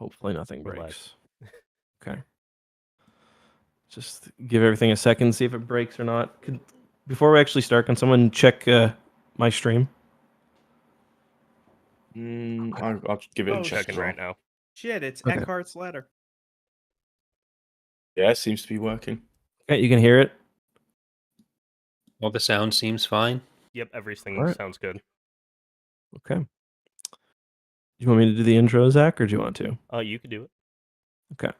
Hopefully nothing We're breaks. Okay. Just give everything a second, see if it breaks or not. Before we actually start, can someone check my stream? I'll give it a check checking as well. right now. Shit, it's Okay. Eckhart's ladder. Yeah, it seems to be working. Okay, you can hear it. All the sound seems fine. Yep, everything Alright. sounds good. Okay. Do you want me to do the intro, Zach, or do you want to? You could do it. Okay.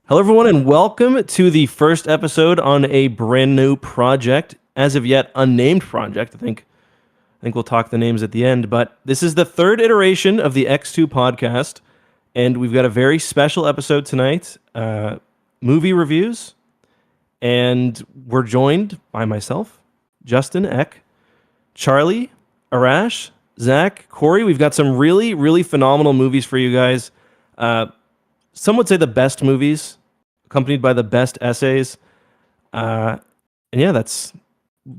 Hello, everyone, and welcome to the first episode on a brand new project, as of yet unnamed project. I think we'll talk the names at the end, but this is the third iteration of the EcksToo podcast, and we've got a very special episode tonight, movie reviews, and we're joined by myself, Justin, Eck, Charlie, Arash, Zach, Corey. We've got some really, really phenomenal movies for you guys. Some would say the best movies, accompanied by the best essays. And yeah, that's...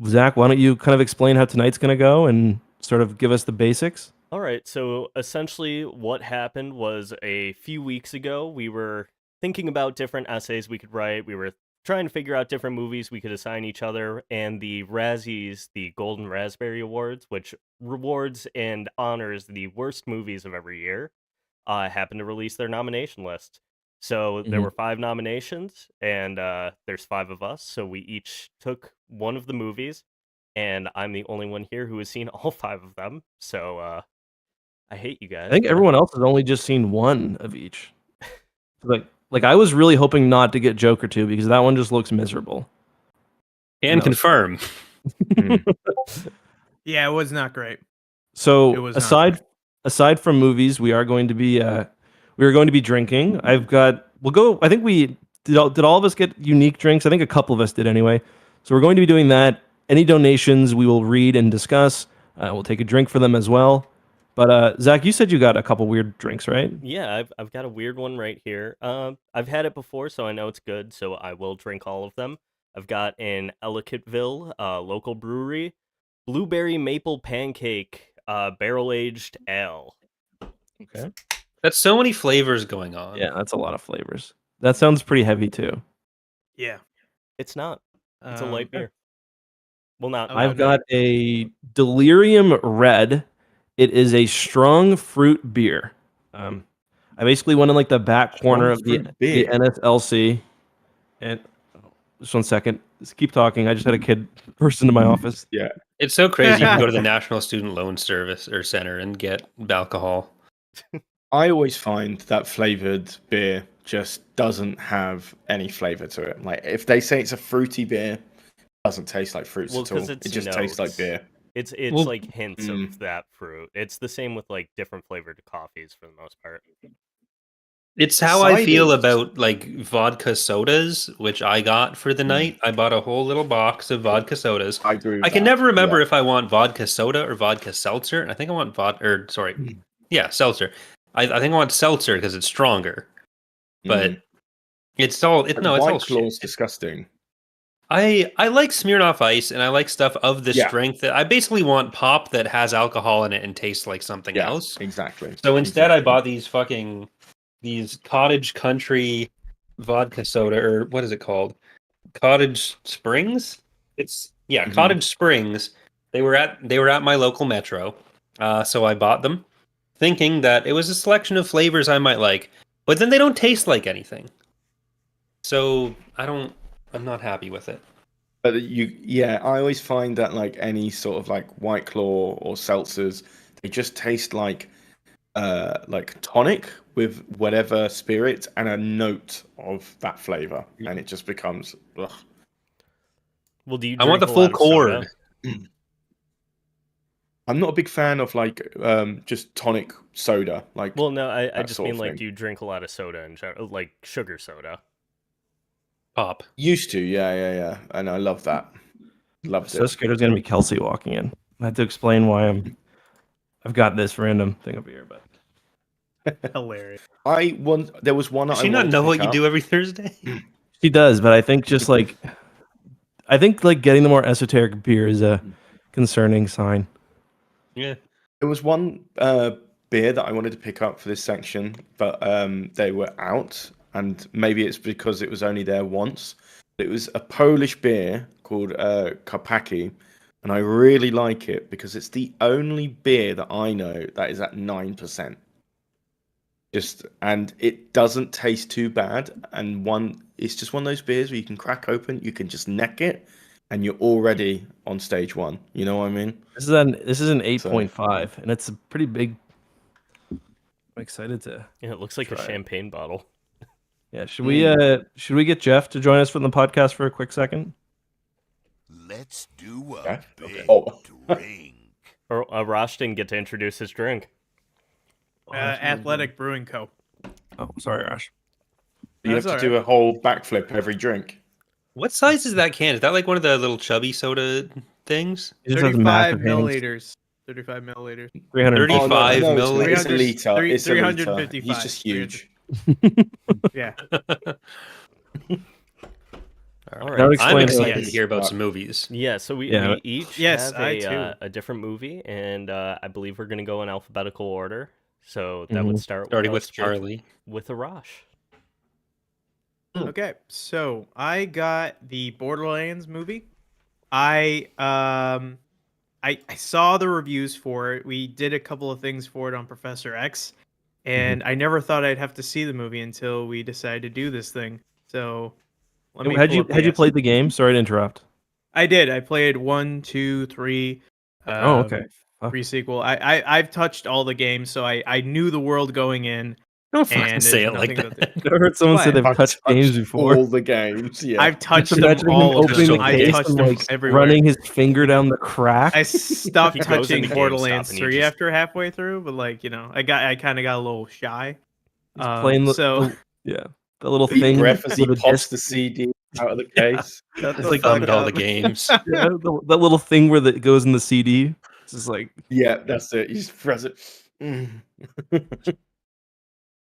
Zach, why don't you kind of explain how tonight's going to go and sort of give us the basics? All right, so essentially what happened was a few weeks ago, we were thinking about different essays we could write. We were trying to figure out different movies we could assign each other, and the Razzies, the Golden Raspberry Awards, which rewards and honors the worst movies of every year, happened to release their nomination list. So there were 5 nominations, and there's 5 of us, so we each took one of the movies, and I'm the only one here who has seen all 5 of them, so I hate you guys. I think everyone else has only just seen one of each. Like I was really hoping not to get Joker 2 because that one just looks miserable. And confirm. Yeah, it was not great. So aside from movies, we are going to be drinking. I think we did all of us get unique drinks? I think a couple of us did anyway. So we're going to be doing that. Any donations we will read and discuss. We'll take a drink for them as well. But Zach, you said you got a couple weird drinks, right? Yeah, I've got a weird one right here. I've had it before, so I know it's good, so I will drink all of them. I've got an Ellicottville local brewery, blueberry maple pancake barrel-aged ale. Okay. That's so many flavors going on. Yeah, that's a lot of flavors. That sounds pretty heavy too. Yeah. It's not. It's a light beer. Well, not. I've got a Delirium Red. It is a strong fruit beer. I basically went in like the back corner of the NSLC. And just 1 second. Just keep talking. I just had a kid burst into my office. Yeah. It's so crazy. You can go to the National Student Loan Service or Center and get alcohol. I always find that flavored beer just doesn't have any flavor to it. Like if they say it's a fruity beer, it doesn't taste like fruits at all. It just tastes like beer. It's like hints of that fruit. It's the same with like different flavored coffees for the most part. It's how I feel about like vodka sodas, which I got for the night. I bought a whole little box of vodka sodas. I agree with I can that. never remember if I want vodka soda or vodka seltzer. And I think I want seltzer. I think I want seltzer because it's stronger. But it's all it's all White Claw's shit. disgusting. I like Smirnoff Ice and I like stuff of the strength that I basically want pop that has alcohol in it and tastes like something else. Exactly. So instead I bought these Cottage Country vodka soda, or what is it called? Cottage Springs? Cottage Springs. They were at my local Metro. So I bought them thinking that it was a selection of flavors I might like, but then they don't taste like anything. So I'm not happy with it. But I always find that like any sort of like White Claw or seltzers, they just taste like tonic with whatever spirit and a note of that flavor, and it just becomes. Ugh. Well, do you? I want the full chord. I'm not a big fan of like just tonic soda. Like, well, no, I just mean like, thing. do you drink a lot of soda and like sugar soda? Pop. Used to, yeah, and I love that. Loved it. So scared it was gonna be Kelsey walking in. I had to explain why I've got this random thing over here, but hilarious. There was one. Does she not know what you do every Thursday? She does, but I think getting the more esoteric beer is a concerning sign. Yeah. There was one beer that I wanted to pick up for this section, but they were out, and maybe it's because it was only there once. It was a Polish beer called Karpaki, and I really like it because it's the only beer that I know that is at 9%. And it doesn't taste too bad, and it's just one of those beers where you can crack open, you can just neck it, and you're already on stage one. You know what I mean? This is an 8.5, and it's a pretty big. I'm excited to. Yeah, it looks like a try it. champagne bottle. Yeah, should we get Jeff to join us from the podcast for a quick second? Let's do a Okay. big Oh. drink. Or Rosh didn't get to introduce his drink. Athletic Brewing Co. Oh, sorry, Ash. You have That's to do a whole backflip every drink. What size is that can? Is that like one of the little chubby soda things? It just has 35 massive hands. milliliters. 35 milliliters. 350. 35 no, milliliters. It's a liter. It's a liter. 355. He's just huge. Yeah. All That would right. explain I'm it. excited Yes. to hear about some movies. Yeah, so we Yeah. we each Yes, have I too. a different movie, and I believe we're going to go in alphabetical order. So that Mhm. would start Starting us with Charlie. with Arash. Okay, so I got the Borderlands movie. I saw the reviews for it. We did a couple of things for it on Professor X, and I never thought I'd have to see the movie until we decided to do this thing. So let me Had pull you up the had you S- played the game? Sorry to interrupt. I did. I played 1, 2, 3. Oh, okay. Fuck. Pre-sequel. I've touched all the games, so I knew the world going in. Don't fucking And say there's it like nothing that. that I heard someone say What? they've touched games before. All the games. Yeah. I've touched Just them imagine him all of opening them. the I case touched and them like everywhere. running his finger down the crack. I stopped He goes touching into Borderlands GameStop and he 3 just- after halfway through, but like, I kind of got a little shy. He's playing so yeah, the little Deep thing breath as he with a pops disc. the CD out of the case. shut the It's like fuck Thumbed all the up. games. Yeah, that little thing where that goes in the CD. It's just like Yeah, that's it. You just press it.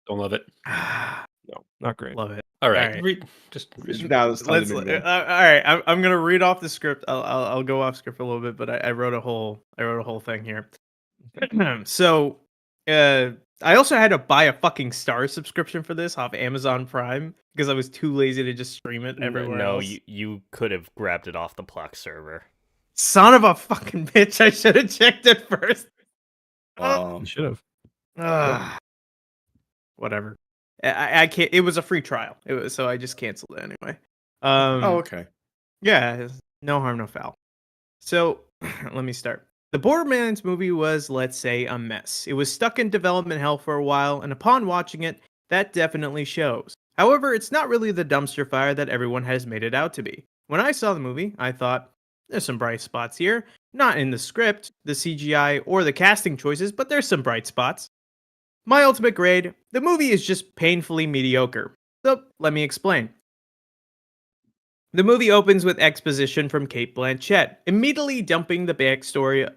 Don't love it. no, not great. Love it. All right. All Just Now it's time Let's. to All move on. right, I'm gonna read off the script. I'll go off script a little bit, but I wrote a whole thing here. So, I also had to buy a fucking Star subscription for this off Amazon Prime because I was too lazy to just stream it everywhere No, else. you could have grabbed it off the Plex server. Son of a fucking bitch! I should have checked it first. You should have. Ugh. Whatever. I can't. It was a free trial. So I just canceled it anyway. Oh, okay. Yeah, no harm, no foul. So, let me start. The Borderlands movie was, let's say, a mess. It was stuck in development hell for a while, and upon watching it, that definitely shows. However, it's not really the dumpster fire that everyone has made it out to be. When I saw the movie, I thought, there's some bright spots here. Not in the script, the CGI, or the casting choices, but there's some bright spots. My ultimate grade, the movie is just painfully mediocre. So, let me explain. The movie opens with exposition from Cate Blanchett, immediately dumping the backstory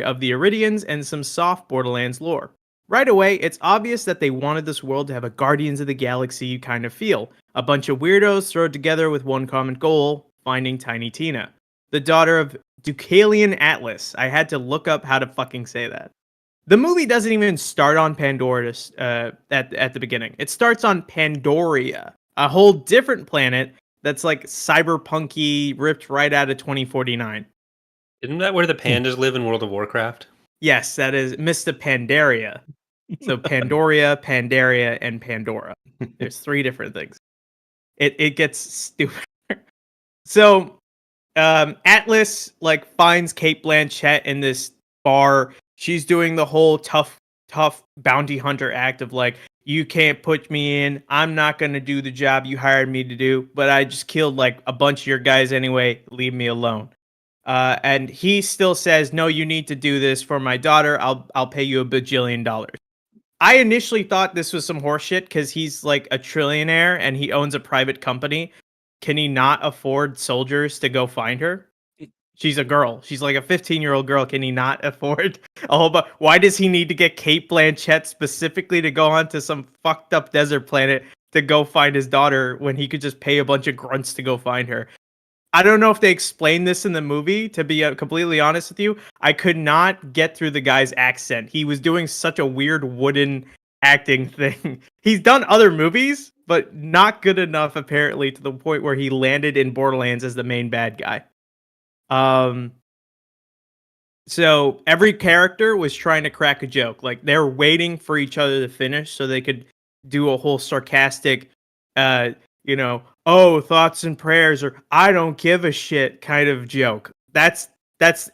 of the Iridians and some soft Borderlands lore. Right away, it's obvious that they wanted this world to have a Guardians of the Galaxy kind of feel. A bunch of weirdos thrown together with one common goal, finding Tiny Tina, the daughter of Deucalion Atlas. I had to look up how to fucking say that. The movie doesn't even start on Pandora at the beginning. It starts on Pandoria, a whole different planet that's like cyberpunky, ripped right out of 2049. Isn't that where the pandas live in World of Warcraft? Yes, that is Mr. Pandaria. So Pandoria, Pandaria, and Pandora. There's 3 different things. It gets stupid. So Atlas like finds Cate Blanchett in this bar. She's doing the whole tough bounty hunter act of like, you can't put me in. I'm not going to do the job you hired me to do, but I just killed like a bunch of your guys anyway. Leave me alone. And he still says, no, you need to do this for my daughter. I'll pay you $1 bajillion. I initially thought this was some horseshit because he's like a trillionaire and he owns a private company. Can he not afford soldiers to go find her? She's a girl. She's like a 15-year-old girl. Can he not afford a whole bunch? Why does he need to get Cate Blanchett specifically to go onto some fucked up desert planet to go find his daughter when he could just pay a bunch of grunts to go find her? I don't know if they explained this in the movie, to be completely honest with you. I could not get through the guy's accent. He was doing such a weird wooden acting thing. He's done other movies, but not good enough apparently to the point where he landed in Borderlands as the main bad guy. So every character was trying to crack a joke. Like they're waiting for each other to finish so they could do a whole sarcastic, oh, thoughts and prayers or I don't give a shit kind of joke. That's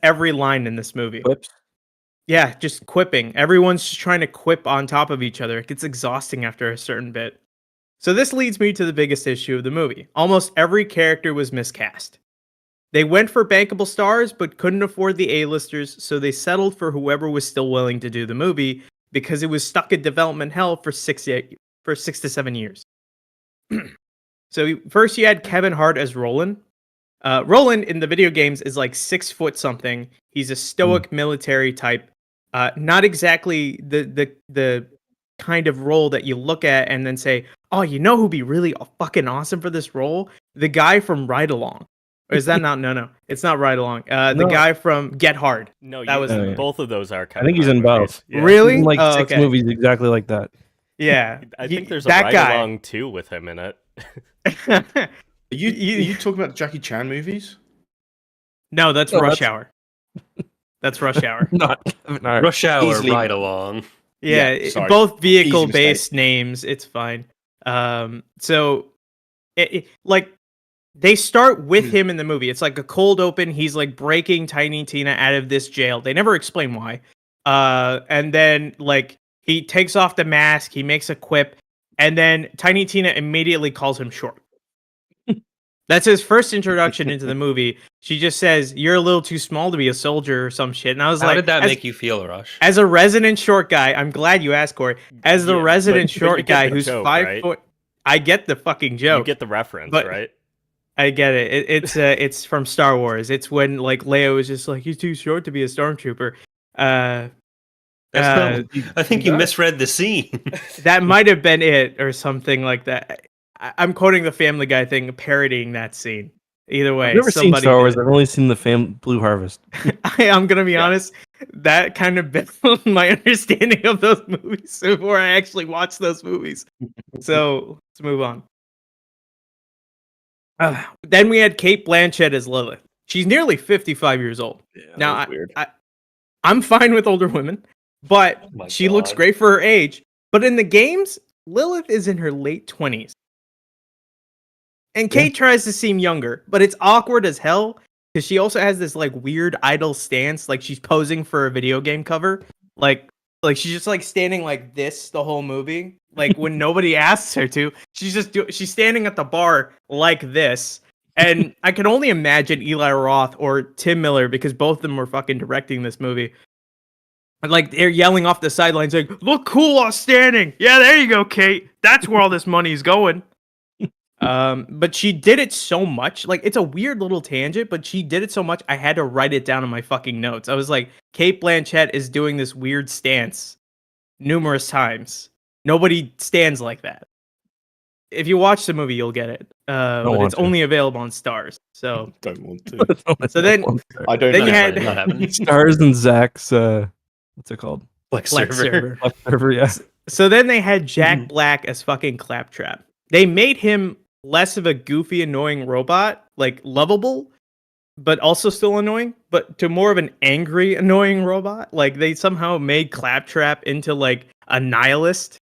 every line in this movie. Quips. Yeah, just quipping. Everyone's just trying to quip on top of each other. It gets exhausting after a certain bit. So this leads me to the biggest issue of the movie. Almost every character was miscast. They went for bankable stars, but couldn't afford the A-listers, so they settled for whoever was still willing to do the movie because it was stuck in development hell for 6 to 7 years. So first you had Kevin Hart as Roland. Roland in the video games is like 6 foot something. He's a stoic military type. Not exactly the kind of role that you look at and then say, oh, you know who'd be really fucking awesome for this role? The guy from Ride Along. Or is that not? No, it's not Ride Along. The guy from Get Hard. No, that was both of those are. I think he's in both. Yeah. Really? He's in like 6 movies exactly like that. Yeah, I think there's a that Ride guy. Along too with him in it. Are you talking about the Jackie Chan movies? No, that's No, Rush that's- Hour. That's Rush Hour. Not Kevin Hart. Rush Hour Easily- ride along. Yeah, sorry. both Easy vehicle-based names. It's fine. So, like, they start with him in the movie. It's like a cold open. He's like breaking Tiny Tina out of this jail. They never explain why. And then like he takes off the mask. He makes a quip, and then Tiny Tina immediately calls him short. That's his first introduction into the movie. She just says, "You're a little too small to be a soldier" or some shit. And I was How like, did that as- make you feel, Rush? As a resident short guy, I'm glad you asked, Corey. As the Yeah, resident but you short get guy the who's joke, 5 right? foot, I get the fucking joke. You get the reference, But- right? I get it. It's from Star Wars. It's when like Leia was just like, "He's too short to be a stormtrooper." That's not- I think you misread the scene. That might have been it or something like that. I'm quoting the Family Guy thing, parodying that scene. Either way, I've never seen somebody Star Wars. did. I've only seen the Blue Harvest. I'm gonna be honest. That kind of built my understanding of those movies before I actually watched those movies. So let's move on. Then we had Kate Blanchett as Lilith. She's nearly 55 years old. Now, weird. I'm fine with older women, but Oh my she looks God. great for her age. But in the games, Lilith is in her late 20s. And Kate tries to seem younger, but it's awkward as hell because she also has this like weird idle stance, like she's posing for a video game cover. Like she's just like standing like this the whole movie. Like when nobody asks her to, she's standing at the bar like this. And I can only imagine Eli Roth or Tim Miller, because both of them were fucking directing this movie. And like they're yelling off the sidelines like, "Look cool while standing." Yeah, there you go, Kate. That's where all this money's going. But she did it so much. Like it's a weird little tangent, but she did it so much I had to write it down in my fucking notes. I was like, Kate Blanchett is doing this weird stance numerous times. Nobody stands like that. If you watch the movie, you'll get it. But want it's to. only available on Stars. So Don't want to. So then- I don't then know. you had- Not happening. Stars and Zach's what's it called? Flex Flex server. server. Left server, yeah. So then they had Jack Black as fucking Claptrap. They made him less of a goofy, annoying robot, like lovable, but also still annoying, but to more of an angry, annoying robot. Like they somehow made Claptrap into like a nihilist.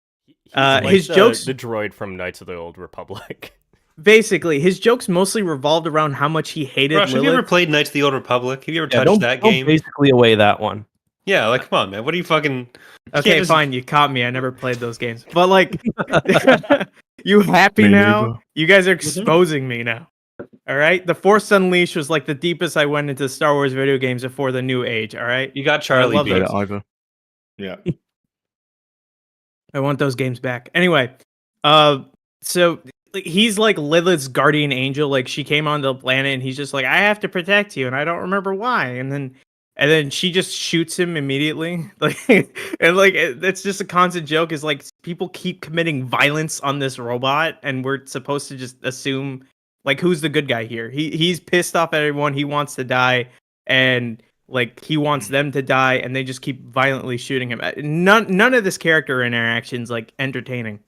He's like his the, jokes- the droid from Knights of the Old Republic. Basically, his jokes mostly revolved around how much he hated Rush, have you ever Lilith. played Knights of the Old Republic? Have you ever Yeah, touched that don't game? basically away that one. Yeah, like come on, man. What are you fucking? Okay, just- fine, you caught me. I never played those games. But like you happy Me now? neither. You guys are exposing me now. All right? The Force Unleashed was like the deepest I went into Star Wars video games before the new age, all right? You got Charlie love beat. those. either. Yeah. I want those games back. Anyway, so like, he's like Lilith's guardian angel. Like she came onto the planet and he's just like, I have to protect you, and I don't remember why. And then she just shoots him immediately. Like and like it's just a constant joke. Is like people keep committing violence on this robot, and we're supposed to just assume Like, who's the good guy here? He's pissed off at everyone. He wants to die, and like he wants them to die, and they just keep violently shooting him. None of this character interactions like entertaining.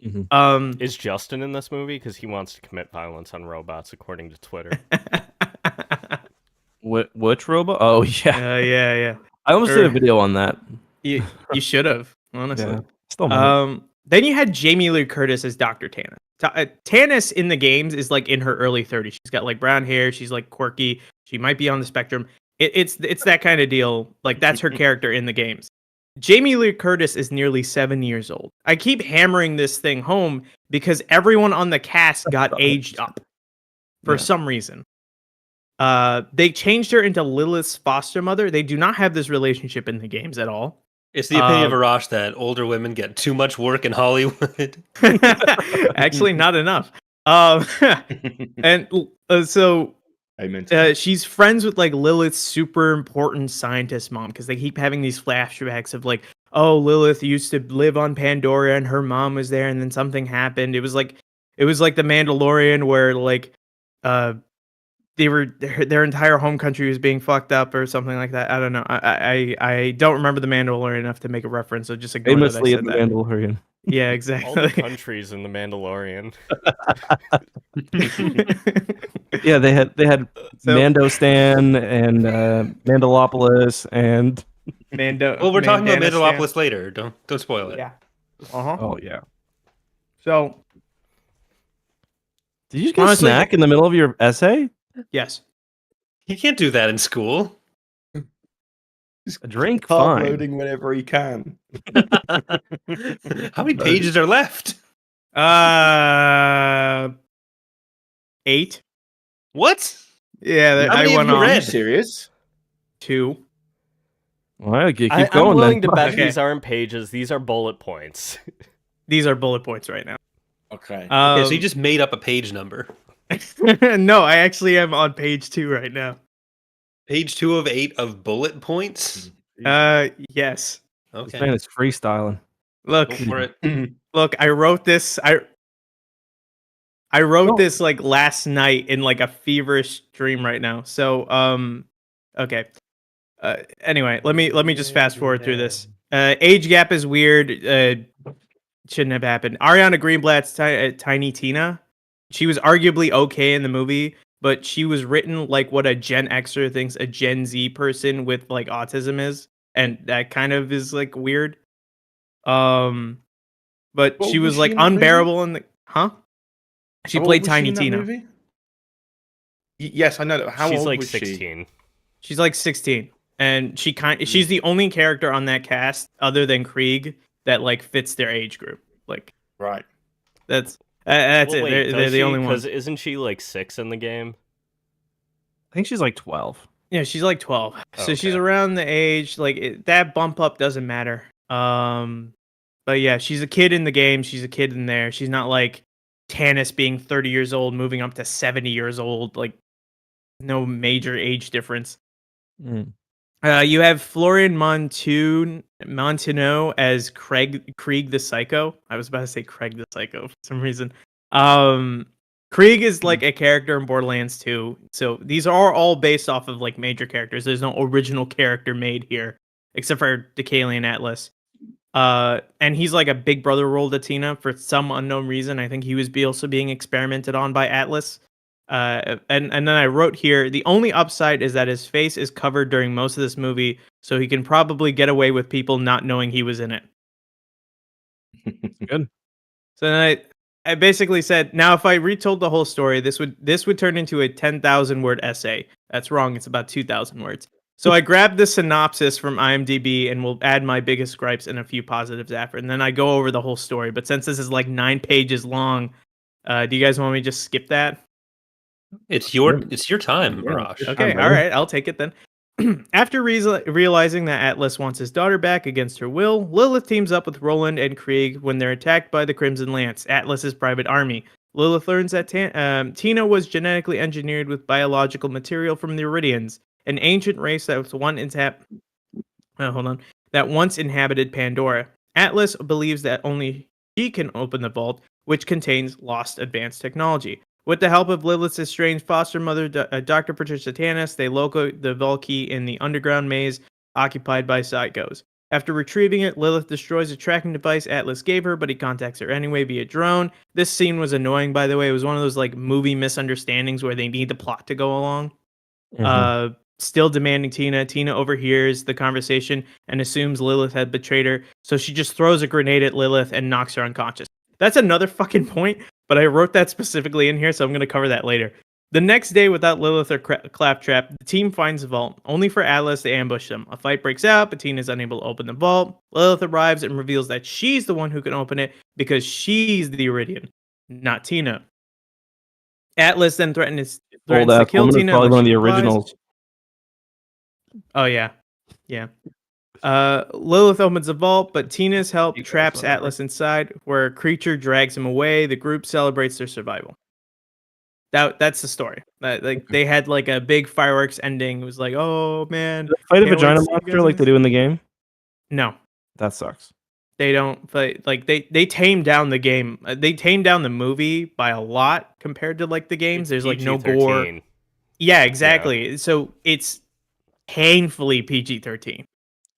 Mhm. Is Justin in this movie? Because he wants to commit violence on robots, according to Twitter. Which robot? Oh yeah, yeah. I almost did a Or- video on that. You should have, honestly. Yeah, still might. Then you had Jamie Lee Curtis as Dr. Tannis. Tannis in the games is like in her early 30s. She's got like brown hair. She's like quirky. She might be on the spectrum. It's that kind of deal. Like that's her character in the games. Jamie Lee Curtis is nearly 7 years old. I keep hammering this thing home because everyone on the cast got aged up for some reason. They changed her into Lilith's foster mother. They do not have this relationship in the games at all. It's the opinion of Arash that older women get too much work in Hollywood. Actually, not enough. And so Amen. she's friends with like Lilith's super important scientist mom because they keep having these flashbacks of like, oh, Lilith used to live on Pandora and her mom was there, and then something happened. It was like the Mandalorian where like they were their entire home country was being fucked up or something like that. I don't know. I don't remember the Mandalorian enough to make a reference, so just ignore that I Famously said in the that. Mandalorian. Yeah, All the exactly. countries in the Mandalorian. Yeah, they had So- Mando Stan and Mandalopolis and Mando. Well, we're talking about Mandanistan. Megalopolis later. Don't spoil it. Yeah. Uh-huh. oh yeah. So, Did you just get Honestly- a snack in the middle of your essay? yes. You can't do that in school. A drink, Hard fine. loading whenever he can. How many pages are left? 8. What? Yeah, How I many went have you on read? Are you serious? 2. All right, keep I'm going. willing then. to bet Okay. these aren't pages. These are bullet points. These are bullet points right now. Okay. Okay, so you just made up a page number. No, I actually am on page 2 right now. Page 2 of 8 of bullet points? Yes. This Okay. man is freestyling. Look, Go for it. look, I wrote this. I wrote this like last night in like a feverish dream right now. So, okay. Anyway, let me just fast forward through this. Age gap is weird. Shouldn't have happened. Ariana Greenblatt's Tiny Tina. She was arguably okay in the movie, but she was written like what a Gen Xer thinks a Gen Z person with like autism is, and that kind of is like weird. But What she was was she like in that movie? unbearable in the She How old played was Tiny in that Tina. movie? Yes, I know that. How She's old like was 16. She's like 16, and she's the only character on that cast other than Krieg that like fits their age group. Like she? Right. that's Well, it. They're the only ones. Because isn't she like 6 in the game? I think she's like 12. Yeah, she's like 12, so she's Okay. around the age like that bump up doesn't matter. But yeah, she's a kid in the game. She's a kid in there. She's not like Tannis being 30 years old, moving up to 70 years old. Like no major age difference. Mm. You have Florian Monteau as Krieg the Psycho. I was about to say Craig the Psycho for some reason. Krieg is like a character in Borderlands 2. So these are all based off of like major characters. There's no original character made here except for Decalion Atlas. And he's like a big brother role to Tina for some unknown reason. I think he was also being experimented on by Atlas. And then I wrote here, the only upside is that his face is covered during most of this movie, so he can probably get away with people not knowing he was in it. Good. So then I basically said, now if I retold the whole story, this would turn into a 10,000 word essay. That's wrong. It's about 2,000 words. So I grabbed the synopsis from IMDb and we'll add my biggest gripes and a few positives after. And then I go over the whole story. But since this is like 9 pages long, do you guys want me to just skip that? It's your time, Arash. Okay, all right, I'll take it then. After realizing that Atlas wants his daughter back against her will, Lilith teams up with Roland and Krieg when they're attacked by the Crimson Lance, Atlas's private army. Lilith learns that Tina was genetically engineered with biological material from the Iridians, an ancient race that once inhabited Pandora. Atlas believes that only she can open the vault, which contains lost advanced technology. With the help of Lilith's estranged foster mother, Dr. Patricia Tanis, they locate the Volkey in the underground maze occupied by Psychos. After retrieving it, Lilith destroys a tracking device Atlas gave her, but he contacts her anyway via drone. This scene was annoying, by the way. It was one of those like movie misunderstandings where they need the plot to go along. Still demanding Tina. Tina overhears the conversation and assumes Lilith had betrayed her, so she just throws a grenade at Lilith and knocks her unconscious. That's another fucking point, but I wrote that specifically in here, so I'm going to cover that later. The next day, without Lilith or Claptrap, the team finds the vault, only for Atlas to ambush them. A fight breaks out, but Tina is unable to open the vault. Lilith arrives and reveals that she's the one who can open it because she's the Iridian, not Tina. Atlas then threatens to kill Tina. Probably one of the replies. originals. Oh, yeah. Lilith opens the vault, but Tina's help traps Atlas inside, where a creature drags him away. The group celebrates their survival. That's the story. They had like a big fireworks ending. It was like, oh man, Fight a vagina monster like they do in the game. No, that sucks. They don't fight. Like they tamed down the game. They tamed down the movie by a lot compared to like the games. There's like no gore. Yeah, exactly. Yeah. So it's painfully PG-13.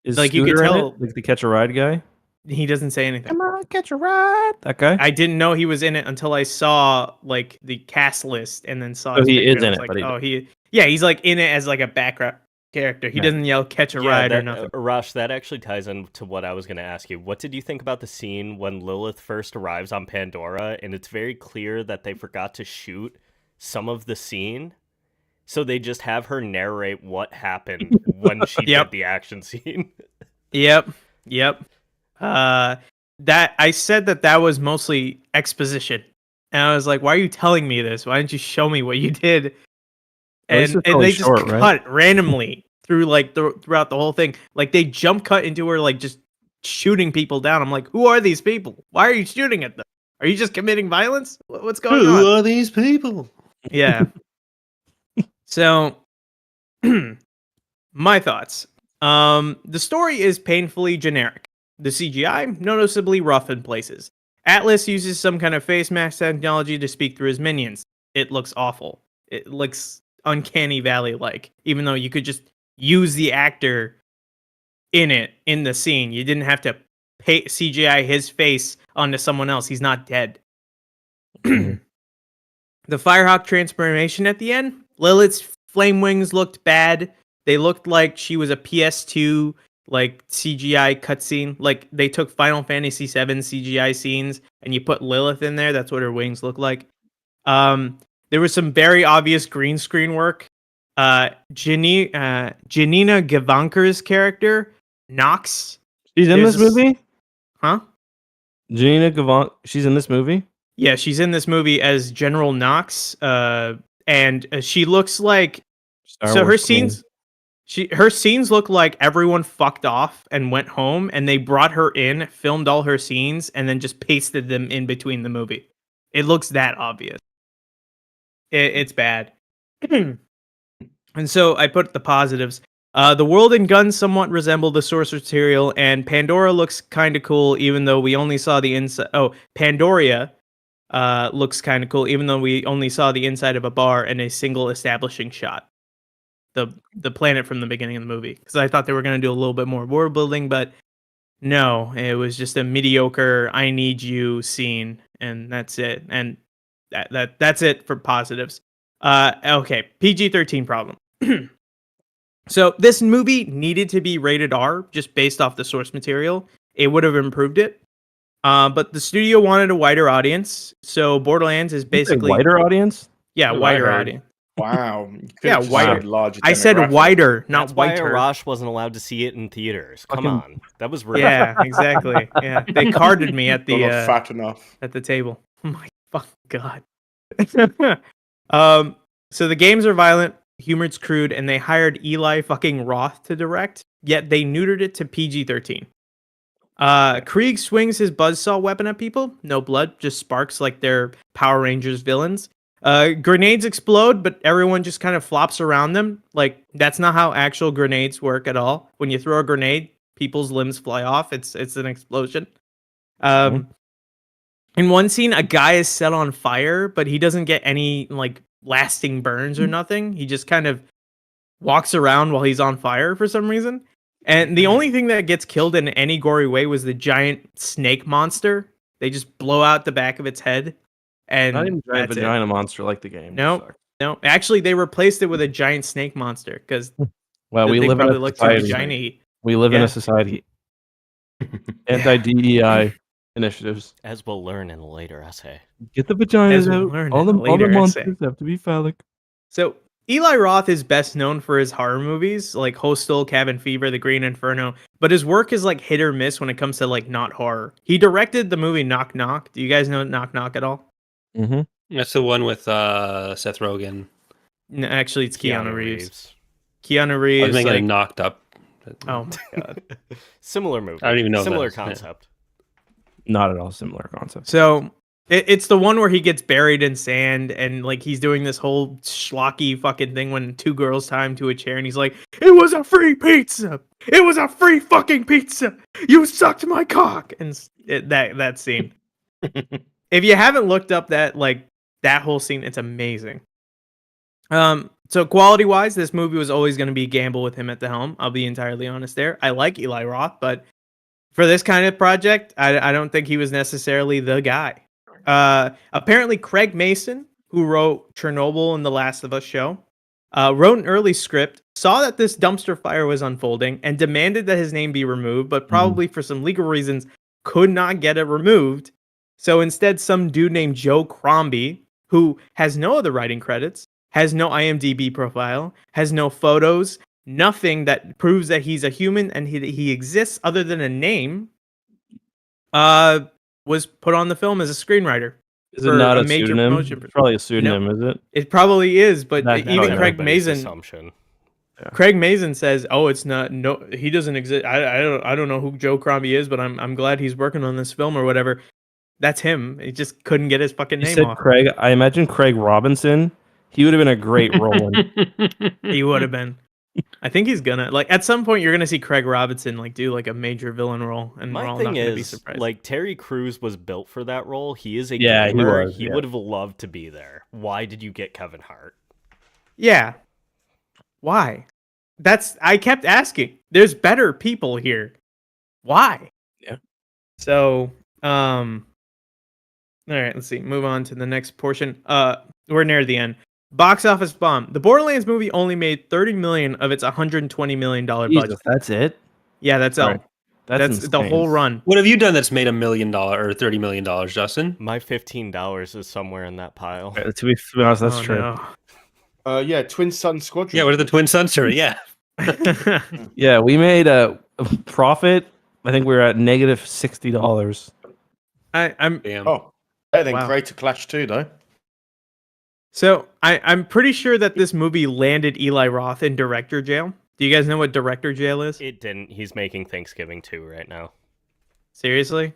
Is like Scooter you can tell, like the Catch a Ride guy. He doesn't say anything. Come on, catch a ride. That guy. I didn't know he was in it until I saw like the cast list and then saw. So he is in it. Like, but he's like in it as like a background character. He doesn't yell "catch a ride" or nothing. Rosh, that actually ties into what I was going to ask you. What did you think about the scene when Lilith first arrives on Pandora, and it's very clear that they forgot to shoot some of the scene, so they just have her narrate what happened when she did the action scene. Yep. That I said that was mostly exposition, and I was like, "Why are you telling me this? Why didn't you show me what you did?" And they just cut randomly through like throughout the whole thing. Like they jump cut into her like just shooting people down. I'm like, who are these people? Why are you shooting at them? Are you just committing violence? What's going on? Who are these people? Yeah. So, my thoughts. The story is painfully generic. The CGI, noticeably rough in places. Atlas uses some kind of face mask technology to speak through his minions. It looks awful. It looks Uncanny Valley-like, even though you could just use the actor in the scene. You didn't have to CGI his face onto someone else. He's not dead. The Firehawk transformation at the end, Lilith's flame wings looked bad. They looked like she was a PS2 like CGI cutscene. Like they took Final Fantasy VII CGI scenes and you put Lilith in there. That's what her wings look like. There was some very obvious green screen work. Janina Gavankar's character, Nox. She's in this movie? Huh? Janina Gavank. She's in this movie? Yeah, she's in this movie as General Nox. And she looks like... Her scenes look like everyone fucked off and went home, and they brought her in, filmed all her scenes, and then just pasted them in between the movie. It looks that obvious. It's bad. And so I put the positives. The world and guns somewhat resemble the source material, and Pandora looks kind of cool, even though we only saw the inside. Oh, Pandoria looks kind of cool, even though we only saw the inside of a bar and a single establishing shot. The planet from the beginning of the movie, because I thought they were going to do a little bit more world building, but no, it was just a mediocre "I need you" scene, and that's it. And that's it for positives. Okay, PG-13 problem. So this movie needed to be rated R just based off the source material. It would have improved it. But the studio wanted a wider audience, so Borderlands is basically wider audience. Yeah, wider audience. Wow. Yeah, wider. I said wider, not whiter. Why Arash wasn't allowed to see it in theaters. Come on, that was rude. Yeah, exactly. Yeah, they carded me at the not fat enough at the table. Oh my fucking god. So the games are violent, humor's crude, and they hired Eli fucking Roth to direct. Yet they neutered it to PG-13. Krieg swings his buzzsaw weapon at people. No blood, just sparks like they're Power Rangers villains. Grenades explode, but everyone just kind of flops around them. Like, that's not how actual grenades work at all. When you throw a grenade, people's limbs fly off. It's an explosion. In one scene, a guy is set on fire, but he doesn't get any like lasting burns or nothing. He just kind of walks around while he's on fire for some reason. And the only thing that gets killed in any gory way was the giant snake monster. They just blow out the back of its head, and Not even giant that's it. vagina monster like the game. No. Sucks. No, actually, they replaced it with a giant snake monster because Well, we they live in probably a look too society. vagina-y. We live in Yeah. a society. Anti-DEI initiatives. As we'll learn in a later essay. Get the vaginas As we'll out. learn All in the a later essay. monsters have to be phallic. So Eli Roth is best known for his horror movies like Hostel, Cabin Fever, The Green Inferno, but his work is like hit or miss when it comes to like not horror. He directed the movie Knock Knock. Do you guys know Knock Knock at all? Mm-hmm. That's the one with Seth Rogen. No, actually, it's Keanu Reeves. Keanu I was Reeves. making Like, it knocked up. oh my god. Similar movie. I don't even know if Similar that's- yeah. concept. Not at all similar concept. So it's the one where he gets buried in sand and like he's doing this whole schlocky fucking thing when two girls tie him to a chair and he's like, "It was a free pizza. It was a free fucking pizza. You sucked my cock." And that scene. If you haven't looked up that whole scene, it's amazing. So quality wise, this movie was always going to be a gamble with him at the helm. I'll be entirely honest there. I like Eli Roth, but for this kind of project, I don't think he was necessarily the guy. Apparently, Craig Mason, who wrote Chernobyl and The Last of Us show, wrote an early script, saw that this dumpster fire was unfolding, and demanded that his name be removed, but probably for some legal reasons could not get it removed. So instead, some dude named Joe Crombie, who has no other writing credits, has no IMDb profile, has no photos, nothing that proves that he's a human and he exists other than a name, was put on the film as a screenwriter. Is it for not a a major pseudonym? promotion. It's probably a pseudonym, is it? It probably is, but That- even yeah. Craig Everybody's Mazin, assumption. Craig Mazin says, "Oh, it's not. No, he doesn't exist. I don't know who Joe Crombie is, but I'm glad he's working on this film or whatever." That's him. He just couldn't get his fucking You name said off. Craig. I imagine Craig Robinson. He would have been a great role in. He would have been. I think he's gonna at some point you're gonna see Craig Robinson do like a major villain role, and we're My all thing not gonna be is, surprised. like, Terry Crews was built for that role. He is a Yeah, he gamer. was, He yeah. would have loved to be there. Why did you get Kevin Hart? Yeah. Why? I kept asking. There's better people here. Why? Yeah. So, all right, let's see. Move on to the next portion. We're near the end. Box office bomb. The Borderlands movie only made $30 million of its $120 million budget. Jesus, that's it. Yeah, that's all. Right. That's the insane. whole run. What have you done that's made $1 million or $30 million, Justin? My $15 is somewhere in that pile. To be honest, that's Oh, true. no. Yeah, Twin Sun Squadron. Yeah, what are the Twin Sons doing? Yeah. Yeah, we made a profit. I think we were at negative $60. I'm Damn. Oh, better than Wow. Greater Clash 2, though. So I'm pretty sure that this movie landed Eli Roth in director jail. Do you guys know what director jail is? It didn't. He's making Thanksgiving 2 right now. Seriously?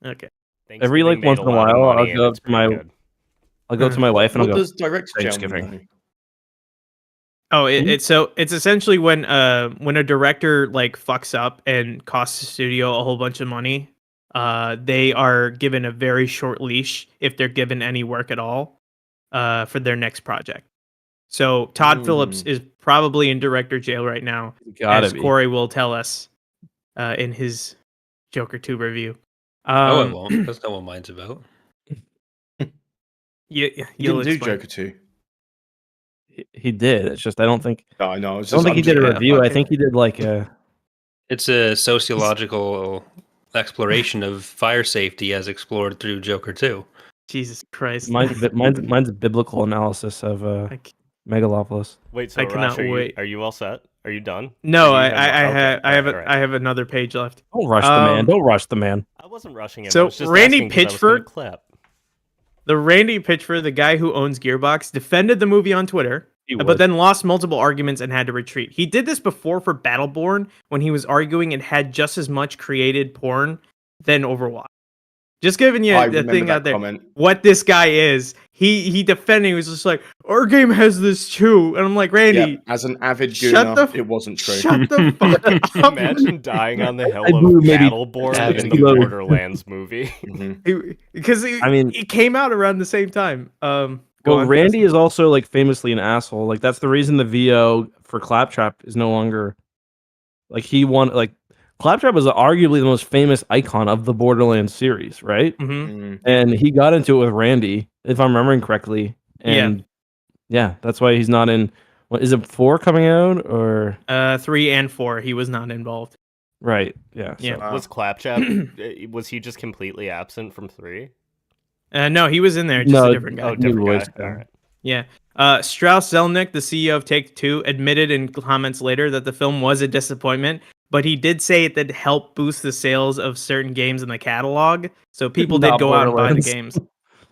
Okay. Every, like, Thanksgiving once made in a lot of while, money, I'll and go it's to pretty my- good. I'll go to my wife and What I'll go. does Direct Jail Thanksgiving. mean? Oh, it's essentially when a director like fucks up and costs the studio a whole bunch of money, they are given a very short leash if they're given any work at all, for their next project. So Todd Phillips is probably in director jail right now, Gotta as be. Corey will tell us in his Joker 2 review. No, I Um, won't. That's not what mine's about. You, He you'll didn't do explain. Joker 2. He did. It's just I don't think. No, I know. I don't think he did a review. I think he did like a. It's a sociological exploration of fire safety as explored through Joker 2. Jesus Christ. Mine's a biblical analysis of I c- Megalopolis. Wait, so I cannot Rash, are wait. are you all set? Are you done? No, Or do you I more? Okay, all right. have another page left. Don't rush the man. Um, Don't rush the man. I wasn't rushing him. So, I was just Randy asking 'cause I was gonna Pitchford- clip. The Randy Pitchford, the guy who owns Gearbox, defended the movie on Twitter, He but would. then lost multiple arguments and had to retreat. He did this before for Battleborn when he was arguing it had just as much created porn than Overwatch. Just giving you I the remember thing that out there. comment. What this guy is. He defending. He was just like, our game has this too, and I'm like, Randy, Yeah, as an avid shut gooner, the f- it wasn't true. shut the fuck up. Imagine dying on the I hill blew of maybe Battleborn in 60 the loads. Borderlands movie. Mhm. Because I mean- it came out around the same time. Go Well, on. Randy is also like famously an asshole. Like that's the reason the VO for Claptrap is no longer like he won. Like Claptrap was arguably the most famous icon of the Borderlands series, right? Mhm. Mm. And he got into it with Randy, if I'm remembering correctly. And yeah, that's why he's not in. What is it? 4 coming out or 3 and 4, he was not involved. right? Yeah. Yeah. So. Wow. Was Claptrap? Was he just completely absent from 3? No, he was in there, just a different guy. Oh, New different voice guy. guy. All right. Yeah. Strauss Zelnick, the CEO of Take-Two, admitted in comments later that the film was a disappointment, but he did say it did help boost the sales of certain games in the catalog, so people did Not go out and buy the Borderlands. games.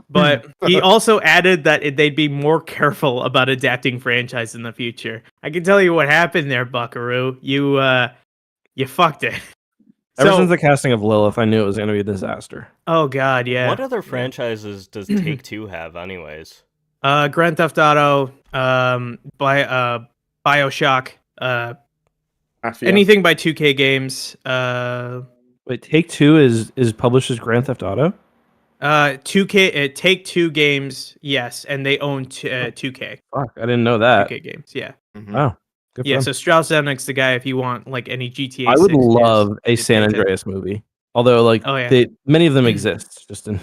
But he also added that they'd be more careful about adapting franchise in the future. I can tell you what happened there, Buckaroo. You fucked it. Ever So- since the casting of Lilith, I knew it was going to be a disaster. Oh God, yeah. What other franchises does Take Two have, anyways? Grand Theft Auto, BioShock, Mafia. anything by 2K Games, Wait, Take Two is published as Grand Theft Auto. 2K Take-Two Games, yes, and they own 2K Fuck, I didn't know that. 2K Games, yeah. Mhm. Wow, good for Yeah, them. so Strauss Zelnick's the guy if you want like any GTA. I would 6 games, love a it's San Take-Two. Andreas movie. Although, like, Oh, yeah. many of them exist, just in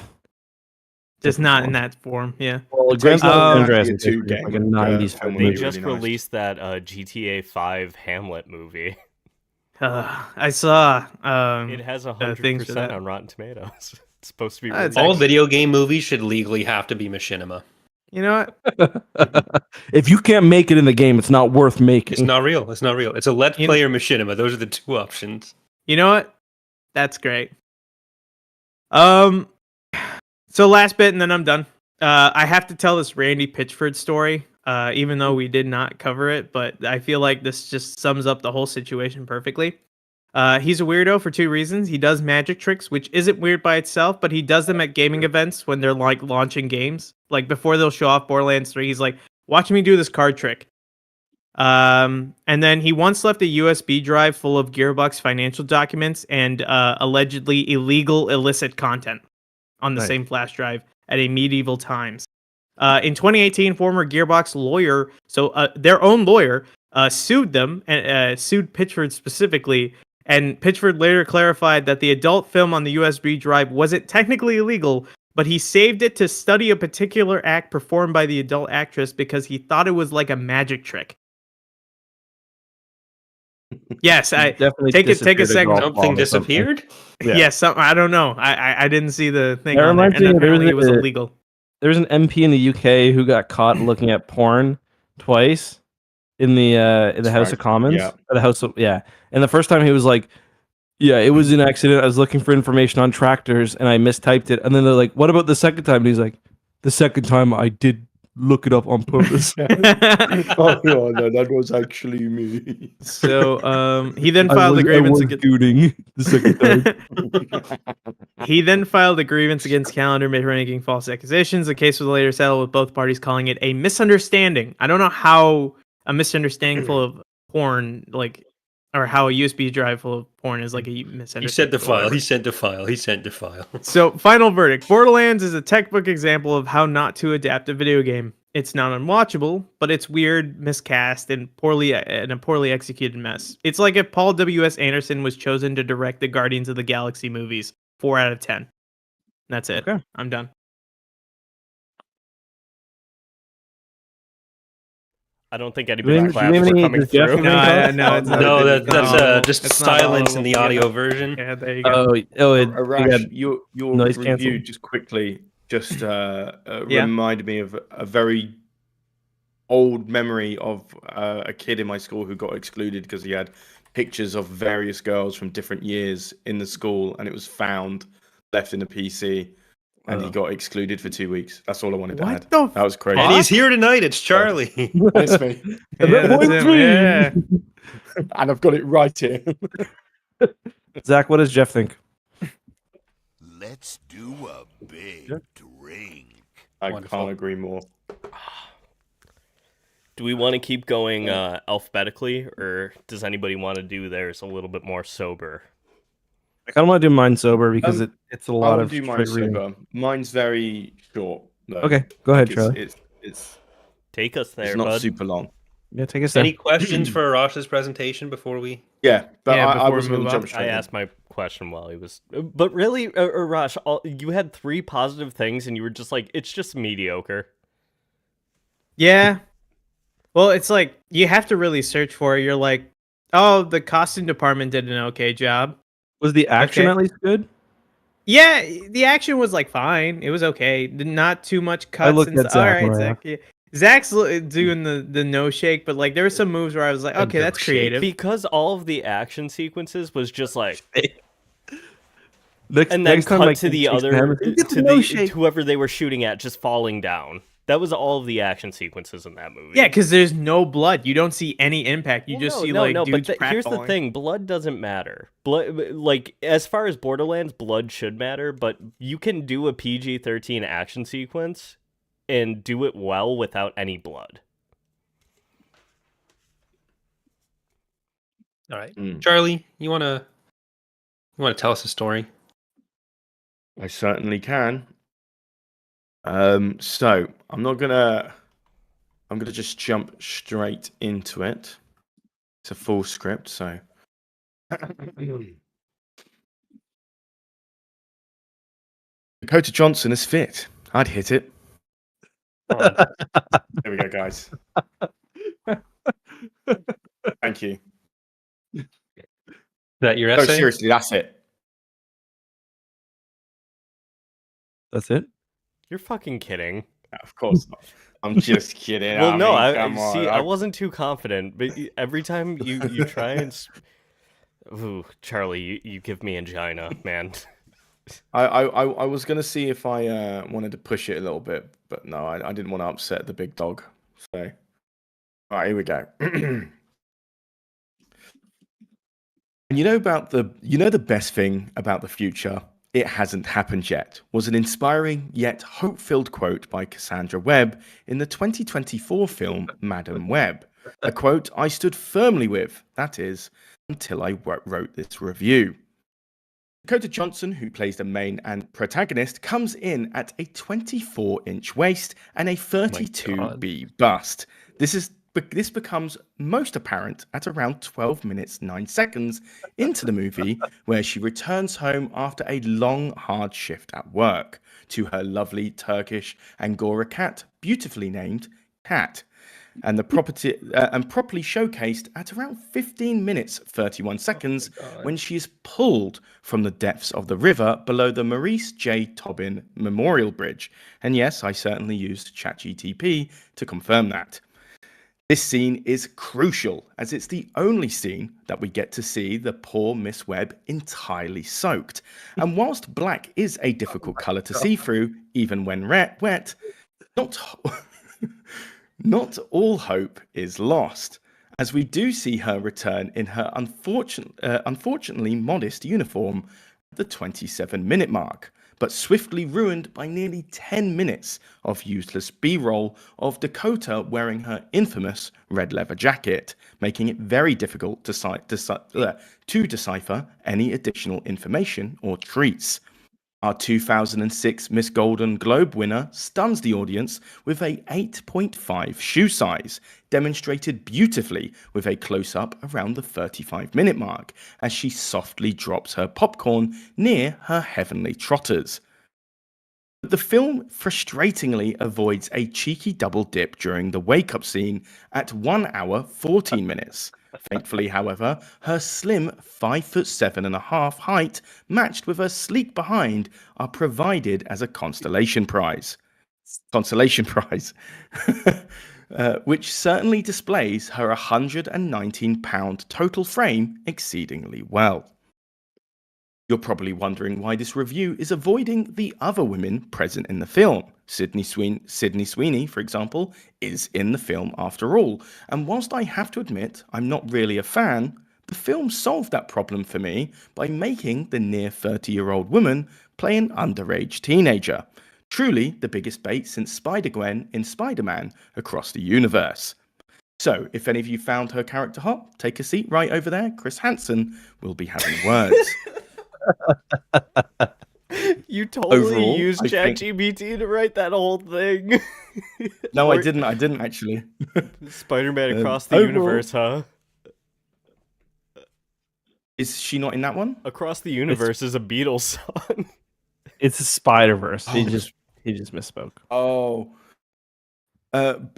Just different not in forms. that form, yeah. Well, It Grand takes Theft like Andreas Mafia is 2 basically like a game, 90s film film They would movie. be just really nice. released that GTA 5 Hamlet movie. I saw It has things for that. 100% on Rotten Tomatoes. It's supposed to be. It's All actually- video game movies should legally have to be machinima. You know what? If you can't make it in the game, it's not worth making. It's not real. It's not real. It's a Let's You- Play or machinima. Those are the 2 options. You know what? That's great. So last bit and then I'm done. I have to tell this Randy Pitchford story, even though we did not cover it, but I feel like this just sums up the whole situation perfectly. He's a weirdo for 2 reasons. He does magic tricks, which isn't weird by itself, but he does them at gaming events when they're like launching games. Like before they'll show off Borderlands 3, he's like, watch me do this card trick. And then he once left a USB drive full of Gearbox financial documents and allegedly illegal illicit content on the Nice. same flash drive at a medieval times. In 2018, former Gearbox lawyer, so their own lawyer, sued them and sued Pitchford specifically. And Pitchford later clarified that the adult film on the USB drive wasn't technically illegal, but he saved it to study a particular act performed by the adult actress because he thought it was like a magic trick. Yes, I Definitely take a disappeared second. as Something well or something. disappeared? Yeah. Yes, I don't know. I didn't see the thing That on there, reminds and me, there apparently it was was a- illegal. There's an MP in the UK who got caught looking at porn twice in the House right. of Commons. Yeah. Or the House of And the first time he was like, "Yeah, it was an accident. I was looking for information on tractors and I mistyped it." And then they're like, "What about the second time?" And he's like, "The second time I did look it up on purpose." Oh no, that was actually me. So he then filed a grievance against. Gooning the second time. He then filed a grievance against Calendar making false accusations. The case was later settled with both parties calling it a misunderstanding. I don't know how a misunderstanding full of porn, like, or how a USB drive full of porn is like a misunderstanding. He sent the or file. whatever. He sent the file. He sent the file. So, final verdict. Borderlands is a textbook example of how not to adapt a video game. It's not unwatchable, but it's weird, miscast, and a poorly executed mess. It's like if Paul W.S. Anderson was chosen to direct the Guardians of the Galaxy movies. 4 out of 10. That's it. Okay. I'm done. I don't think Do anybody you have clapped for any- coming does Jeff through. have any No, it's not. No, that's No, just it's not silence all in the of them. audio version. Yeah, there you go. Arash, your noise review cancelled. just quickly Yeah. reminded me of a very old memory of a kid in my school who got excluded because he had pictures of various girls from different years in the school, and it was found left in the PC, and he got excluded for 2 weeks. That's all I wanted to What add. the That was crazy. And he's here tonight. It's Charlie. That's me. Yeah, that's him, yeah. And I've got it right here. Zach, what does Jeff think? Let's do a big Sure. drink. I Wonderful. can't agree more. Do we want to keep going alphabetically, or does anybody want to do theirs a little bit more sober? I kind of want to do mine sober because it's a I lot will of do mine straight reading. sober. Mine's very short, though. Okay, go ahead, Like, Charlie. It's Take us there, not bud. super long. Yeah, take us there. Any questions for Arash's presentation before we? Yeah, but Yeah, I before we was going move to jump on. straight I in. asked my question while he was, but really, Arash, you had 3 positive things, and you were just like, it's just mediocre. Yeah. Well, it's like you have to really search for it. You're like, oh, the costume department did an okay job. Was the action Okay. at least good? Yeah, the action was like fine. It was okay. Not too much cuts. looked And at stuff. All Zach right, more, Zach. Yeah. Zach's doing the no shake, but like there were some moves where I was like, okay, no that's shake. creative. Because all of the action sequences was just like, Next, and then next time, cut like, to the he shakes other, hand, he gets to no the shake. to whoever they were shooting at, just falling down. That was all of the action sequences in that movie. Yeah, because there's no blood. You don't see any impact. You Well, just no, see no, like no, dudes but here's the pratfalling. thing: blood doesn't matter. Blood, like as far as Borderlands, blood should matter, but you can do a PG-13 action sequence and do it well without any blood. All right, Mm. Charlie, you wanna tell us a story? I certainly can. So I'm gonna just jump straight into it. It's a full script, so Dakota Johnson is fit. I'd hit it. There we go, guys. Thank you. Is that your No, essay? seriously, that's it. That's it. You're fucking kidding. Of course not. I'm just kidding. Well, no, come see, on. I wasn't too confident, but every time you try and, ooh, Charlie, you give me angina, man. I was gonna see if I wanted to push it a little bit, but no, I didn't want to upset the big dog. So, all right, here we go. And you know the best thing about the future? It hasn't happened yet, was an inspiring yet hope-filled quote by Cassandra Webb in the 2024 film Madam Web. A quote I stood firmly with, that is, until I wrote this review. Dakota Johnson, who plays the main and protagonist, comes in at a 24-inch waist and a 32B bust. This becomes most apparent at around 12 minutes 9 seconds into the movie, where she returns home after a long, hard shift at work to her lovely Turkish Angora cat, beautifully named Cat, and the property and properly showcased at around 15 minutes 31 seconds when she is pulled from the depths of the river below the Maurice J. Tobin Memorial Bridge. And yes, I certainly used ChatGTP to confirm that. This scene is crucial, as it's the only scene that we get to see the poor Miss Webb entirely soaked. And whilst black is a difficult colour to see through, even when wet, not all hope is lost, as we do see her return in her unfortunately modest uniform at the 27-minute mark, but swiftly ruined by nearly 10 minutes of useless B-roll of Dakota wearing her infamous red leather jacket, making it very difficult to decipher any additional information or treats. Our 2006 Miss Golden Globe winner stuns the audience with a 8.5 shoe size, demonstrated beautifully with a close-up around the 35-minute mark, as she softly drops her popcorn near her heavenly trotters. But the film frustratingly avoids a cheeky double dip during the wake-up scene at 1 hour 14 minutes. Thankfully, however, her slim 5'7.5" height, matched with her sleek behind, are provided as a consolation prize, which certainly displays her 119-pound total frame exceedingly well. You're probably wondering why this review is avoiding the other women present in the film. Sydney Sweeney, for example, is in the film after all, and whilst I have to admit I'm not really a fan, The film solved that problem for me by making the near 30-year-old woman play an underage teenager. Truly the biggest bait since Spider-Gwen in Spider-Man Across the Universe. So, if any of you found her character hot, take a seat right over there. Chris Hansen will be having words. You totally Overall, used I think- ChatGPT to write that whole thing. No, I Or- didn't. I didn't actually. Spider-Man Across the overall- Universe, huh? Is she not in that one? Across the Universe is a Beatles song. It's a Spider-Verse. He Oh. just misspoke. Oh.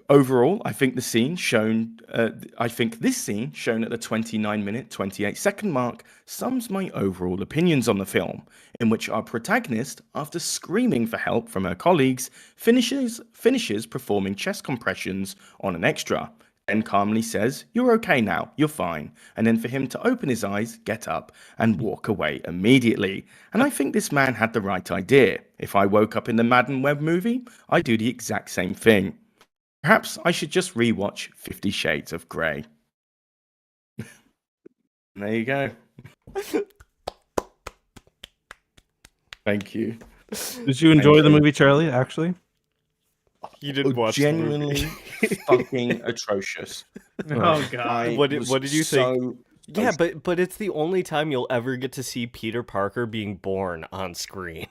Overall, I think this scene shown at the 29-minute, 28-second mark sums my overall opinions on the film, in which our protagonist, after screaming for help from her colleagues, finishes performing chest compressions on an extra, then calmly says, "You're okay now, you're fine," and then for him to open his eyes, get up, and walk away immediately. And I think this man had the right idea. If I woke up in the Madden Web movie, I'd do the exact same thing. Perhaps I should just rewatch 50 Shades of Grey. There you go. Thank you. Did you enjoy the movie, Charlie? Actually, You didn't watch the movie. Genuinely fucking atrocious. Oh god. I What did was you think? so- Yeah, but it's the only time you'll ever get to see Peter Parker being born on screen.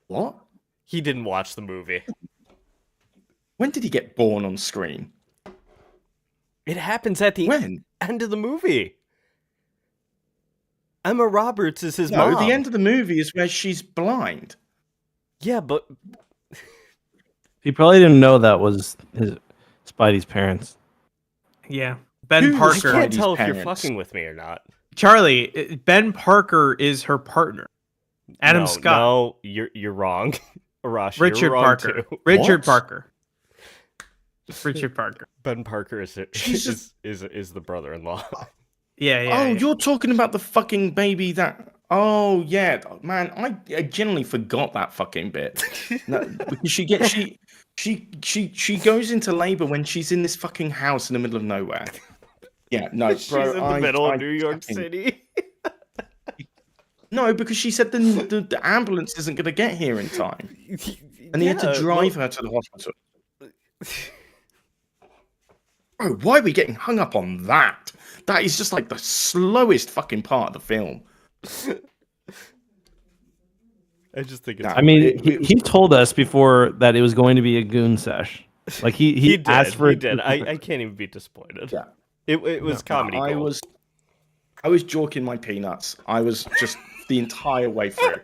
What? He didn't watch the movie. When did he get born on screen? It happens at the When? end of the movie. Emma Roberts is his No, mom. the end of the movie is where she's blind. Yeah, but he probably didn't know that was his Spidey's parents. Yeah. Ben Who's I Parker. can't Spidey's tell if you're parents? fucking with me or not. Charlie, Ben Parker is her partner. Adam No, Scott. No, you're wrong. Arash, Richard you're wrong Parker. too. Richard What? Parker. Richard Parker. Ben Parker is Jesus. is the brother-in-law. Yeah, yeah. Oh, yeah. you're talking about the fucking baby that. Oh yeah, man, I genuinely forgot that fucking bit. No, because she goes into labor when she's in this fucking house in the middle of nowhere. Yeah, no, bro. She's in the middle of New York City. No, because she said the ambulance isn't going to get here in time, and he had to drive her to the hospital. Bro, why are we getting hung up on that? That is just like the slowest fucking part of the film. I just think it's. Nah. I mean, It- he told us before that it was going to be a goon sesh. Like he He asked for He it. did. I can't even be disappointed. Yeah. It was comedy. I gold. was jorking my peanuts. I was just the entire way through.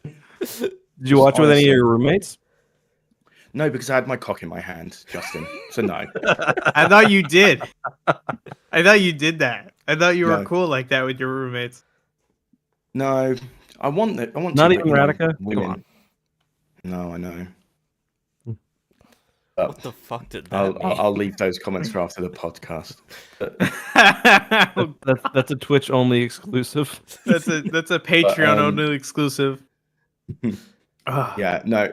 Did you watch it with any of your roommates? No, because I had my cock in my hand, Justin. So no. I thought you did. I thought you did that. I thought you were No. cool like that with your roommates. No. I want it. I want Not to, even you know, Radica? Come women. on. No, I know. What the fuck did that I'll, mean? I'll leave those comments for after the podcast. That's a Twitch only exclusive. that's a Patreon um, only exclusive. Ugh. Yeah, no.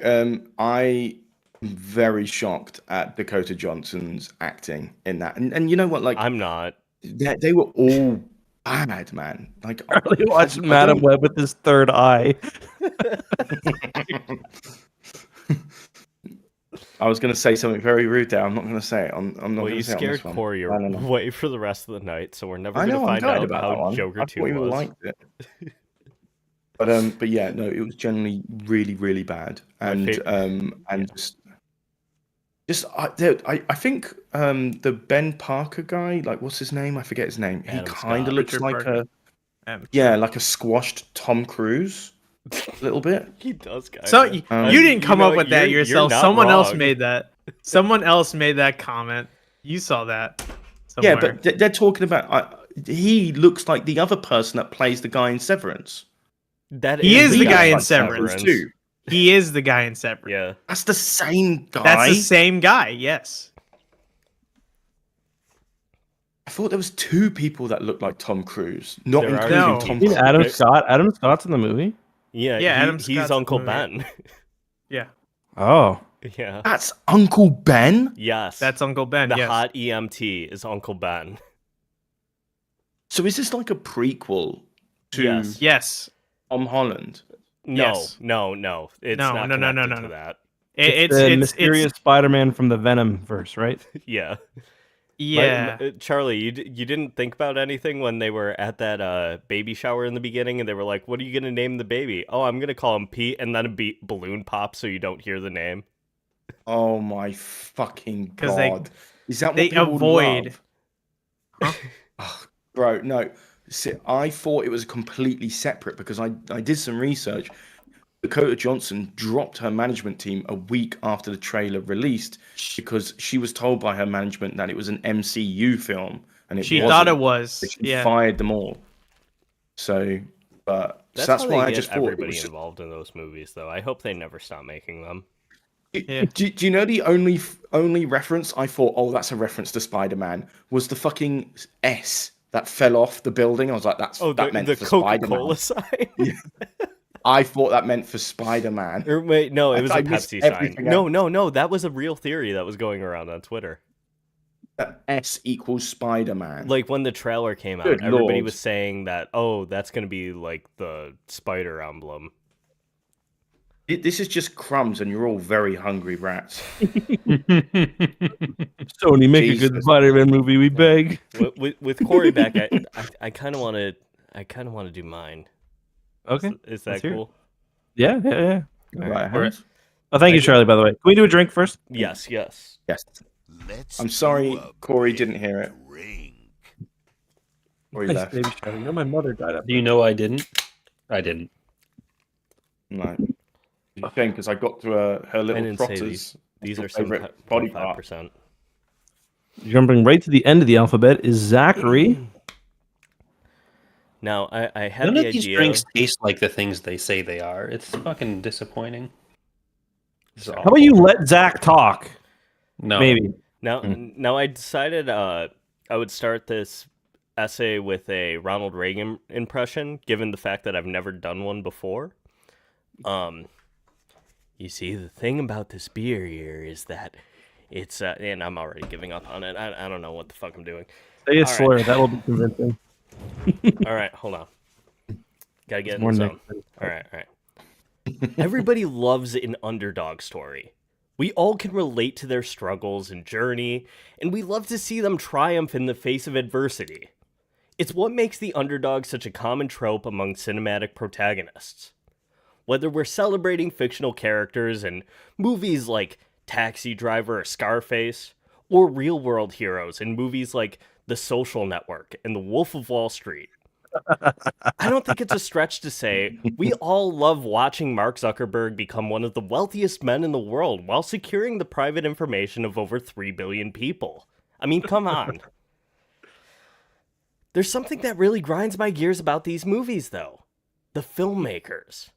I am very shocked at Dakota Johnson's acting in that, and you know what? Like, I'm not. they were all bad, man. Like, Charlie watched I Madam don't- Web with his third eye. I was going to say something very rude there. I'm not going to say it. I'm not Well, going you to say it on scared this one. Corey I don't know. away for the rest of the night, so we're never I gonna know. I'm find gutted out about that how one. Joker I 2 thought you was. liked it. But yeah, no, it was generally really, really bad, and I think the Ben Parker guy, like what's his name? I forget his name. He Adam kind Scott. of looks Richard like Parker. like a squashed Tom Cruise, a little bit. He does, guys. So you didn't come up with that yourself. Someone else made that. Someone else made that comment. You saw that. Somewhere. Yeah, but they're talking about. He looks like the other person that plays the guy in Severance. That He is the guy in Like Severance. too. he is the guy in Severance. Yeah. That's the same guy. That's the same guy. Yes. I thought there was two people that looked like Tom Cruise, not There are including No. Tom You Cruise. mean Adam Scott? Adam Scott's in the movie. Yeah, Yeah, Adam he's Scott's Uncle the movie. Ben. Yeah. Oh, Yeah. That's Uncle Ben? Yes. That's Uncle Ben. the Yes. hot EMT is Uncle Ben. So is this like a prequel to Yes. Yes. Tom Holland? No, Yes. no. It's No, not no, no, no, connected no, to no. that. it's the mysterious Spider-Man from the Venom verse, right? Yeah. yeah. Charlie, you didn't think about anything when they were at that baby shower in the beginning, and they were like, "What are you gonna name the baby?" "Oh, I'm gonna call him Pete," and then a balloon pops so you don't hear the name. Oh my fucking 'Cause they- god! Is that what they people avoid- love? Oh, bro, no. See, I thought it was completely separate because I did some research. Dakota Johnson dropped her management team a week after the trailer released because she was told by her management that it was an MCU film and She wasn't. thought it was. So she Yeah. fired them all. So, but That's, that's how why they I get just thought it everybody was just, involved in those movies, though. I hope they never stop making them. Yeah. Do you know the only reference I thought, oh, that's a reference to Spider-Man, was the fucking S that fell off the building. I was like, that meant the for Coca-Cola Spider-Man. sign. I thought that meant for Spider-Man. Or wait, no, it was I a missed Pepsi sign. everything No, that was a real theory that was going around on Twitter. That S equals Spider-Man. Like when the trailer came out, Good everybody Lord. was saying that, oh, that's gonna be like the spider emblem. This is just crumbs, and you're all very hungry rats. Sony, make a good Jesus. Spider-Man movie, we beg. With Corey back, I kind of want to do mine. Okay. Is let's that hear it. cool? Yeah. Right, Alright. Hans? Oh, thank you, Charlie, by the way. Can we do a drink first? Yes. Yes. Let's I'm sorry, do a Corey big didn't hear it. drink. Corey Thanks, left. baby Charlie. You know my mother died of Do you know I didn't? I didn't. No. It's a shame because I got to her I little didn't say trotters. These your are some favorite body part. 5%. Jumping right to the end of the alphabet is Zachary. Now, I had None the of these idea. drinks taste like the things they say they are. It's fucking disappointing. It's How awful. about you let Zach talk? No. Maybe. Now I decided I would start this essay with a Ronald Reagan impression, given the fact that I've never done one before. You see, the thing about this beer here is that it's and I'm already giving up on it. I don't know what the fuck I'm doing. Say a All slur. right. That'll be convincing. All right, hold on. Gotta get in More the Nick. zone. All right. Everybody loves an underdog story. We all can relate to their struggles and journey, and we love to see them triumph in the face of adversity. It's what makes the underdog such a common trope among cinematic protagonists. Whether we're celebrating fictional characters in movies like Taxi Driver or Scarface, or real-world heroes in movies like The Social Network and The Wolf of Wall Street, I don't think it's a stretch to say we all love watching Mark Zuckerberg become one of the wealthiest men in the world while securing the private information of over 3 billion people. I mean, come on. There's something that really grinds my gears about these movies, though. The filmmakers.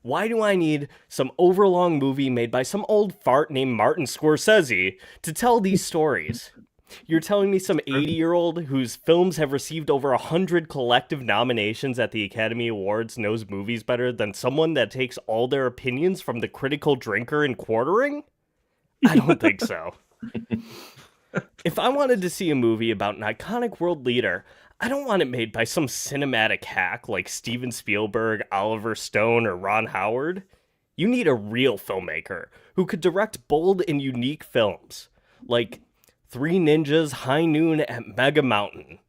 Why do I need some overlong movie made by some old fart named Martin Scorsese to tell these stories? You're telling me some 80-year-old whose films have received over 100 collective nominations at the Academy Awards knows movies better than someone that takes all their opinions from the critical drinker and quartering? I don't think so. If I wanted to see a movie about an iconic world leader, I don't want it made by some cinematic hack like Steven Spielberg, Oliver Stone, or Ron Howard. You need a real filmmaker who could direct bold and unique films, like Three Ninjas High Noon at Mega Mountain,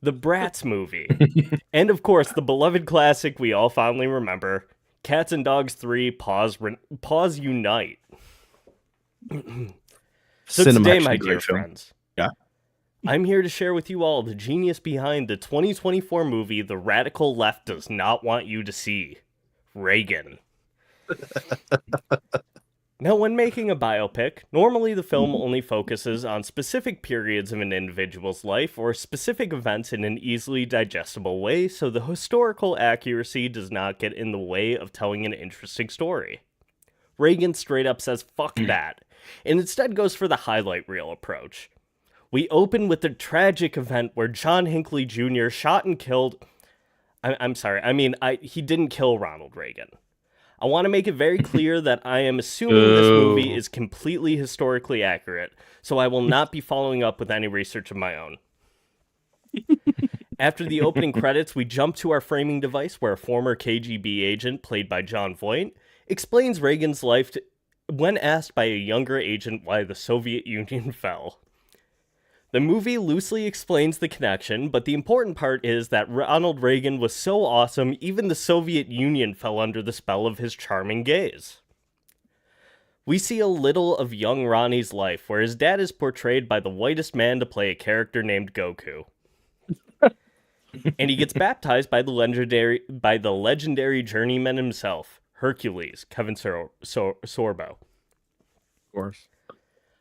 the Bratz movie, and of course the beloved classic we all fondly remember, Cats and Dogs 3 Pause Unite. So Cinema today, actually my a great dear film. friends, Yeah. I'm here to share with you all the genius behind the 2024 movie the radical left does not want you to see, Reagan. Now, when making a biopic, normally the film only focuses on specific periods of an individual's life or specific events in an easily digestible way, so the historical accuracy does not get in the way of telling an interesting story. Reagan straight up says fuck that, and instead goes for the highlight reel approach. We open with the tragic event where John Hinckley Jr. shot and killed... I'm sorry, he didn't kill Ronald Reagan. I want to make it very clear that I am assuming this movie is completely historically accurate, so I will not be following up with any research of my own. After the opening credits, we jump to our framing device where a former KGB agent, played by Jon Voight, explains Reagan's life when asked by a younger agent why the Soviet Union fell. The movie loosely explains the connection, but the important part is that Ronald Reagan was so awesome, even the Soviet Union fell under the spell of his charming gaze. We see a little of young Ronnie's life, where his dad is portrayed by the whitest man to play a character named Goku. And he gets baptized by the legendary journeyman himself, Hercules, Kevin Sorbo. Of course.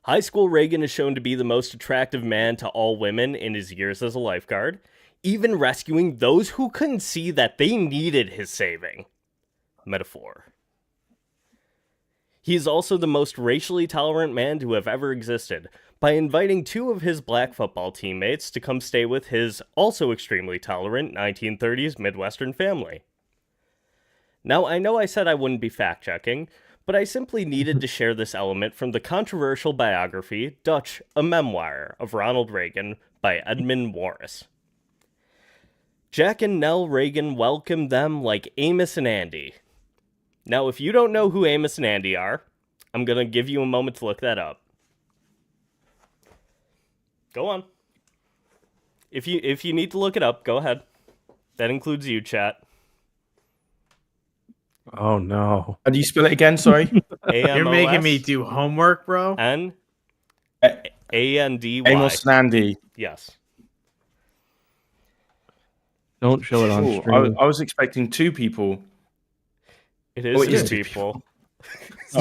High school Reagan is shown to be the most attractive man to all women in his years as a lifeguard, even rescuing those who couldn't see that they needed his saving. Metaphor. He is also the most racially tolerant man to have ever existed, by inviting 2 of his black football teammates to come stay with his also extremely tolerant 1930s Midwestern family. Now, I know I said I wouldn't be fact-checking, but I simply needed to share this element from the controversial biography, Dutch, a Memoir, of Ronald Reagan by Edmund Morris. Jack and Nell Reagan welcomed them like Amos and Andy. Now, if you don't know who Amos and Andy are, I'm going to give you a moment to look that up. Go on. If you need to look it up, go ahead. That includes you, chat. Oh no. How do you spell it again? Sorry. You're making me do homework, bro. Andy. Amos and Andy. Yes. Don't show it on Ooh, stream. I was expecting 2 people. It is Oh, it two is two people.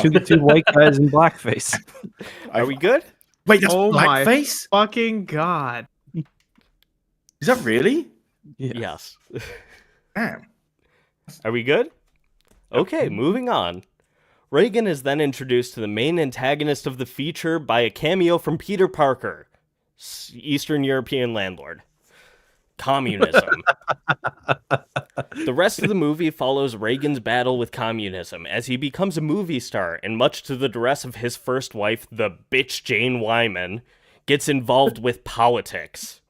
Two white guys in blackface. Are we good? Wait, that's Oh my blackface? fucking god. Is that really? Yes. Damn. Are we good? Okay, moving on. Reagan is then introduced to the main antagonist of the feature by a cameo from Peter Parker, Eastern European landlord. Communism. The rest of the movie follows Reagan's battle with communism as he becomes a movie star and, much to the duress of his first wife, the bitch Jane Wyman, gets involved with politics.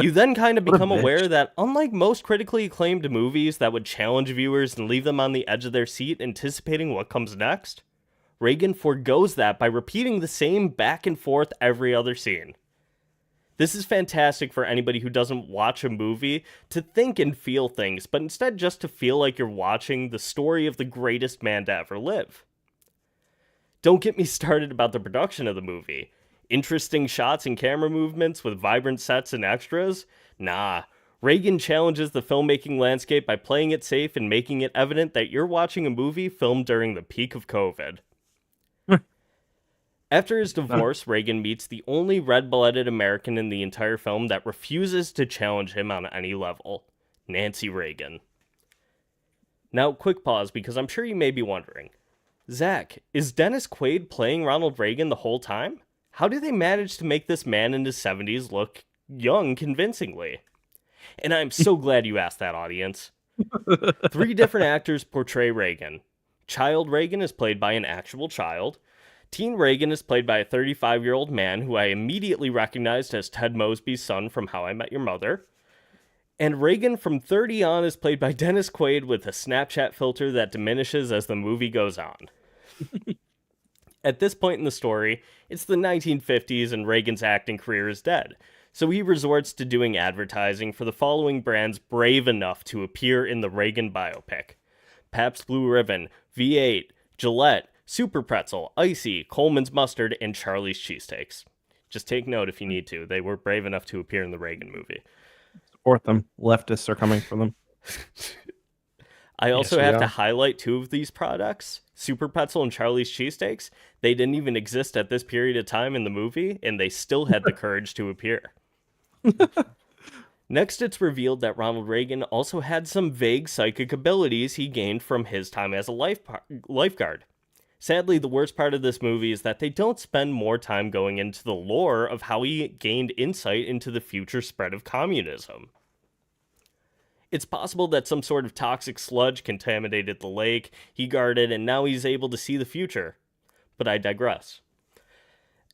You then kind of become aware that, unlike most critically acclaimed movies that would challenge viewers and leave them on the edge of their seat anticipating what comes next, Reagan forgoes that by repeating the same back and forth every other scene. This is fantastic for anybody who doesn't watch a movie to think and feel things, but instead just to feel like you're watching the story of the greatest man to ever live. Don't get me started about the production of the movie. Interesting shots and camera movements with vibrant sets and extras? Nah. Reagan challenges the filmmaking landscape by playing it safe and making it evident that you're watching a movie filmed during the peak of COVID. After his divorce, Reagan meets the only red-blooded American in the entire film that refuses to challenge him on any level, Nancy Reagan. Now, quick pause, because I'm sure you may be wondering, Zach, is Dennis Quaid playing Ronald Reagan the whole time? How do they manage to make this man in his 70s look young convincingly? And I'm so glad you asked that, audience. 3 different actors portray Reagan. Child Reagan is played by an actual child. Teen Reagan is played by a 35-year-old man who I immediately recognized as Ted Mosby's son from How I Met Your Mother. And Reagan from 30 on is played by Dennis Quaid with a Snapchat filter that diminishes as the movie goes on. At this point in the story, it's the 1950s and Reagan's acting career is dead, so he resorts to doing advertising for the following brands brave enough to appear in the Reagan biopic: Pabst Blue Ribbon, V8, Gillette, Super Pretzel, Icy, Coleman's Mustard, and Charlie's Cheesesteaks. Just take note if you need to. They were brave enough to appear in the Reagan movie. Support them. Leftists are coming for them. I also Yes, we have to are. highlight 2 of these products, Super Pretzel and Charlie's Cheesesteaks. They didn't even exist at this period of time in the movie, and they still had the courage to appear. Next, it's revealed that Ronald Reagan also had some vague psychic abilities he gained from his time as a lifeguard. Sadly, the worst part of this movie is that they don't spend more time going into the lore of how he gained insight into the future spread of communism. It's possible that some sort of toxic sludge contaminated the lake he guarded, and now he's able to see the future. But I digress.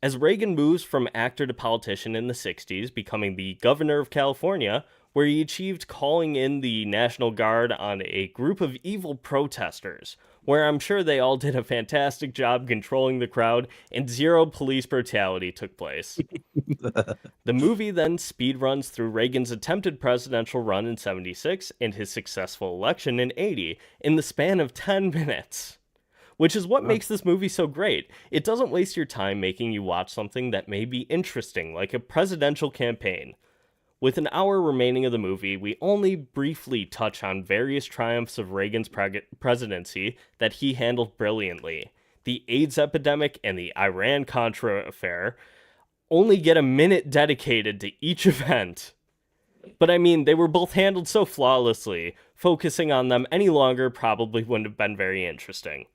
As Reagan moves from actor to politician in the 60s, becoming the governor of California, where he achieved calling in the National Guard on a group of evil protesters, where I'm sure they all did a fantastic job controlling the crowd and zero police brutality took place. The movie then speedruns through Reagan's attempted presidential run in 76 and his successful election in 80 in the span of 10 minutes. Which is what makes this movie so great. It doesn't waste your time making you watch something that may be interesting, like a presidential campaign. With an hour remaining of the movie, we only briefly touch on various triumphs of Reagan's presidency that he handled brilliantly. The AIDS epidemic and the Iran-Contra affair only get a minute dedicated to each event. But I mean, they were both handled so flawlessly, focusing on them any longer probably wouldn't have been very interesting.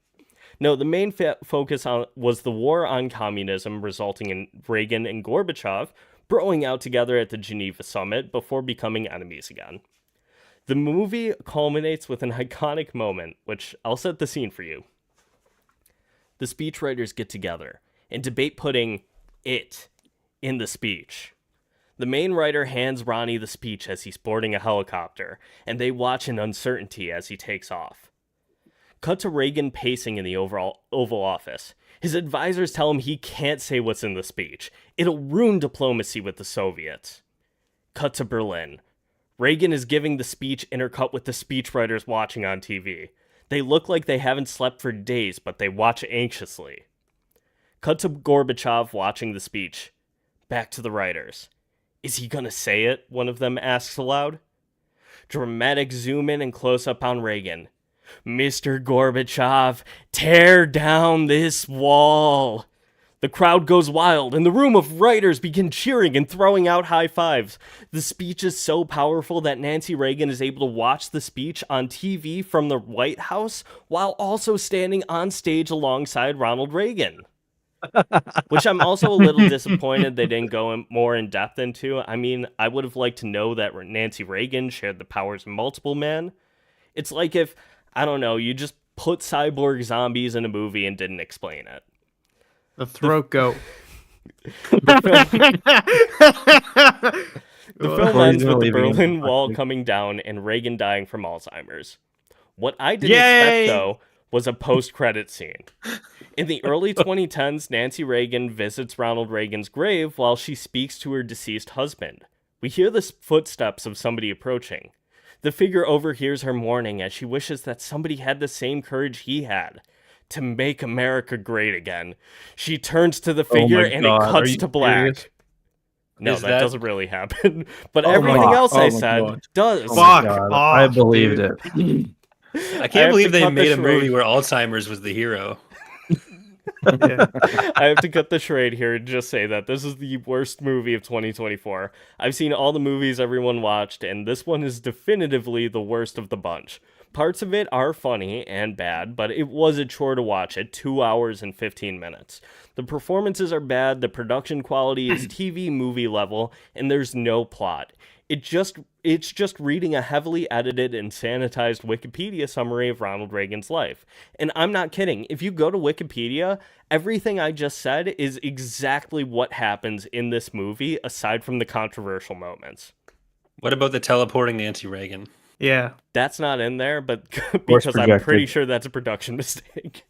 No, the main focus was the war on communism, resulting in Reagan and Gorbachev broing out together at the Geneva summit before becoming enemies again. The movie culminates with an iconic moment, which I'll set the scene for you. The speechwriters get together and debate putting it in the speech. The main writer hands Ronnie the speech as he's boarding a helicopter, and they watch in uncertainty as he takes off. Cut to Reagan pacing in the Oval Office. His advisors tell him he can't say what's in the speech. It'll ruin diplomacy with the Soviets. Cut to Berlin. Reagan is giving the speech intercut with the speechwriters watching on TV. They look like they haven't slept for days, but they watch anxiously. Cut to Gorbachev watching the speech. Back to the writers. Is he gonna say it? One of them asks aloud. Dramatic zoom in and close up on Reagan. Mr. Gorbachev, tear down this wall. The crowd goes wild, and the room of writers begin cheering and throwing out high fives. The speech is so powerful that Nancy Reagan is able to watch the speech on TV from the White House while also standing on stage alongside Ronald Reagan. Which I'm also a little disappointed they didn't go more in depth into. I mean, I would have liked to know that Nancy Reagan shared the powers of multiple men. It's like if, I don't know, you just put cyborg zombies in a movie and didn't explain it. The throat goat. The film ends with the Berlin Wall coming down and Reagan dying from Alzheimer's. What I didn't expect, though, was a post-credit scene. In the early 2010s, Nancy Reagan visits Ronald Reagan's grave while she speaks to her deceased husband. We hear the footsteps of somebody approaching. The figure overhears her mourning as she wishes that somebody had the same courage he had. To make America great again. She turns to the figure and it cuts to black. Serious? No, that doesn't really happen. But everything else I said does. Fuck off, I believed it. I can't believe they made a movie where Alzheimer's was the hero. Yeah. I have to cut the charade here and just say that this is the worst movie of 2024. I've seen all the movies everyone watched, and this one is definitively the worst of the bunch. Parts of it are funny and bad, but it was a chore to watch at 2 hours and 15 minutes. The performances are bad, the production quality is TV movie level, and there's no plot. It's just reading a heavily edited and sanitized Wikipedia summary of Ronald Reagan's life. And I'm not kidding. If you go to Wikipedia, everything I just said is exactly what happens in this movie, aside from the controversial moments. What about the teleporting Nancy Reagan? Yeah. That's not in there, but because I'm pretty sure that's a production mistake.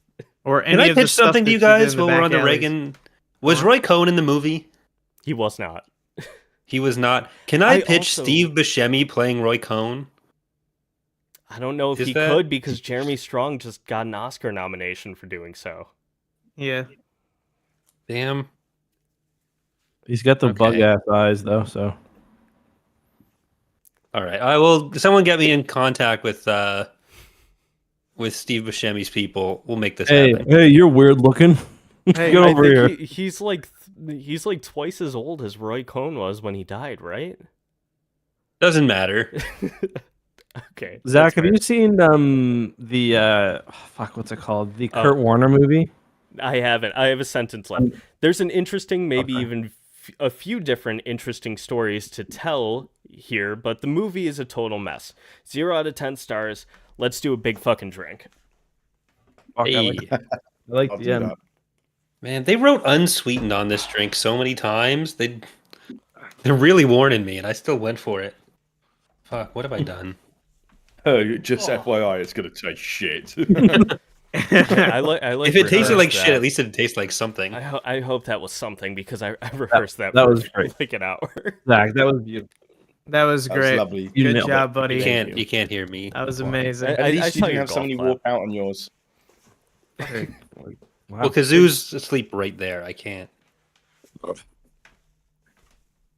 Or any Can I of the pitch stuff something to you that she did guys in the while we're back on the alleys. Reagan? Was Roy Cohn in the movie? He was not. He was not. Can I pitch also- Steve Buscemi playing Roy Cohn? I don't know if Is he that- could because Jeremy Strong just got an Oscar nomination for doing so. Yeah. Damn. He's got the Okay. bug ass eyes though, so All right. I will. Someone get me in contact with Steve Buscemi's people. We'll make this happen. Hey, you're weird looking. Hey, Get over here. He's like twice as old as Roy Cohn was when he died, right? Doesn't matter. Okay. Zach, that's have fair. you seen what's it called? The Kurt Warner movie? I haven't. I have a sentence left. There's an interesting, maybe even a few different interesting stories to tell here, but the movie is a total mess. 0 out of 10 stars. Let's do a big fucking drink. Fuck, Hey, I like I'll the do end. that. man, they wrote unsweetened on this drink so many times. They're really warning me, and I still went for it. Fuck, what have I done? Oh, just FYI, it's gonna taste shit. I like. If it tasted like rehearsed shit, that. at least it tastes like something. I hope that was something because I rehearsed that that for was great. like an hour. Zach, that was beautiful. That was That was great. lovely. You Good nailed job, it. buddy. You can't hear me. That was amazing. I- At least you saw didn't your have somebody golf walk out on yours. Wow. Well, Kazoo's asleep right there. I can't.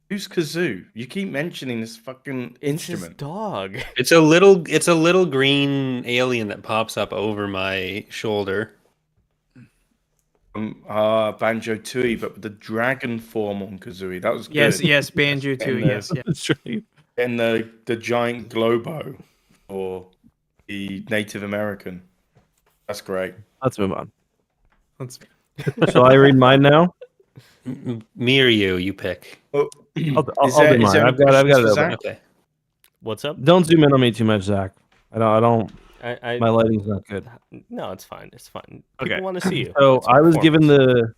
Who's Kazoo? You keep mentioning this fucking It's his instrument. dog. It's a little green alien that pops up over my shoulder. Banjo Tooie, but with the dragon form on Kazooie. That was good. Yes, Banjo too. And, Yes, yeah. That's right. And the giant globo or the Native American. That's great. Let's move on. Let's- Shall I read mine now? Me or you? You pick. Oh, I'll do mine. I've got it open. Okay. What's up? Don't zoom in on me too much, Zach. I don't. I My lighting's not good. no, it's fine. It's fine. People Okay. want to see you. So It's a I was given performance.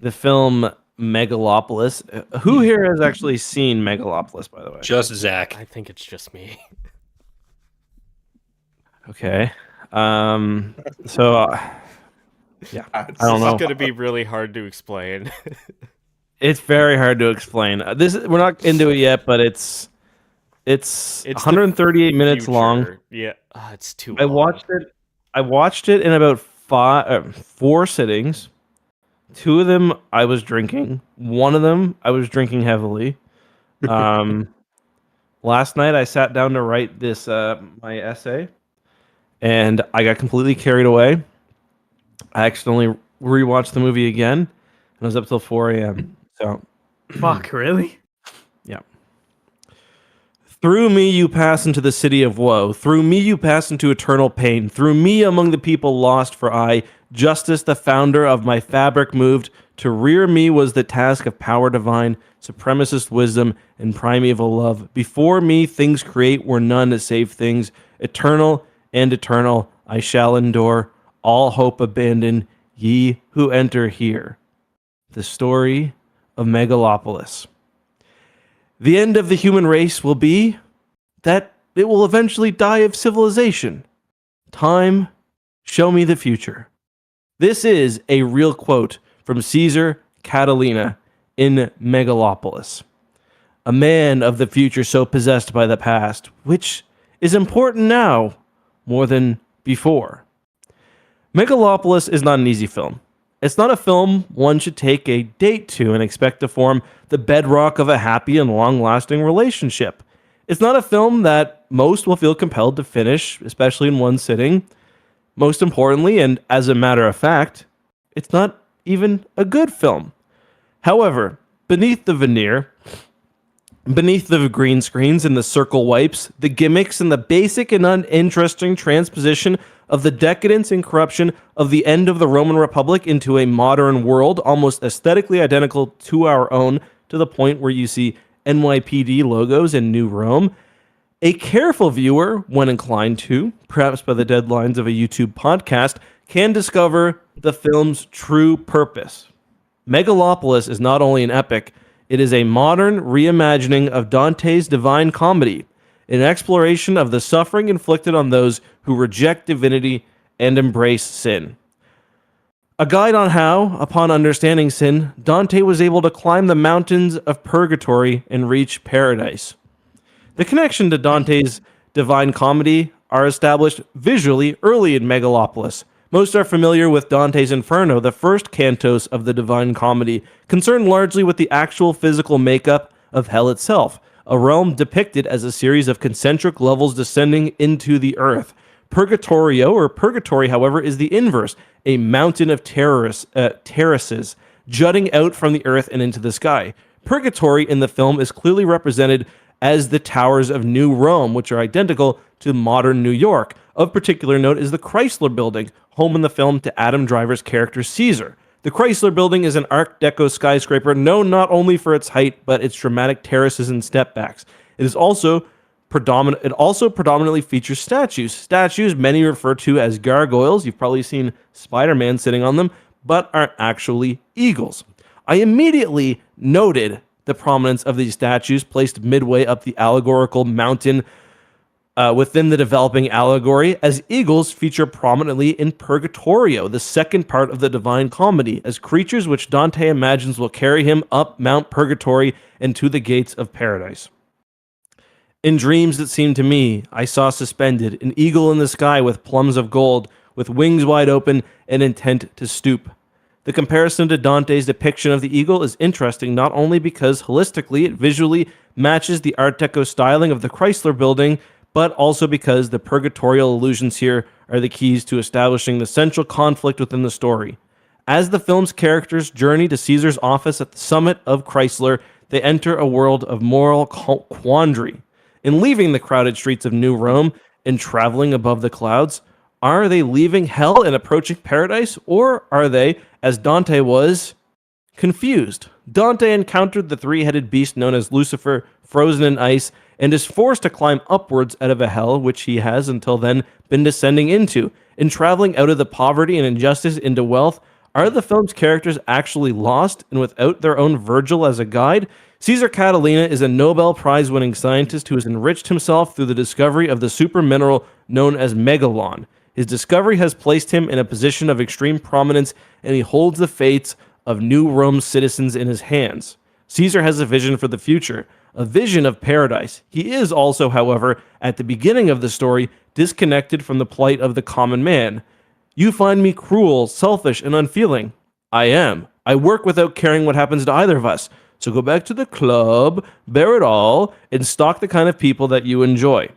the film Megalopolis. Who here has actually seen Megalopolis, by the way? Just Zach. I think it's just me. Okay. So yeah, I don't This know. is going to be really hard to explain. It's very hard to explain. We're not into it yet, but it's the 138 minutes long. Future. Yeah, it's too. I long. watched it in about 4 sittings. 2 of them I was drinking. 1 of them I was drinking heavily. Last night I sat down to write this my essay, and I got completely carried away. I accidentally rewatched the movie again, and I was up till 4 a.m. So Fuck, really? through me you pass into the city of woe. Through me you pass into eternal pain. Through me among the people lost, for I, justice, the founder of my fabric, moved. To rear me was the task of power divine, supremacist wisdom, and primeval love. Before me things create were none save things. Eternal and eternal I shall endure. All hope abandon, ye who enter here. The story of Megalopolis. The end of the human race will be that it will eventually die of civilization. Time, show me the future. This is a real quote from Caesar Catalina in Megalopolis. A man of the future so possessed by the past, which is important now more than before. Megalopolis is not an easy film. It's not a film one should take a date to and expect to form the bedrock of a happy and long-lasting relationship. It's not a film that most will feel compelled to finish, especially in one sitting. Most importantly, and as a matter of fact, it's not even a good film. However, beneath the veneer, beneath the green screens and the circle wipes, the gimmicks and the basic and uninteresting transposition of the decadence and corruption of the end of the Roman Republic into a modern world, almost aesthetically identical to our own, to the point where you see NYPD logos in New Rome, a careful viewer, when inclined to, perhaps by the deadlines of a YouTube podcast, can discover the film's true purpose. Megalopolis is not only an epic, it is a modern reimagining of Dante's Divine Comedy, an exploration of the suffering inflicted on those who reject divinity and embrace sin. A guide on how, upon understanding sin, Dante was able to climb the mountains of purgatory and reach paradise. The connection to Dante's Divine Comedy are established visually early in Megalopolis. Most are familiar with Dante's Inferno, the first cantos of the Divine Comedy, concerned largely with the actual physical makeup of hell itself, a realm depicted as a series of concentric levels descending into the earth. Purgatorio, or purgatory, however, is the inverse, a mountain of terraces jutting out from the earth and into the sky. Purgatory in the film is clearly represented as the towers of New Rome, which are identical to modern New York. Of particular note is the Chrysler Building, home in the film to Adam Driver's character Caesar. The Chrysler Building is an Art Deco skyscraper known not only for its height, but its dramatic terraces and stepbacks. It also predominantly features statues. Statues many refer to as gargoyles. You've probably seen Spider-Man sitting on them, but are actually eagles. I immediately noted the prominence of these statues placed midway up the allegorical mountain within the developing allegory, as eagles feature prominently in Purgatorio, the second part of the Divine Comedy, as creatures which Dante imagines will carry him up Mount Purgatory and to the gates of paradise. In dreams, it seemed to me, I saw suspended an eagle in the sky with plumes of gold, with wings wide open and intent to stoop. The comparison to Dante's depiction of the eagle is interesting not only because holistically it visually matches the Art Deco styling of the Chrysler Building, but also because the purgatorial allusions here are the keys to establishing the central conflict within the story. As the film's characters journey to Caesar's office at the summit of Chrysler, they enter a world of moral quandary. In leaving the crowded streets of New Rome and traveling above the clouds, are they leaving hell and approaching paradise, or are they, as Dante was, confused? Dante encountered the three-headed beast known as Lucifer, frozen in ice, and is forced to climb upwards out of a hell which he has until then been descending into. In traveling out of the poverty and injustice into wealth, are the film's characters actually lost and without their own Virgil as a guide? Caesar Catalina is a Nobel Prize-winning scientist who has enriched himself through the discovery of the super mineral known as megalon. His discovery has placed him in a position of extreme prominence, and he holds the fates of New Rome's citizens in his hands. Caesar has a vision for the future, a vision of paradise. He is also, however, at the beginning of the story, disconnected from the plight of the common man. You find me cruel, selfish, and unfeeling. I am. I work without caring what happens to either of us. So go back to the club, bear it all, and stalk the kind of people that you enjoy.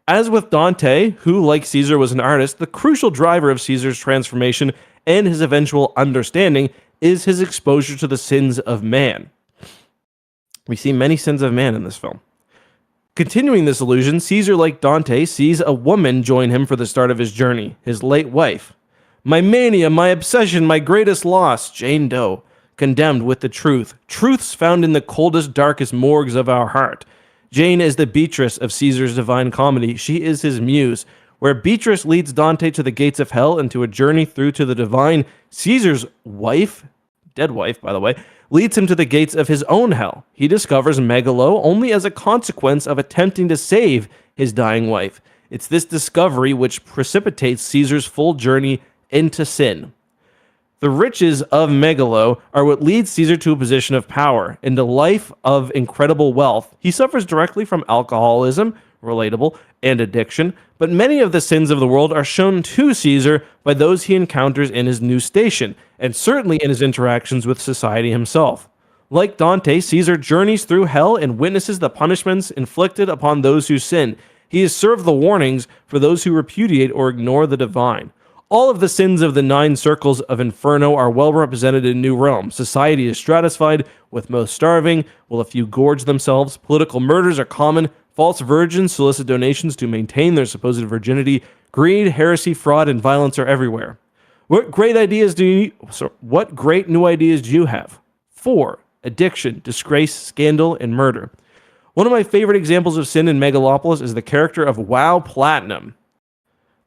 As with Dante, who, like Caesar, was an artist, the crucial driver of Caesar's transformation and his eventual understanding is his exposure to the sins of man. We see many sins of man in this film. Continuing this illusion, Caesar, like Dante, sees a woman join him for the start of his journey, his late wife. My mania, my obsession, my greatest loss, Jane Doe, condemned with the truth. Truths found in the coldest, darkest morgues of our heart. Jane is the Beatrice of Caesar's Divine Comedy. She is his muse. Where Beatrice leads Dante to the gates of hell and to a journey through to the divine, Caesar's wife, dead wife, by the way, leads him to the gates of his own hell. He discovers Megalo only as a consequence of attempting to save his dying wife. It's this discovery which precipitates Caesar's full journey into sin. The riches of Megalo are what leads Caesar to a position of power, into a life of incredible wealth. He suffers directly from alcoholism, relatable, and addiction, but many of the sins of the world are shown to Caesar by those he encounters in his new station, and certainly in his interactions with society himself. Like Dante, Caesar journeys through hell and witnesses the punishments inflicted upon those who sin. He has served the warnings for those who repudiate or ignore the divine. All of the sins of the 9 circles of Inferno are well represented in New Rome. Society is stratified, with most starving, while a few gorge themselves. Political murders are common. False virgins solicit donations to maintain their supposed virginity. Greed, heresy, fraud, and violence are everywhere. What great new ideas do you have? 4. Addiction, disgrace, scandal, and murder. One of my favorite examples of sin in Megalopolis is the character of Wow Platinum,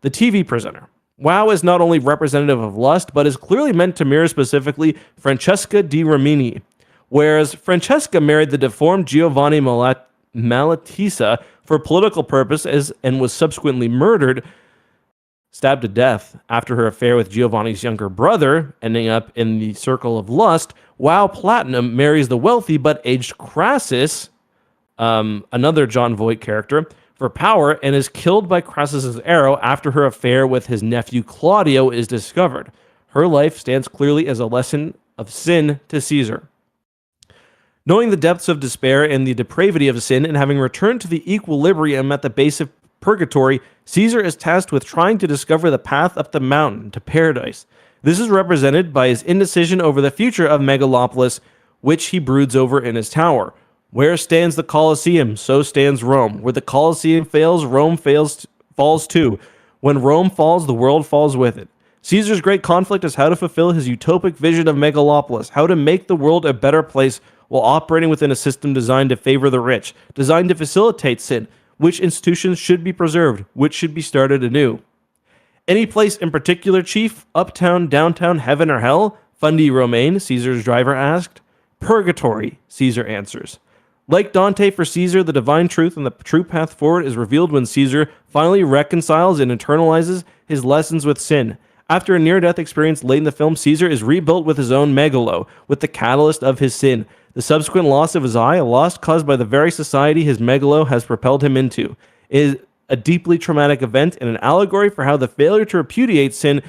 the TV presenter. Wow is not only representative of lust, but is clearly meant to mirror specifically Francesca di Rimini. Whereas Francesca married the deformed Giovanni Malatesta for political purposes and was subsequently stabbed to death after her affair with Giovanni's younger brother, ending up in the circle of lust, Wow Platinum marries the wealthy but aged Crassus, another John Voight character, for power, and is killed by Crassus's arrow after her affair with his nephew Claudio is discovered. Her life stands clearly as a lesson of sin to Caesar. Knowing the depths of despair and the depravity of sin, and having returned to the equilibrium at the base of purgatory, Caesar is tasked with trying to discover the path up the mountain to paradise. This is represented by his indecision over the future of Megalopolis, which he broods over in his tower. Where stands the Colosseum, so stands Rome. Where the Colosseum fails, Rome falls too. When Rome falls, the world falls with it. Caesar's great conflict is how to fulfill his utopic vision of Megalopolis, how to make the world a better place while operating within a system designed to favor the rich, designed to facilitate sin, which institutions should be preserved, which should be started anew. Any place in particular, Chief? Uptown, downtown, heaven, or hell? Fundy Romaine, Caesar's driver asked. Purgatory, Caesar answers. Like Dante for Caesar, the divine truth and the true path forward is revealed when Caesar finally reconciles and internalizes his lessons with sin. After a near-death experience late in the film, Caesar is rebuilt with his own megalo, with the catalyst of his sin. The subsequent loss of his eye, a loss caused by the very society his megalo has propelled him into, is a deeply traumatic event and an allegory for how the failure to repudiate sin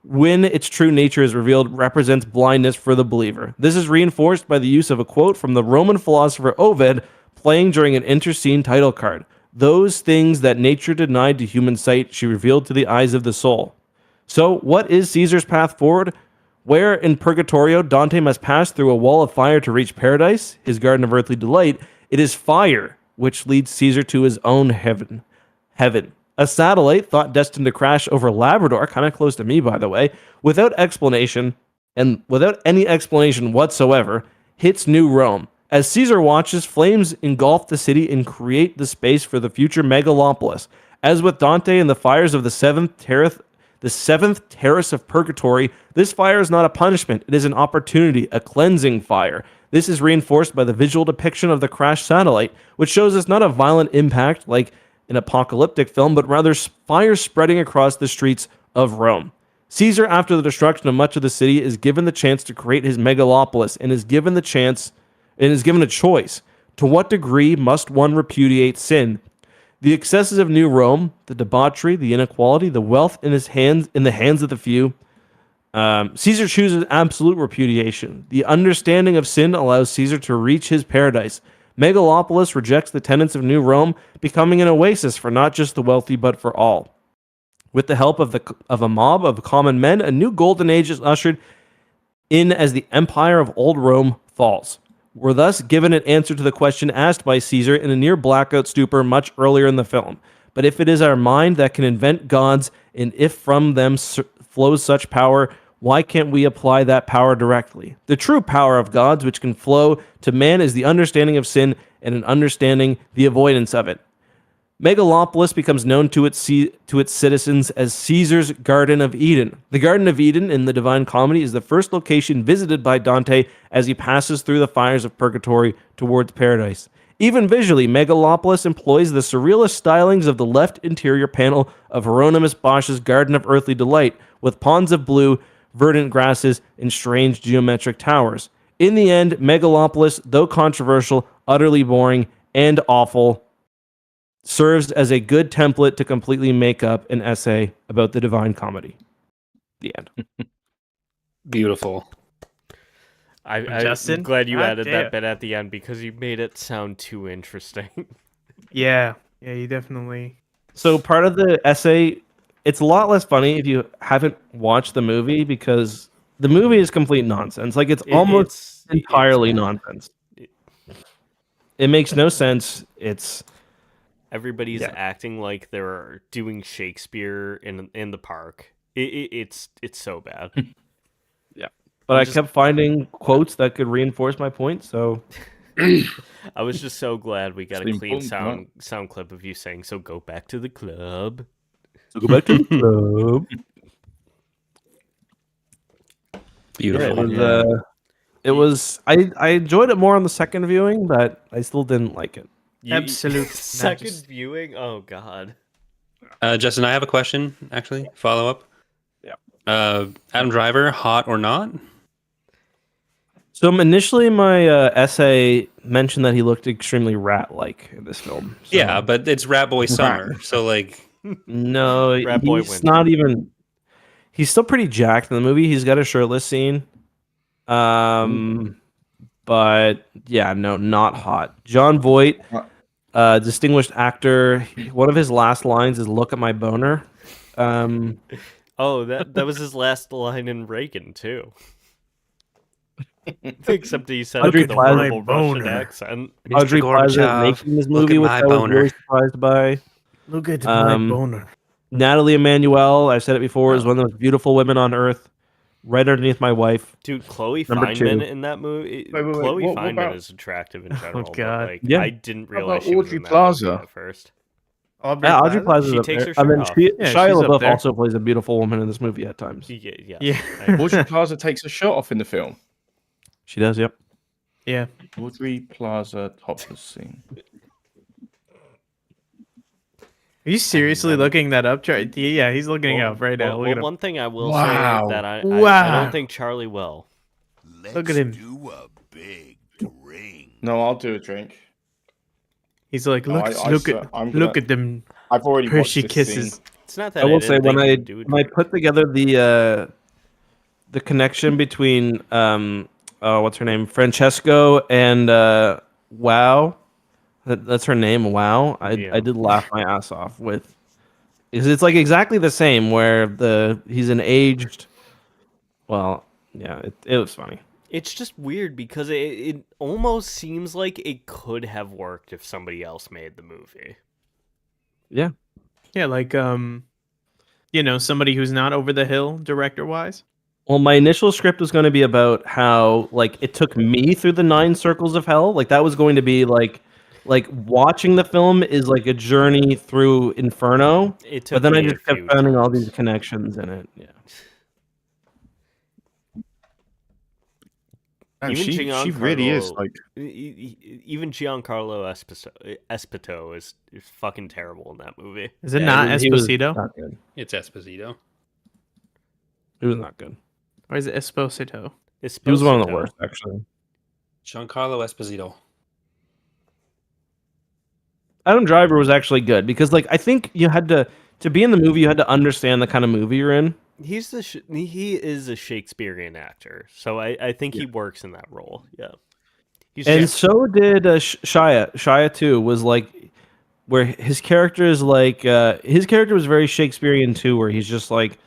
when its true nature is revealed represents blindness for the believer. This is reinforced by the use of a quote from the Roman philosopher Ovid playing during an interscene title card. Those things that nature denied to human sight, she revealed to the eyes of the soul. So, what is Caesar's path forward? Where in Purgatorio Dante must pass through a wall of fire to reach paradise, his garden of earthly delight, it is fire which leads Caesar to his own heaven. A satellite thought destined to crash over Labrador, kind of close to me by the way, without explanation, and without any explanation whatsoever, hits New Rome. As Caesar watches, flames engulf the city and create the space for the future Megalopolis. As with Dante and the fires of the seventh terrace of Purgatory, this fire is not a punishment, it is an opportunity, a cleansing fire. This is reinforced by the visual depiction of the crashed satellite, which shows us not a violent impact like an apocalyptic film, but rather fire spreading across the streets of Rome. Caesar, after the destruction of much of the city, is given the chance to create his megalopolis and is given a choice. To what degree must one repudiate sin? The excesses of New Rome, the debauchery, the inequality, the wealth in the hands of the few. Caesar chooses absolute repudiation. The understanding of sin allows Caesar to reach his paradise. Megalopolis rejects the tenets of New Rome, becoming an oasis for not just the wealthy but for all. With the help of a mob of common men, a new golden age is ushered in as the empire of old Rome falls. We're thus given an answer to the question asked by Caesar in a near blackout stupor much earlier in the film. But if it is our mind that can invent gods, and if from them flows such power, why can't we apply that power directly? The true power of gods which can flow to man is the understanding of sin and an understanding the avoidance of it. Megalopolis becomes known to its citizens as Caesar's Garden of Eden. The Garden of Eden in the Divine Comedy is the first location visited by Dante as he passes through the fires of Purgatory towards paradise. Even visually, Megalopolis employs the surrealist stylings of the left interior panel of Hieronymus Bosch's Garden of Earthly Delight, with ponds of blue, verdant grasses, and strange geometric towers. In the end, Megalopolis, though controversial, utterly boring, and awful, serves as a good template to completely make up an essay about the Divine Comedy. The end. Beautiful. I'm glad you added that bit at the end because you made it sound too interesting. Yeah, you definitely. So part of the essay, it's a lot less funny if you haven't watched the movie because the movie is complete nonsense. Like it's almost entirely nonsense. It makes no sense. Everybody's acting like they're doing Shakespeare in the park. It's so bad. Yeah, but I kept finding quotes that could reinforce my point. So I was just so glad we got a clean sound clip of you saying, "So go back to the club." So go back to the club. Beautiful. Yeah, it was. I enjoyed it more on the second viewing, but I still didn't like it. Absolute second viewing. Oh God. Justin, I have a question. Actually, follow up. Yeah. Adam Driver, hot or not? So initially, my essay mentioned that he looked extremely rat-like in this film. So. Yeah, but it's Rat Boy Summer, so like. No, Rat Boy he's not even. He's still pretty jacked in the movie. He's got a shirtless scene. But yeah, no, not hot. John Voight, distinguished actor. One of his last lines is "Look at my boner." Oh, that was his last line in Reagan too. Except he said it with a horrible Russian accent. Audrey Plaza making this movie, which I was really surprised by. Look at my boner. Natalie Emmanuel, I said it before, is Oh. one of the most beautiful women on earth, right underneath my wife. Dude, Chloe Number Feynman two. in that movie. Wait, Chloe what Feynman about- is attractive in general, but God. like Yeah. I didn't How realize about she was Audrey in that Plaza? movie at first. Aubrey Yeah, Audrey Plaza? Plaza's She up takes there. her I mean, shirt off. Yeah, Shia she's up LaBeouf there. also plays a beautiful woman in this movie at times. Yeah, yes, Yeah. I agree. Audrey Plaza takes a shirt off in the film. She does, yep. Yeah. Audrey Plaza topless scene. Are you seriously looking that up? Yeah, he's looking Well, up right now. well, Look at him. one thing I will Wow. say that I Wow. don't think Charlie will. Let's Look at him. do a big drink. No, I'll do a drink. He's like, No, look, I- look I- at, I'm look gonna- at them I've already watched Hershey this kisses. scene. It's not that I will didn't say when think I you'd do it. put together the connection between what's her name, Francesco, and Wow, that's her name, Wow. I did laugh my ass off with. It's like exactly the same where he's an aged. Well, yeah, it was funny. It's just weird because it almost seems like it could have worked if somebody else made the movie. Yeah. Yeah, like somebody who's not over the hill director wise. Well, my initial script was going to be about how like it took me through the 9 circles of hell. Like that was going to be like watching the film is like a journey through Inferno. It took But then I me a just kept few finding all times. these connections in it. Yeah. No, Even she really is Giancarlo- like. Even Giancarlo Esposito is fucking terrible in that movie. Is it Yeah, not he was Esposito? not good. It's Esposito. He was not good. Or is it Esposito? He was one of the Esposito. worst, actually. Giancarlo Esposito. Adam Driver was actually good because, like, I think you had to be in the movie, you had to understand the kind of movie you're in. He is a Shakespearean actor, so I think he works in that role. Yeah, And so did Shia. Shia too was like, where his character is like, his character was very Shakespearean too, where he's just like,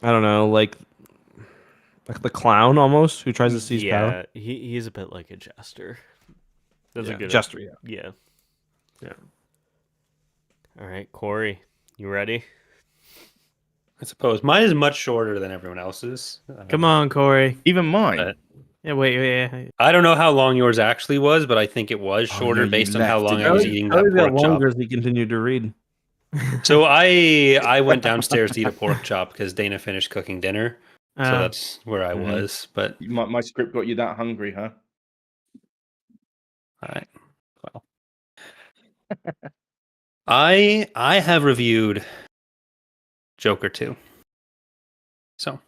I don't know, like the clown almost who tries to seize power. yeah, he's a bit like a jester. That's Yeah, a good jester. Yeah. Yeah. Yeah. All right, Corey, you ready? I suppose mine is much shorter than everyone else's. Come on, Corey. Even mine. Yeah, wait. I don't know how long yours actually was, but I think it was Oh, shorter no, you based on how left long it. I was eating that Charlie got pork chop. longer as he continued to read. So I went downstairs to eat a pork chop because Dana finished cooking dinner. So that's where I was. But My script got you that hungry, huh? all right, well, I have reviewed Joker 2. So,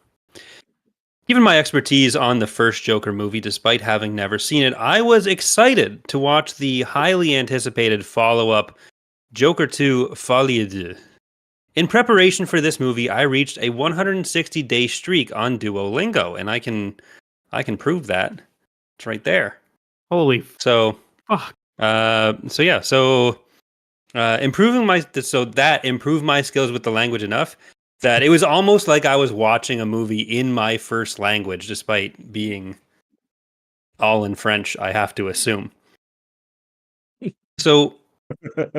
given my expertise on the first Joker movie, despite having never seen it, I was excited to watch the highly anticipated follow-up Joker 2 Folie deux. In preparation for this movie, I reached a 160-day streak on Duolingo, and I can prove that. It's right there. Holy So, fuck. improving improved my skills with the language enough that it was almost like I was watching a movie in my first language, despite being all in French, I have to assume. So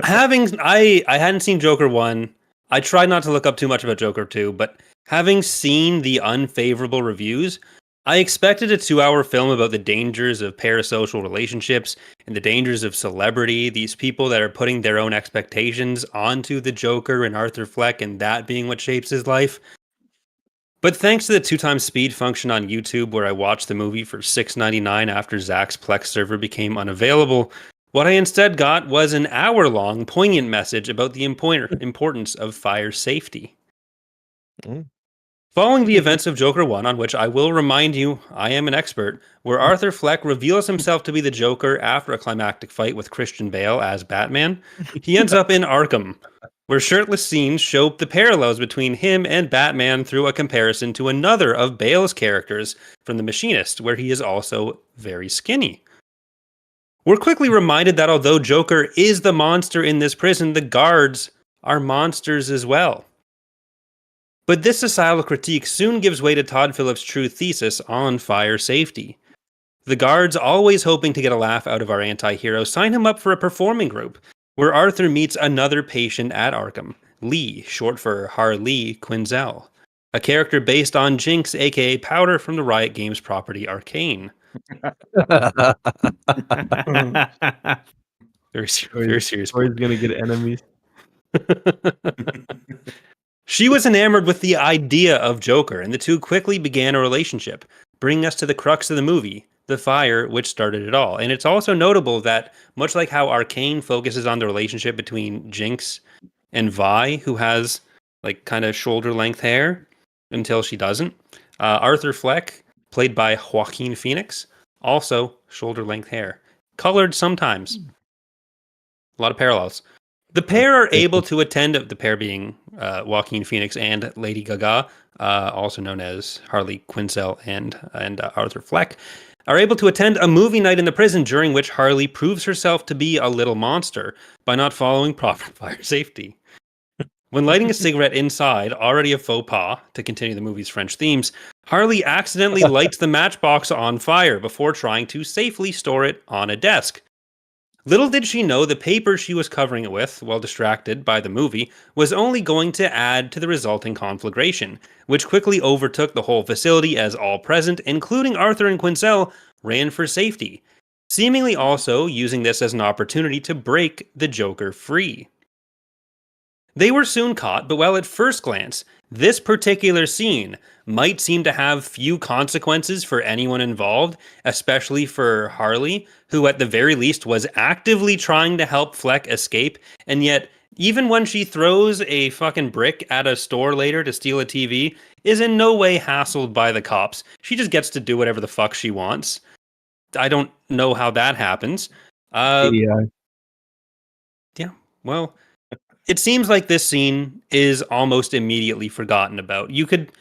I hadn't seen Joker 1. I tried not to look up too much about Joker 2, but having seen the unfavorable reviews, I expected a 2-hour film about the dangers of parasocial relationships and the dangers of celebrity, these people that are putting their own expectations onto the Joker and Arthur Fleck, and that being what shapes his life. But thanks to the 2x speed function on YouTube, where I watched the movie for $6.99 after Zach's Plex server became unavailable, what I instead got was an hour-long poignant message about the importance of fire safety. Following the events of Joker 1, on which I will remind you I am an expert, where Arthur Fleck reveals himself to be the Joker after a climactic fight with Christian Bale as Batman, he ends up in Arkham, where shirtless scenes show the parallels between him and Batman through a comparison to another of Bale's characters from The Machinist, where he is also very skinny. We're quickly reminded that although Joker is the monster in this prison, the guards are monsters as well. But this societal critique soon gives way to Todd Phillips' true thesis on fire safety. The guards, always hoping to get a laugh out of our anti-hero, sign him up for a performing group, where Arthur meets another patient at Arkham, Lee, short for Harley Quinzel, a character based on Jinx, aka Powder from the Riot Games property Arcane. Very serious. Corey's gonna get enemies. She was enamored with the idea of Joker, and the two quickly began a relationship, bringing us to the crux of the movie, the fire which started it all. And it's also notable that, much like how Arcane focuses on the relationship between Jinx and Vi, who has like kind of shoulder-length hair until she doesn't, Arthur Fleck, played by Joaquin Phoenix, also shoulder-length hair, colored sometimes. A lot of parallels. The pair are able to attend, the pair being Joaquin Phoenix and Lady Gaga, also known as Harley Quinzel and Arthur Fleck, are able to attend a movie night in the prison during which Harley proves herself to be a little monster by not following proper fire safety. When lighting a cigarette inside, already a faux pas to continue the movie's French themes, Harley accidentally lights the matchbox on fire before trying to safely store it on a desk. Little did she know the paper she was covering it with, while distracted by the movie, was only going to add to the resulting conflagration, which quickly overtook the whole facility as all present, including Arthur and Quinzel, ran for safety, seemingly also using this as an opportunity to break the Joker free. They were soon caught, but while at first glance, this particular scene might seem to have few consequences for anyone involved, especially for Harley, who at the very least was actively trying to help Fleck escape, and yet even when she throws a fucking brick at a store later to steal a TV, is in no way hassled by the cops. She just gets to do whatever the fuck she wants. I don't know how that happens. Yeah, well, it seems like this scene is almost immediately forgotten about. You could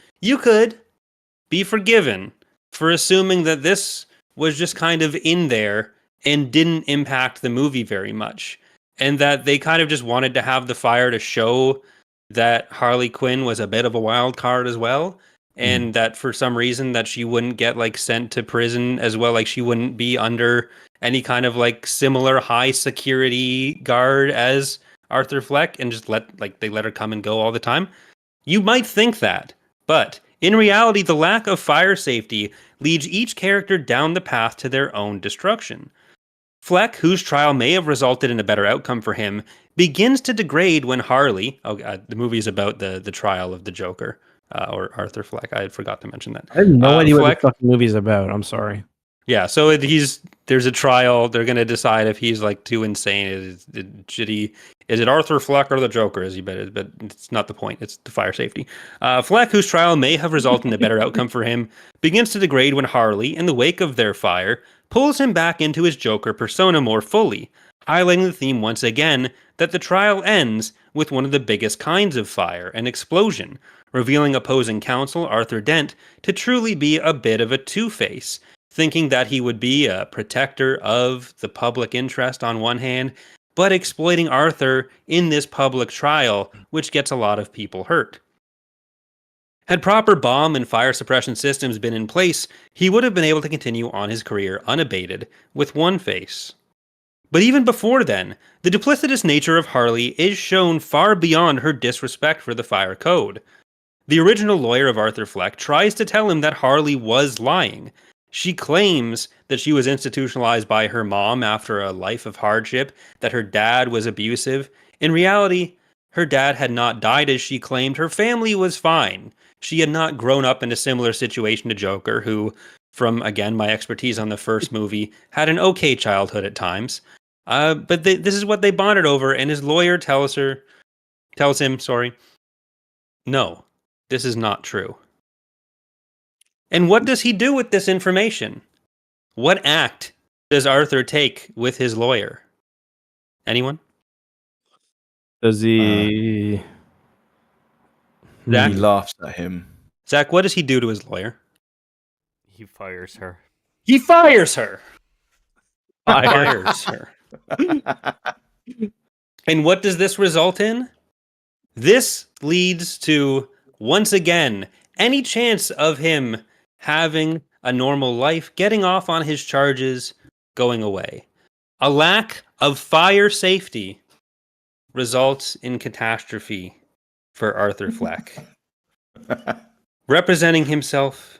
be forgiven for assuming that this was just kind of in there and didn't impact the movie very much, and that they kind of just wanted to have the fire to show that Harley Quinn was a bit of a wild card as well, and that for some reason that she wouldn't get like sent to prison as well, like she wouldn't be under any kind of like similar high security guard as Arthur Fleck, and just let her come and go all the time. You might think that, but in reality, the lack of fire safety leads each character down the path to their own destruction. Fleck, whose trial may have resulted in a better outcome for him, begins to degrade when Harley, the movie is about the trial of the Joker, or Arthur Fleck. I forgot to mention that. I have no idea what the fucking movie's about. I'm sorry. Yeah, so there's a trial. They're going to decide if he's like too insane. Is it Arthur Fleck or the Joker? Is he better? But it's not the point. It's the fire safety. Fleck, whose trial may have resulted in a better outcome for him, begins to degrade when Harley, in the wake of their fire, pulls him back into his Joker persona more fully, highlighting the theme once again that the trial ends with one of the biggest kinds of fire, an explosion, revealing opposing counsel Arthur Dent to truly be a bit of a two-face, thinking that he would be a protector of the public interest on one hand, but exploiting Arthur in this public trial, which gets a lot of people hurt. Had proper bomb and fire suppression systems been in place, he would have been able to continue on his career unabated, with one face. But even before then, the duplicitous nature of Harley is shown far beyond her disrespect for the fire code. The original lawyer of Arthur Fleck tries to tell him that Harley was lying. She claims that she was institutionalized by her mom after a life of hardship, that her dad was abusive. In reality, her dad had not died as she claimed. Her family was fine. She had not grown up in a similar situation to Joker, who, from, again, my expertise on the first movie, had an okay childhood at times. But this is what they bonded over, and his lawyer tells him, no, this is not true. And what does he do with this information? What act does Arthur take with his lawyer? Anyone? Does he... Zach? He laughs at him. Zach, what does he do to his lawyer? He fires her. He fires her! Fires her. And what does this result in? This leads to, once again, any chance of him having a normal life, getting off on his charges, going away. A lack of fire safety results in catastrophe for Arthur Fleck. Representing himself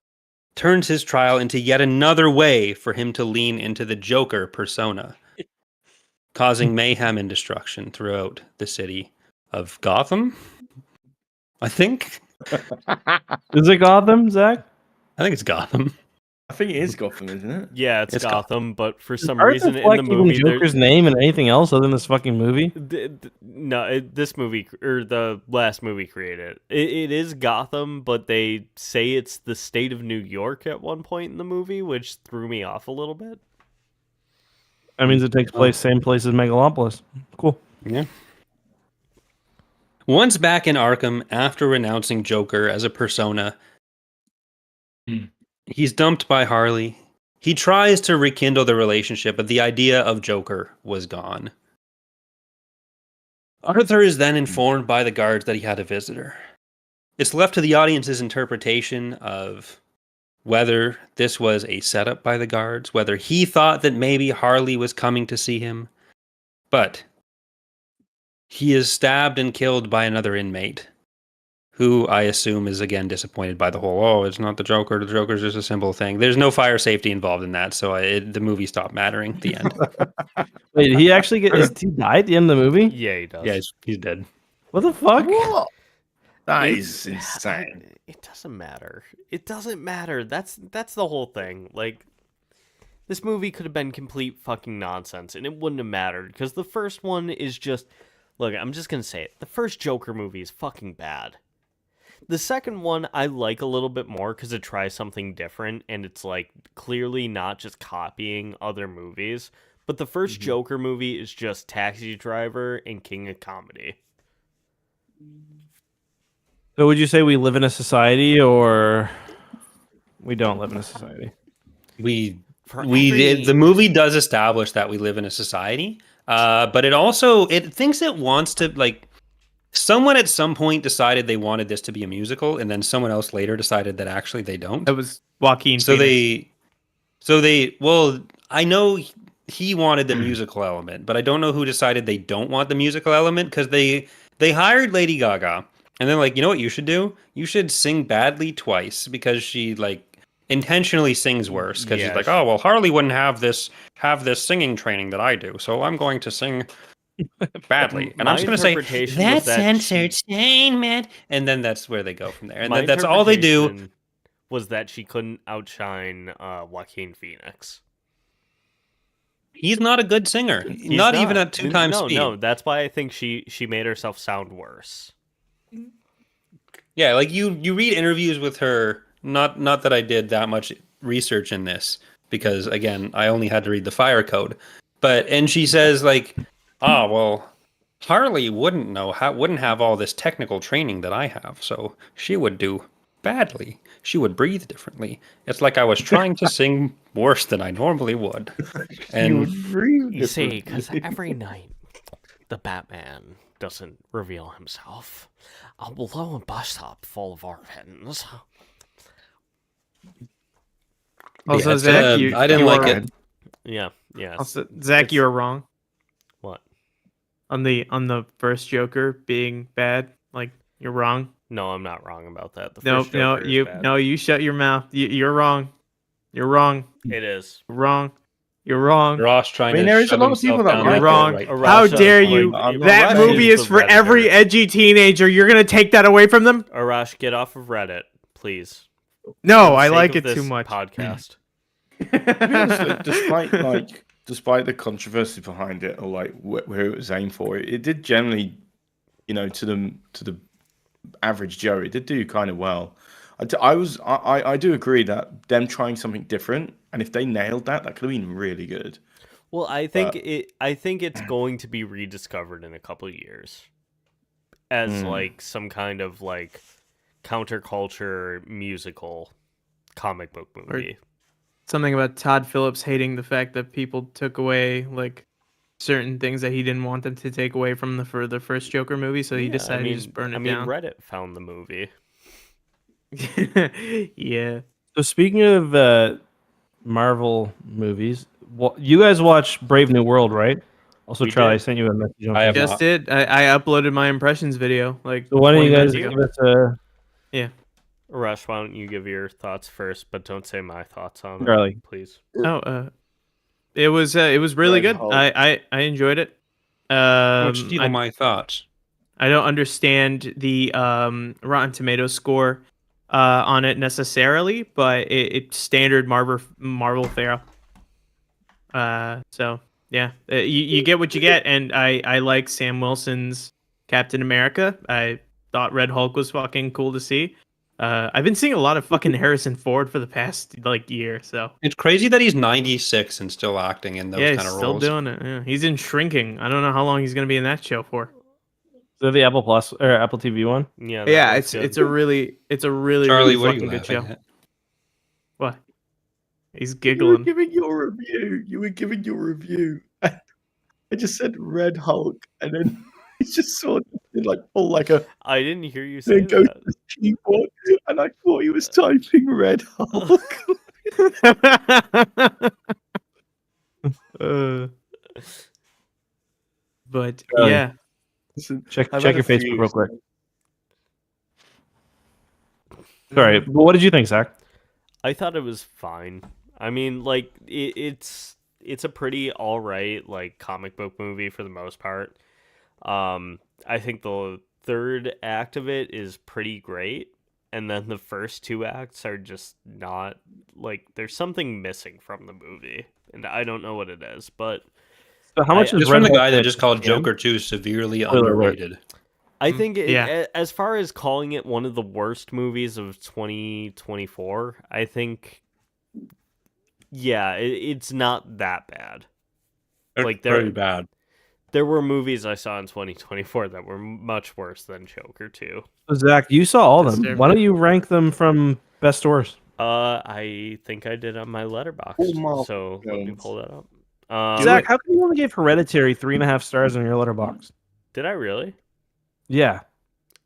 turns his trial into yet another way for him to lean into the Joker persona, causing mayhem and destruction throughout the city of Gotham. I think. Is it Gotham, Zach? I think it's Gotham. I think it is Gotham, isn't it? Yeah, it's It's Gotham, but for some Arthur reason in Fleck the even movie, Joker's name and anything else other than this fucking movie? this movie or the last movie created it is Gotham, but they say it's the state of New York at one point in the movie, which threw me off a little bit. That means it takes place same place as Megalopolis. Cool. Yeah. Once back in Arkham, after renouncing Joker as a persona, he's dumped by Harley. He tries to rekindle the relationship, but the idea of Joker was gone. Arthur is then informed by the guards that he had a visitor. It's left to the audience's interpretation of whether this was a setup by the guards, whether he thought that maybe Harley was coming to see him. But he is stabbed and killed by another inmate, who I assume is again disappointed by the whole, it's not the Joker's just a simple thing. There's no fire safety involved in that, so the movie stopped mattering at the end. Wait, did he actually he die at the end of the movie? Yeah, he does. Yeah, he's dead. What the fuck? What? That is insane. It doesn't matter. It doesn't matter. That's the whole thing. Like, this movie could have been complete fucking nonsense, and it wouldn't have mattered, because the first one is just... Look, I'm just gonna say it. The first Joker movie is fucking bad. The second one I like a little bit more because it tries something different, and it's like clearly not just copying other movies. But the first Joker movie is just Taxi Driver and King of Comedy. So would you say we live in a society or we don't live in a society? The movie does establish that we live in a society, but it thinks it wants to, like, someone at some point decided they wanted this to be a musical, and then someone else later decided that actually they don't. That was Joaquin. So Phoenix. I know he wanted the musical element, but I don't know who decided they don't want the musical element, because they hired Lady Gaga, and they're like, you know what you should do? You should sing badly twice, because she like intentionally sings worse, because she's like, oh well, Harley wouldn't have this singing training that I do, so I'm going to sing badly, and I'm just going to say that's censored, stain, man, and then that's where they go from there, and then that's all they do. Was that she couldn't outshine Joaquin Phoenix? He's not a good singer, not even at 2 times speed. No, that's why I think she made herself sound worse. Yeah, like you read interviews with her. Not that I did that much research in this, because again, I only had to read the fire code. And she says like, oh well, Harley wouldn't have all this technical training that I have, so she would do badly. She would breathe differently. It's like I was trying to sing worse than I normally would. And you see, because every night the Batman doesn't reveal himself. I'll blow a bus stop full of orphans. Also, yeah, Zach, I didn't like it. Yeah. Also, Zach, you were wrong What? on the first Joker being bad. Like, you're wrong. No, I'm not wrong about that. The No, first Joker is bad. you shut your mouth. You're wrong. You're wrong. It is. You're wrong. You're wrong. Ross trying there is a lot of people that You're wrong. Right. How dare you? That movie is for every edgy teenager. You're gonna take that away from them? Arash, get off of Reddit, please. No, For I the like sake it of too this much. Podcast. Despite the controversy behind it, or like where it was aimed for, it did generally, to the average Joe, it did do kind of well. I do agree that them trying something different, and if they nailed that could have been really good. Well, I think it's going to be rediscovered in a couple of years as like some kind of like counterculture musical comic book movie. Something about Todd Phillips hating the fact that people took away like certain things that he didn't want them to take away from the first Joker movie, so he decided to just burn it down. Reddit found the movie. Yeah. So speaking of Marvel movies, you guys watch Brave New World, right? Also, We Charlie, I did. sent you a message on I have Facebook. not. Just did. I uploaded my impressions video like So why don't 20 you guys minutes ago. give us a Rush, why don't you give your thoughts first, but don't say my thoughts on it, Charlie? please. Oh, it was really Red good. Hulk. I enjoyed it. Don't steal I, my thoughts. I don't understand the Rotten Tomatoes score on it necessarily, but it's standard Marvel fare. So yeah, you get what you get, and I like Sam Wilson's Captain America. I thought Red Hulk was fucking cool to see. I've been seeing a lot of fucking Harrison Ford for the past like year, so It's crazy that he's 96 and still acting in those yeah, kind he's of still roles. doing it. Yeah. He's in Shrinking. I don't know how long he's gonna be in that show for. Is that the Apple Plus or Apple TV one? Yeah, that Yeah, looks it's good. a really Charlie, really what are you fucking good laughing show. at? What? He's You were giggling. giving your review. You were giving your review. I just said Red Hulk, and then he just sort of did like pull like a I didn't hear you say then go to that. the keyboard, and I thought he was typing Red Hulk. Uh, but Charlie. yeah, Listen, Check I've check had your a Facebook few. real quick. Sorry, but what did you think, Zach? I thought it was fine. I mean, like it's a pretty all right like comic book movie for the most part. I think the third act of it is pretty great, and then the first two acts are just not like there's something missing from the movie, and I don't know what it is, but So how much I- is Just from Red the Hulk guy that fit just called in? Joker 2 severely Spoiler alert. underrated. I think Yeah. as far as calling it one of the worst movies of 2024, I think yeah, it's not that bad. It's Like, pretty bad. There were movies I saw in 2024 that were much worse than Joker 2. So Zach, you saw all of That's them. fair. Why don't you rank them from best to worst? I think I did on my letterbox. All Marvel So let me films. pull that up. Zach, how come you only gave Hereditary 3.5 stars on your letterbox? Did I really? Yeah,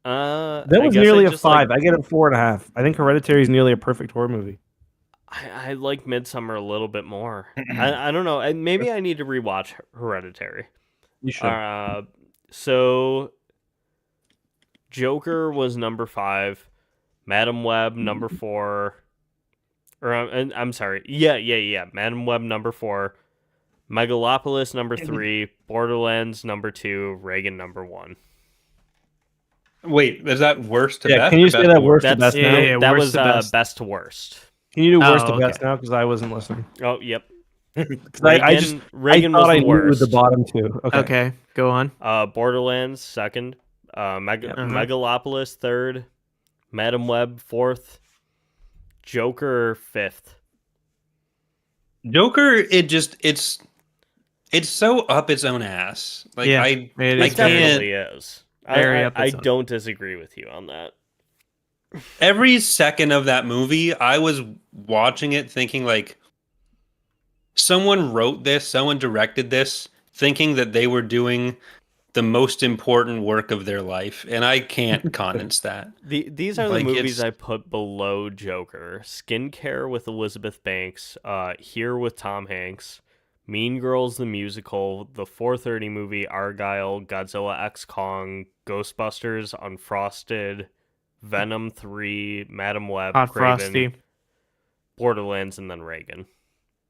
That that was nearly a 5. I get it 4.5. I think Hereditary is nearly a perfect horror movie. I like Midsummer a little bit more. I don't know. Maybe I need to rewatch Hereditary. You should. So Joker was number 5, Madam Web number 4, or I'm sorry, yeah, Madam Web number 4, Megalopolis number 3, Borderlands number 2, Reagan number 1. Wait, is that worst to Yeah, best? can or you say best that to worst to That's best now? Yeah, that worst was to best. best to worst. Can you do worst Oh, to best okay. now? Because I wasn't listening. Oh, yep. 'Cause I Reagan thought was I the knew worst. the bottom two. Okay. Okay, go on. Borderlands second, Megalopolis third, Madam Web fourth, Joker fifth. Joker, it's so up its own ass. Like Yeah, I it I is It can't. definitely is. Very I up its own. don't disagree with you on that. Every second of that movie, I was watching it thinking like someone wrote this, someone directed this, thinking that they were doing the most important work of their life, and I can't countenance that. These are Like, the movies it's- I put below Joker: Skincare with Elizabeth Banks, Here with Tom Hanks, Mean Girls the musical, the 4:30 movie Argyle, Godzilla X Kong, Ghostbusters Unfrosted, Venom 3, Madam Web, Hot Craven, Frosty. Borderlands, and then Reagan.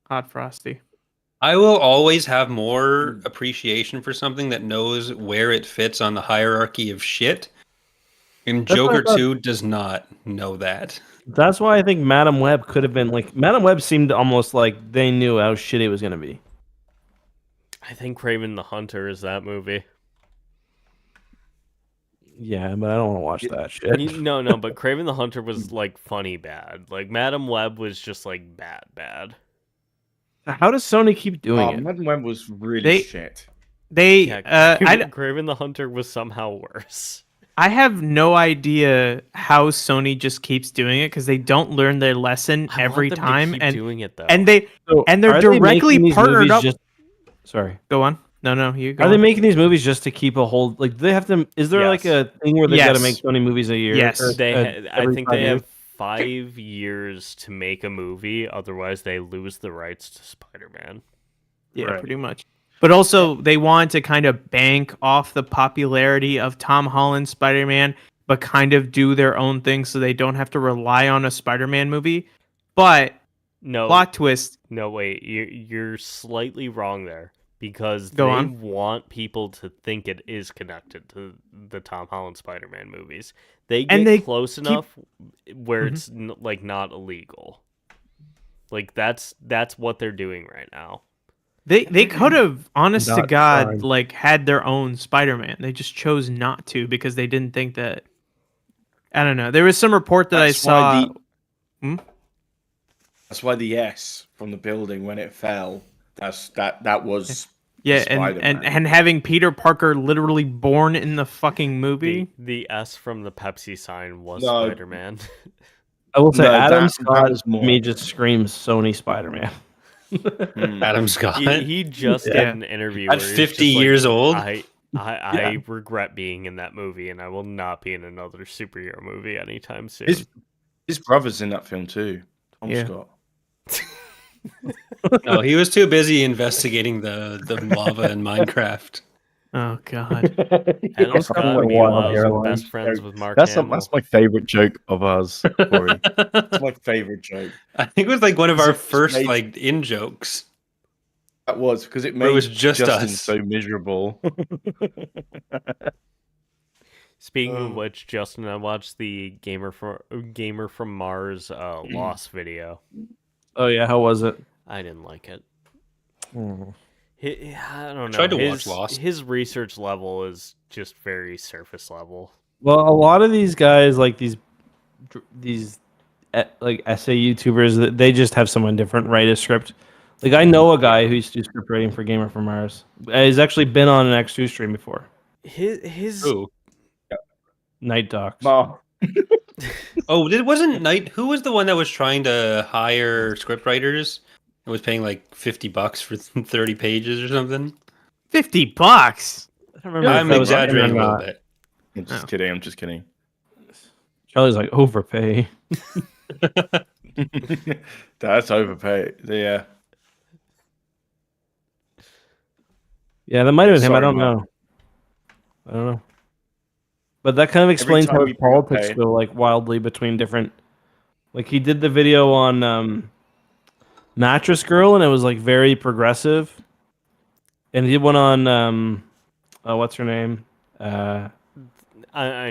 Hot Frosty. I will always have more appreciation for something that knows where it fits on the hierarchy of shit. And That's what I Joker thought. 2 does not know that. That's why I think Madam Web could have been like Madam Web seemed almost like they knew how shitty it was gonna be. I think Craven the Hunter is that movie. Yeah, but I don't want to watch that shit. No, but Craven the Hunter was like funny bad. Like Madam Web was just like bad. How does Sony keep doing it? Madam Web was really They- shit. They, Yeah, I Craven the Hunter was somehow worse. have no idea how Sony just keeps doing it because they don't learn their lesson I every want them time, to keep and doing it though. they're So, they're are they directly making these partnered movies up. just- Sorry. Go on. No, you go. Are they on. making these movies just to keep a hold? Like, do they have to? Is there like Yes. a thing where they got to Yes. make Sony movies a year? Yes. Or, I every think 5 they years? have 5 years to make a movie, otherwise they lose the rights to Spider-Man. Yeah, Right. pretty much. But also, they wanted to kind of bank off the popularity of Tom Holland's Spider-Man, but kind of do their own thing so they don't have to rely on a Spider-Man movie. But No, plot twist. no, wait, you're slightly wrong there because Go they on. want people to think it is connected to the Tom Holland Spider-Man movies. They And get they close keep- enough where Mhm. it's like not illegal. Like that's what they're doing right now. They could have, honest to Not God, trying. like had their own Spider-Man. They just chose not to because they didn't think that. I don't know. There was some report that That's I why saw. That's why the S from the building when it fell. That was Yeah, Spider-Man. and having Peter Parker literally born in the fucking movie. The S from the Pepsi sign was No. Spider-Man. I will say No, Adam that Scott was more. me just screams Sony Spider-Man. Adam Scott. he just Yeah. did an interview. At where he's 50 just like, years old? I regret being in that movie, and I will not be in another superhero movie anytime soon. His brother's in that film too. Tom Yeah. Scott. No, he was too busy investigating the lava in Minecraft. Oh God. Adam Scott, like meanwhile, wild is hairline. best friends with Mark That's Hamill. my favorite joke of ours, Corey. That's my favorite joke. I think it was like one of our It's first made- like in jokes. That was because it Where made it was just Justin us. so miserable. Speaking of which, Justin, I watched the Gamer from Mars Lost video. Oh yeah, how was it? I didn't like it. Hmm. I don't know. Tried to watch Lost. His research level is just very surface level. Well, a lot of these guys, like these like essay YouTubers, they just have someone different write a script. Like I know a guy who used to do script writing for Gamer from Mars. He's actually been on an EcksToo stream before. His Ooh. Night Docs. Well, Oh, it wasn't Knight. Who was the one that was trying to hire scriptwriters and was paying like $50 for 30 pages or something? $50. I don't remember if I'm that was him or exaggerating a little not. bit. I'm just Oh. kidding. I'm just kidding. Charlie's like overpay. That's overpaid. Yeah. Yeah, that might have been him. I Sorry, don't Mark. know. I don't know. But that kind of explains time how we his politics pay- go like wildly between different. Like he did the video on Mattress Girl, and it was like very progressive. And he did one on what's her name? I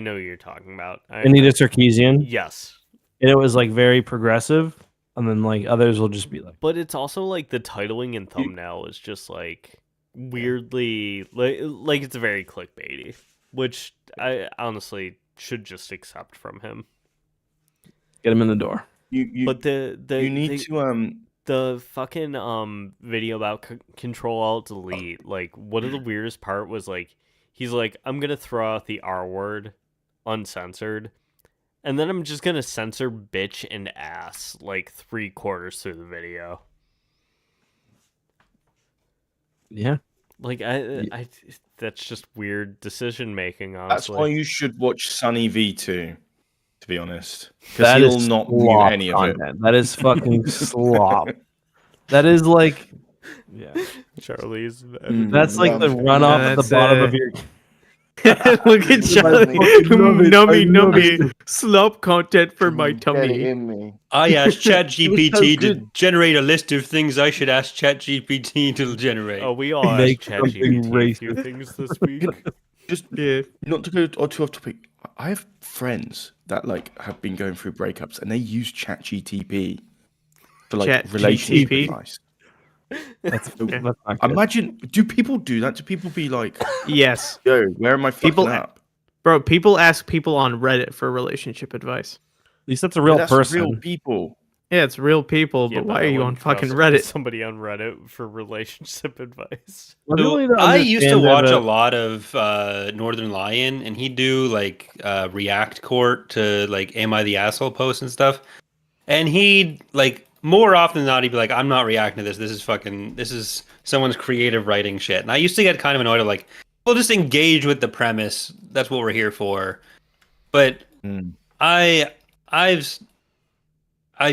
know who you're talking about. Anita Sarkeesian, Yes. and it was like very progressive. And then like others will just be like, But it's also like the titling and thumbnail is just like weirdly like it's very clickbaity, which I honestly should just accept from him. get him in the door. You But the you need to the fucking video about Control Alt Delete, like one of the weirdest part was like he's like, I'm gonna throw out the R word uncensored, and then I'm just gonna censor bitch and ass like 3/4 through the video. Yeah. Like I that's just weird decision making, that's honestly. why you should watch Sunny V2, to be honest. Because That he'll is not mute slop any of it. content. That is fucking slop. That is like, yeah. Charlie's That's like the Yeah, runoff at the that's bottom it. of your. Look at Charlie. Nummy. Slop content for my tummy. in me. I asked so ChatGPT to good. generate a list of things I should ask ChatGPT to generate. Oh, we all asked Make something ChatGPT a few racist. things this week. Just Yeah. not to go too off topic. I have friends that like have been going through breakups and they use ChatGTP for like ChatGTP? relationship advice. That's not good. Imagine, do people do that? Do people be like, Yes. "Yo, where am I fucking People- up?" Bro, people ask people on Reddit for relationship advice. At least that's a real That's person. real people. Yeah, it's real people, Yeah, but why I are you on wouldn't trust fucking Reddit? Somebody on Reddit for relationship advice. Well, people So need to I used to understand watch that a lot of Northern Lion, and he'd do like React Court to like "Am I the Asshole" posts and stuff. And he'd like more often than not, he'd be like, "I'm not reacting to this. This is someone's creative writing shit." And I used to get kind of annoyed. Like, we'll just engage with the premise. That's what we're here for. But Mm. I've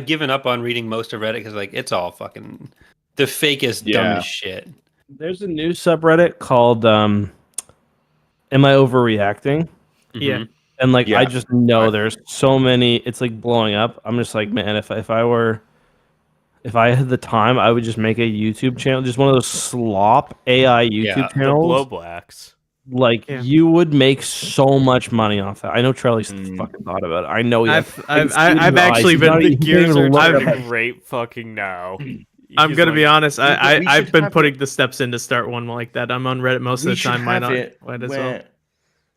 given up on reading most of Reddit because like it's all fucking the fakest Yeah. dumbest shit. There's a new subreddit called "Am I Overreacting?" Yeah. Mhm. And like I Yeah. just know I- there's so many. It's like blowing up. I'm just like, man, if I had the time, I would just make a YouTube channel, just one of those slop AI YouTube Yeah, The channels. blow blacks. Like Yeah. you would make so much money off that. I know Charlie's fucking thought about it. I know he has. I've actually been The gears are I've, turning right fucking now. I'm He's gonna be like, honest. we I've should been have putting the steps in to start one like that. I'm on Reddit most of We the should time. Why have not? it Might as where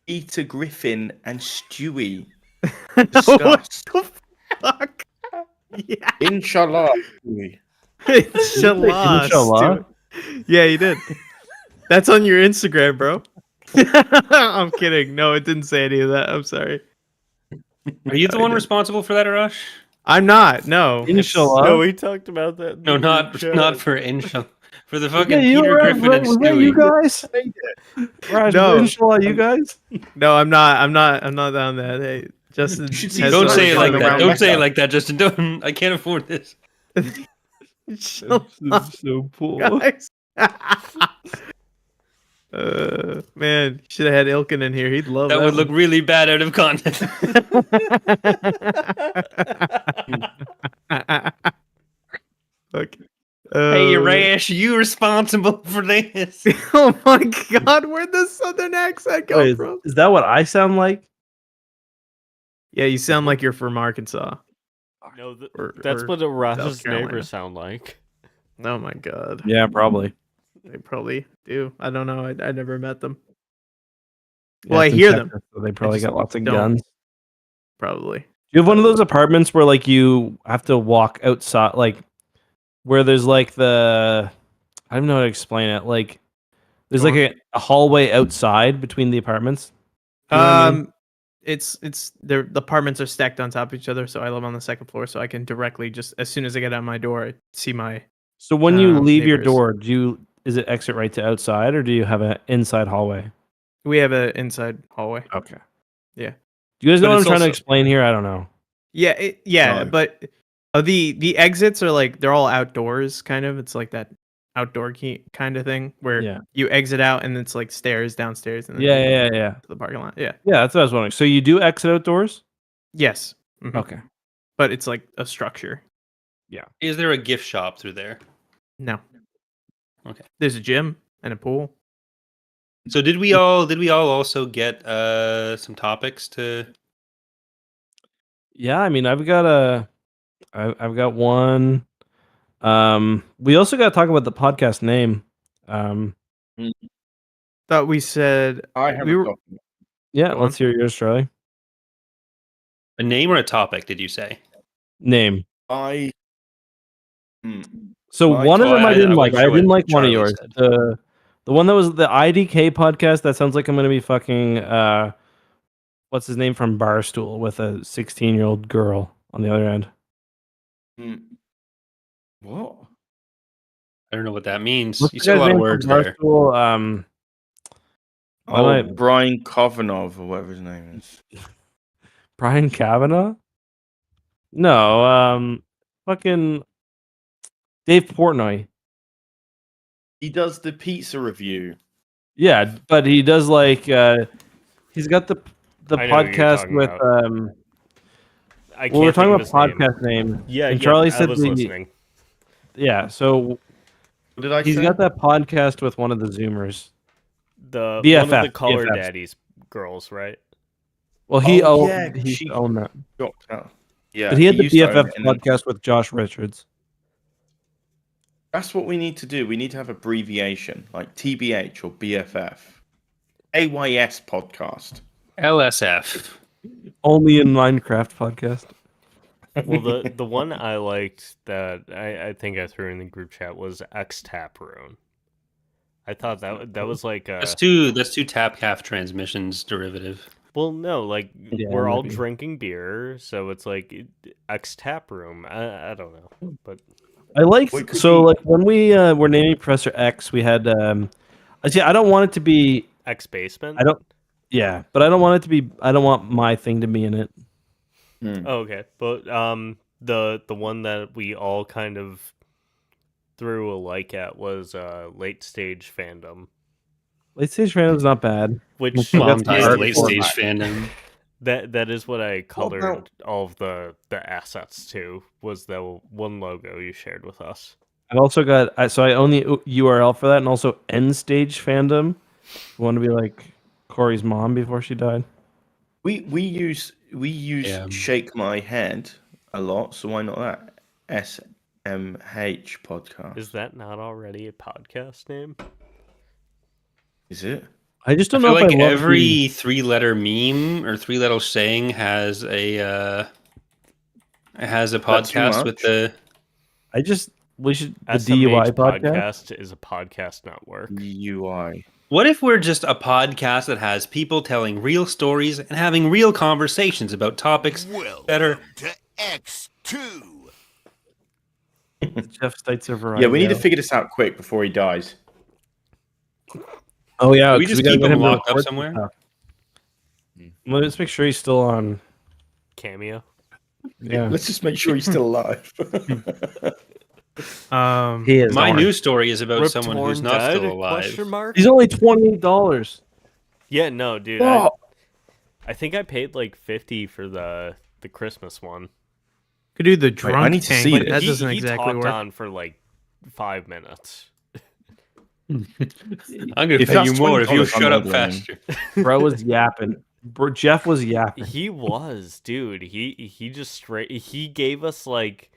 Peter Griffin and Stewie well. What discuss. the fuck? Yeah. Inshallah. Stewie. Inshallah. Inshallah? Stu. Yeah, you did. That's on your Instagram, bro. I'm kidding. No, it didn't say any of that. I'm sorry. Are you the one responsible for that, Arash? I'm not. No. Inshallah. no, we talked about that. in No, the not chat. not for Inshallah. For the Yeah, fucking you Peter were- Griffin and was that you Stewie. guys? Raj, No. Inshallah, you guys? No, I'm not. I'm not down that. Hey, Justin. You should see has Don't Don't some say it like going that. around Don't say it Mecca. like that, Justin. Don't. I can't afford this. Shut So cool. guys. Man, you should have had Ilkin in here. He'd love that. That would look really bad out of context. Look. Hey, Rash, you responsible for this? Oh my god, where'd the southern accent come Wait, from? is that what I sound like? Yeah, you sound like you're from Arkansas. No, or that's what Arash's South Carolina. neighbors sound like. Oh my god. Yeah, probably. They probably do. I don't know. I never met them. Yeah, Well, I it's in hear them. Texas, so they probably just got lots of don't. guns. Probably. Do you have one of those apartments where like you have to walk outside, like where there's like I don't know how to explain it. Like there's like a hallway outside between the apartments. You know what I mean? It's the apartments are stacked on top of each other, so I live on the second floor, so I can directly just as soon as I get out my door, I see my. So when you leave your neighbors. door, is it exit right to outside, or do you have an inside hallway? We have an inside hallway. Okay. Yeah. Do you guys But know what I'm it's trying to also- explain here? I don't know. Yeah, yeah, No. but the exits are like they're all outdoors, kind of. It's like that outdoor key kind of thing where Yeah. you exit out and it's like stairs downstairs and then Yeah. to the parking lot. Yeah. Yeah, that's what I was wondering. So you do exit outdoors? Yes. Mhm. Okay. But it's like a structure. Is there a gift shop through there? No. Okay. There's a gym and a pool. So did we all also get some topics to? Yeah, I mean, I've got one. We also got to talk about the podcast name. Thought we said I have we a were document. Yeah, Go let's hear yours, Charlie. A name or a topic? Did you say? Name. I. Hmm. So My one of them I- I didn't I like. wasn't I sure didn't what like one of Charlie yours. said. The one that was the IDK podcast. That sounds like I'm gonna be fucking what's his name from Barstool with a 16-year-old girl on the other end. Hmm. What? I don't know what that means. What's You the said a guy's lot name of from words there. Barstool? Oh, I- Brian Kovanov or whatever his name is. Brian Kavanaugh? No, fucking Dave Portnoy. He does the pizza review. Yeah, but he does like he's got the I know what you're podcast talking with about. I can't well, we're talking think about of his name. podcast name. Yeah, and yeah, Charlie I said was the- listening. Yeah, so What did I he's say? got that podcast with one of the Zoomers. The one BFF, of the color BFFs. daddies girls, right? Well, he Oh, owned yeah, he she- owned that. Dropped out. Yeah, But he had the used to own BFF it, and then- podcast with Josh Richards. That's what we need to do. We need to have abbreviation like TBH or BFF. AYS podcast. LSF. Only in Minecraft podcast. Well, the one I liked that I think I threw in the group chat was EcksToo. I thought that was like That's two Tapcaf transmissions derivative. well, no, like Yeah, we're all maybe. drinking beer, so it's like EcksToo. I don't know, but I like What could so be- like when we were naming Professor X, we had see, I don't want it to be X Basement. I don't yeah, but I don't want it to be I don't want my thing to be in it. Hmm. Oh, okay, but the one that we all kind of threw a like at was late stage fandom, Late stage fandom's not bad. which That's Mom hard late for stage that. fandom. that is what I colored about- all of the assets to, was the one logo you shared with us. I've also got so I own the URL for that, and also End Stage Fandom. I want to be like Corey's mom before she died. We use Yeah. Shake My Head a lot, so why not that? SMH podcast. Is that not already a podcast name? Is it? I just I don't feel know if like I love every 3-letter meme or 3-letter saying has a podcast with much? the. we should the SMH DUI podcast. podcast is a podcast network. UI. What if we're just a podcast that has people telling real stories and having real conversations about topics that are. Welcome to EcksToo. Jeff Steitzer variety. Yeah, we need to figure this out quick before he dies. Oh yeah, We 'cause just gotta keep get him to locked up record somewhere? stuff. Let's make sure he's still on. Cameo. Yeah, Let's just make sure he's still alive. he is. My on. news story is about Rip someone Torn who's not dead? still alive. Question mark? He's only $28. Yeah, no, dude. Oh. I think I paid like 50 for the Christmas one. Could do the I drunk need to tank, see but this. that he, doesn't he exactly talked work. on for like 5 minutes. I'm gonna If pay that's you more if you $20, shut I'm up ordering. faster. Bro was yapping. Jeff was yapping. He was, dude. He just straight. He gave us like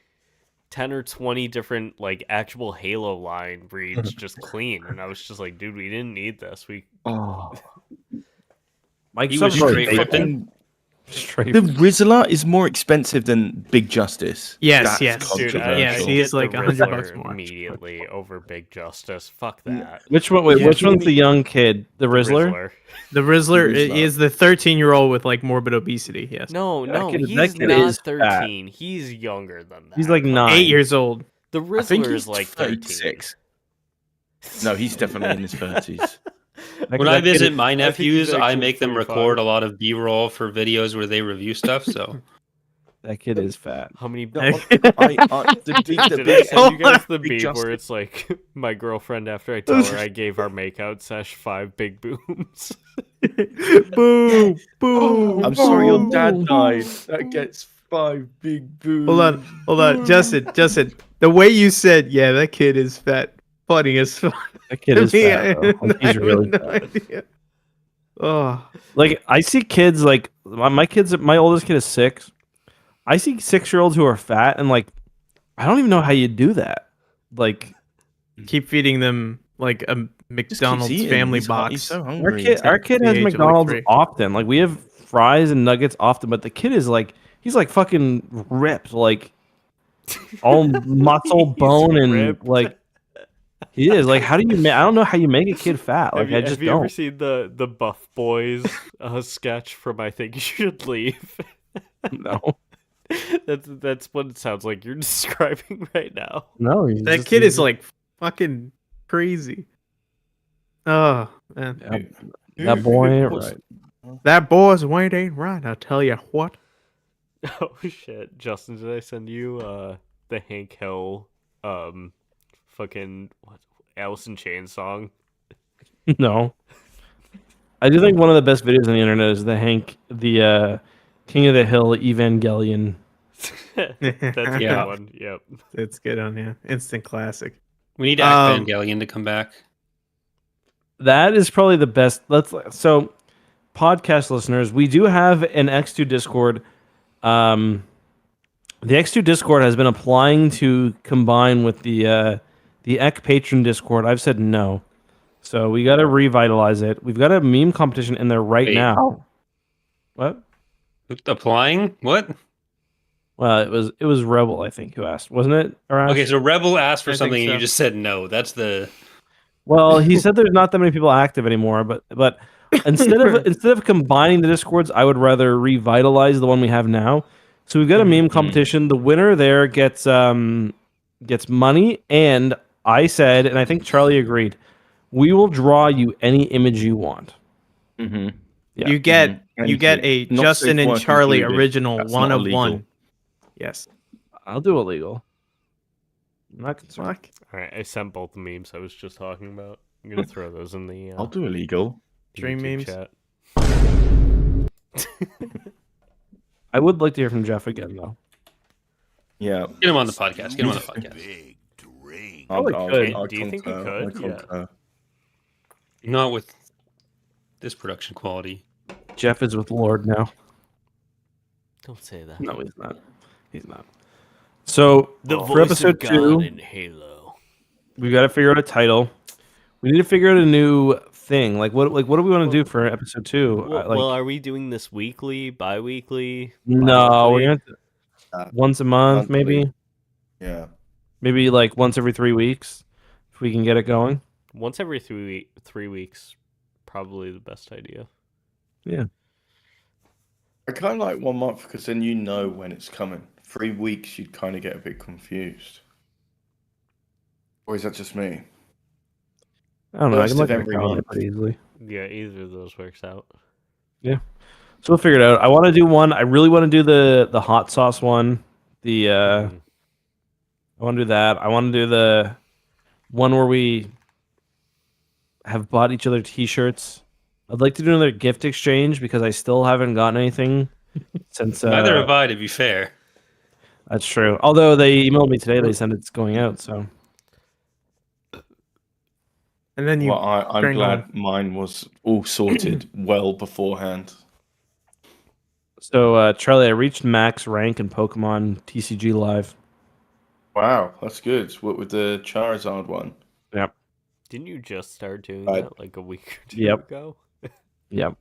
10 or 20 different like actual Halo line reads just clean, and I was just like, dude, we didn't need this. We Oh. Mike He was Subs- straight ripping. Straight. The Rizzler is more expensive than Big Justice. Yes, That's yes. dude, controversial. Yes, I he is get like the $100 Riddler more. immediately over Big Justice. Fuck that. Which one? Wait, Yeah, which he one's only- the young kid? The Rizzler? The Rizzler Rizzler. is the 13-year-old with like morbid obesity. Yes, No, That no, kid- he's that kid not is fat. 13. He's younger than that. He's like 9. 8 years old. The I think Rizzler he's is like 13. 36. No, he's definitely in his 30s. When I visit my he's nephews, I actually make them 35. record a lot of B-roll for videos where they review stuff. So That kid is fat. How many? The big, the Did I big, send you guys the Big beat Justice. where it's like my girlfriend after I tell her I gave our makeout sesh 5 big booms? Boom, boom. I'm sorry your boom. dad died. That gets 5 big boos. Hold on, Justin. The way you said, "Yeah, that kid is fat," funny as fuck. That kid To is me, fat. Bro. Like, I he's have really no fat. idea. Oh, Like I see kids like my kids. My oldest kid is 6. I see 6-year-olds who are fat, and like I don't even know how you do that. Like keep feeding them like a McDonald's family box. He's so our hungry. kid the has age of, like, McDonald's 3. often. Like we have fries and nuggets often, but the kid is like he's like fucking ripped, like all muscle, He's bone, and ripped. like he is. Like how do you? I don't know how you make a kid fat. Like I just have you ever don't. seen the Buff Boys sketch from I Think You Should Leave? No, That's what it sounds like you're describing right now. no. he's That just- kid he's- is like fucking crazy. Oh man, Yeah, that boy ain't right. that boy's weight ain't right. I tell you what. Oh shit, Justin, did I send you the Hank Hill fucking what Alice in Chains song? No. I do think one of the best videos on the internet is the King of the Hill Evangelion. That's a Yeah. good one. Yep. It's good on you. Instant classic. we need Act Um, Evangelion to come back. That is probably the best. So podcast listeners, we do have an EcksToo Discord. The EcksToo Discord has been applying to combine with the Eck Patron Discord. I've said no. So we got to revitalize it. We've got a meme competition in there right Wait. now. What? Applying? What? Well, it was Rebel, I think, who asked, wasn't it? Arash? Okay, so Rebel asked for I think something and so. you just said no. That's the. Well, he said there's not that many people active anymore, but instead of combining the Discords, I would rather revitalize the one we have now. So we've got a meme competition. The winner there gets money, and I said, and I think Charlie agreed, we will draw you any image you want. Mm-hmm. Yeah. You get Mhm. you get a Not Justin safe and work Charlie included. original That's one not of illegal. one. Yes. I'll do illegal. I'm not concerned. Fuck. All right, I sent both the memes I was just talking about. I'm gonna throw those in the I'll do illegal. Stream YouTube memes. chat. I would like to hear from Jeff again, though. Yeah. Get him on the podcast. Get him on the podcast. Big drink. Probably could. I'll Do you think he concur, I could? Yeah. concur. Not with this production quality. Jeff is with Lord now. Don't say that. No, he's not. He's not. So The for voice episode of God 2, in Halo. we've got to figure out a title. We need to figure out a new thing. Like what do we want to do for episode 2? Well, are we doing this weekly, bi-weekly? No, we're bi-monthly? gonna once a month, monthly. maybe. Yeah. Maybe like once every 3 weeks, if we can get it going. Once every 3 weeks, probably the best idea. Yeah. I kind of like 1 month because then you know when it's coming. 3 weeks, you'd kind of get a bit confused. Or is that just me? I don't know. I First can look of at every the calendar month. pretty easily. Yeah, either of those works out. So we'll figure it out. I want to do one. I really want to do the hot sauce one. The Mhm. I want to do that. I want to do the one where we have bought each other T-shirts. I'd like to do another gift exchange because I still haven't gotten anything since. Neither have I, to be fair. That's true. Although they emailed me today, they said it's going out. So And then you Well, I'm bring glad mine was all sorted well beforehand. Charlie, I reached max rank in Pokemon TCG Live. Wow, that's good. What with the Charizard one? Didn't you just start doing I- that like a week or two Yep. ago? Yep.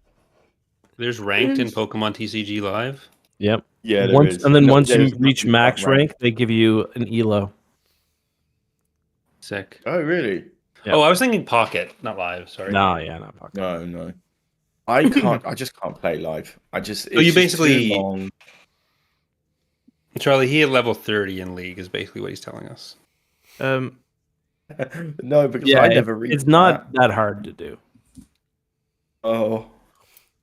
There's ranked in Pokemon TCG Live. Yep. Yeah, there Once is. and then No, once you there's reach nothing max about rank, they give you an elo. Sick. Oh, really? Yeah. Oh, I was thinking Pocket, not Live. Sorry. No, yeah, not Pokemon. No, no. I can't. I just can't play live. I just. It's you just basically- too long. Charlie, he had level 30 in League, is basically what he's telling us. No, because Yeah, I never read. it's not that hard to do. Oh,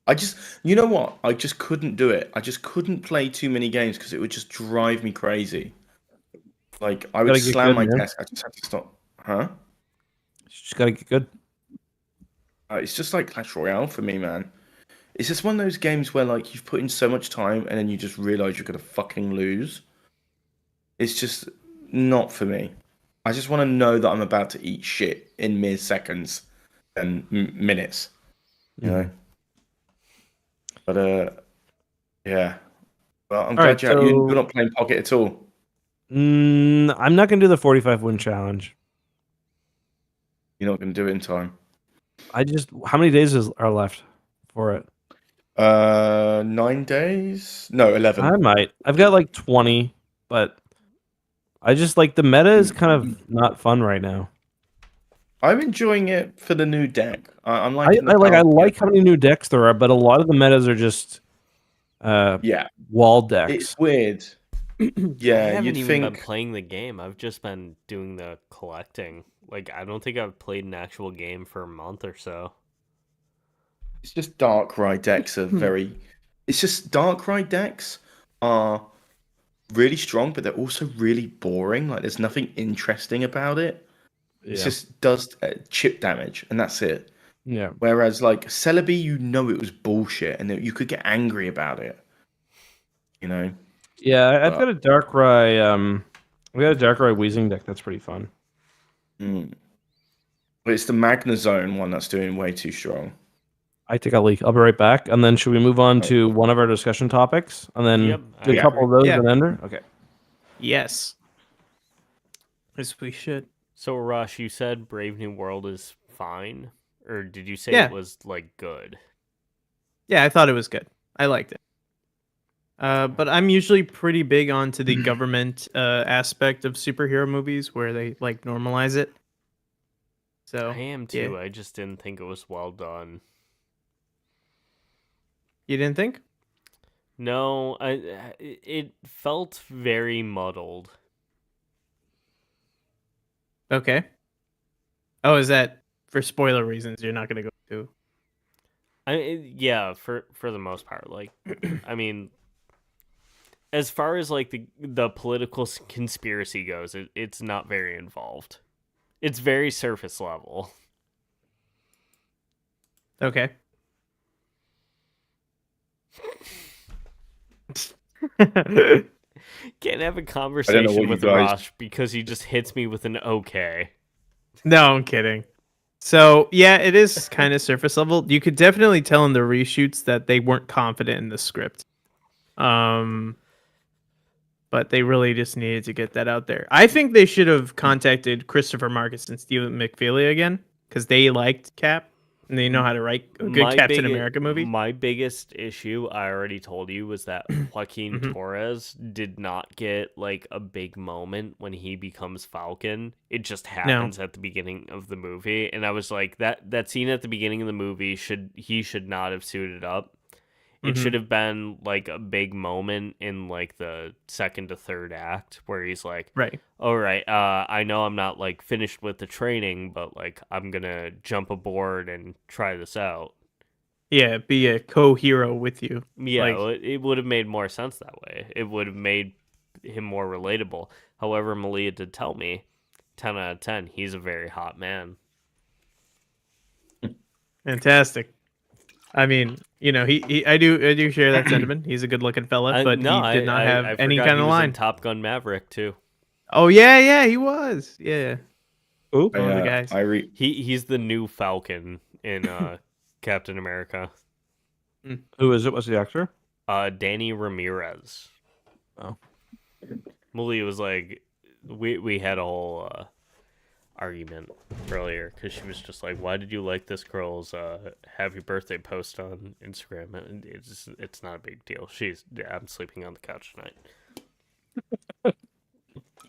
I just. You know what? I just couldn't do it. I just couldn't play too many games because it would just drive me crazy. Like I would Gotta get slam good, my man. desk. I just had to stop. Huh? You just gotta get good. It's just like Clash Royale for me, man. It's just one of those games where like you've put in so much time and then you just realize you're gonna fucking lose. It's just not for me. I just want to know that I'm about to eat shit in mere seconds and minutes. You know. But yeah. Well, I'm glad right, you're not playing Pocket at all. I'm not gonna do the 45 win challenge. You're not gonna do it in time. How many days are left for it? 9 days? No, 11. I might. I've got like 20, but I just like the meta is kind of not fun right now. I'm enjoying it for the new deck. I'm I liking the like power- how many new decks there are, but a lot of the metas are just Yeah, wall decks. it's weird. I Yeah, haven't you'd even been think playing the game. I've just been doing the collecting. Like, I don't think I've played an actual game for a month or so. it's just Darkrai decks are very. It's just Darkrai decks are really strong, but they're also really boring. Like there's nothing interesting about it. It just does chip damage, and that's it. Yeah. Whereas like Celebi, you know it was bullshit, and you could get angry about it. You know. Yeah, I've got a Darkrai. We got a Darkrai Weezing deck that's pretty fun. Mm. But it's the Magnezone one that's doing way too strong. I take a leak. I'll be right back. And then should we move on to one of our discussion topics? And then Yep, do a I couple of those Yeah. and ender? Okay. Yes. Yes, we should. So, Rush, you said Brave New World is fine? Or did you say Yeah. it was, like, good? Yeah, I thought it was good. I liked it. But I'm usually pretty big onto the government aspect of superhero movies where they like normalize it. So I am too. I just didn't think it was well done. You didn't think? No, it felt very muddled. Okay. Oh, is that for spoiler reasons you're not going to go to? Yeah, for the most part. Like, I mean, as far as like the political conspiracy goes, it's not very involved. It's very surface level. Okay. Can't have a what conversation you with guys- Rosh because he just hits me with an okay. No, I'm kidding. So yeah, it is kind of surface level. You could definitely tell in the reshoots that they weren't confident in the script. But they really just needed to get that out there. I think they should have contacted Christopher Marcus and Stephen McFeely again because they liked Cap and they know how to write a good Captain America movie. My biggest issue, I already told you, was that Joaquin Torres did not get like a big moment when he becomes Falcon. It just happens at the beginning of the movie, and I was like, that scene at the beginning of the movie should not have suited up. It should have been like a big moment in like the second to third act where he's like, Right. all right, I know I'm not like finished with the training, but like I'm gonna jump aboard and try this out. Yeah, be a co-hero with you. Yeah, Like- it would have made more sense that way. It would have made him more relatable. However, Malia did tell me, 10 out of 10, he's a very hot man. Fantastic. I mean, you know, I do share that sentiment. He's a good-looking fella, but he did not have any forgot kind he of was in line. Top Gun Maverick too. Oh yeah, he was. Yeah. Ooh. One of the guys. He's the new Falcon in Captain America. Who is it? What's the actor? Danny Ramirez. Oh. Malia was like, we had a whole argument earlier because she was just like, why did you like this girl's happy birthday post on Instagram? And it's not a big deal. I'm sleeping on the couch tonight.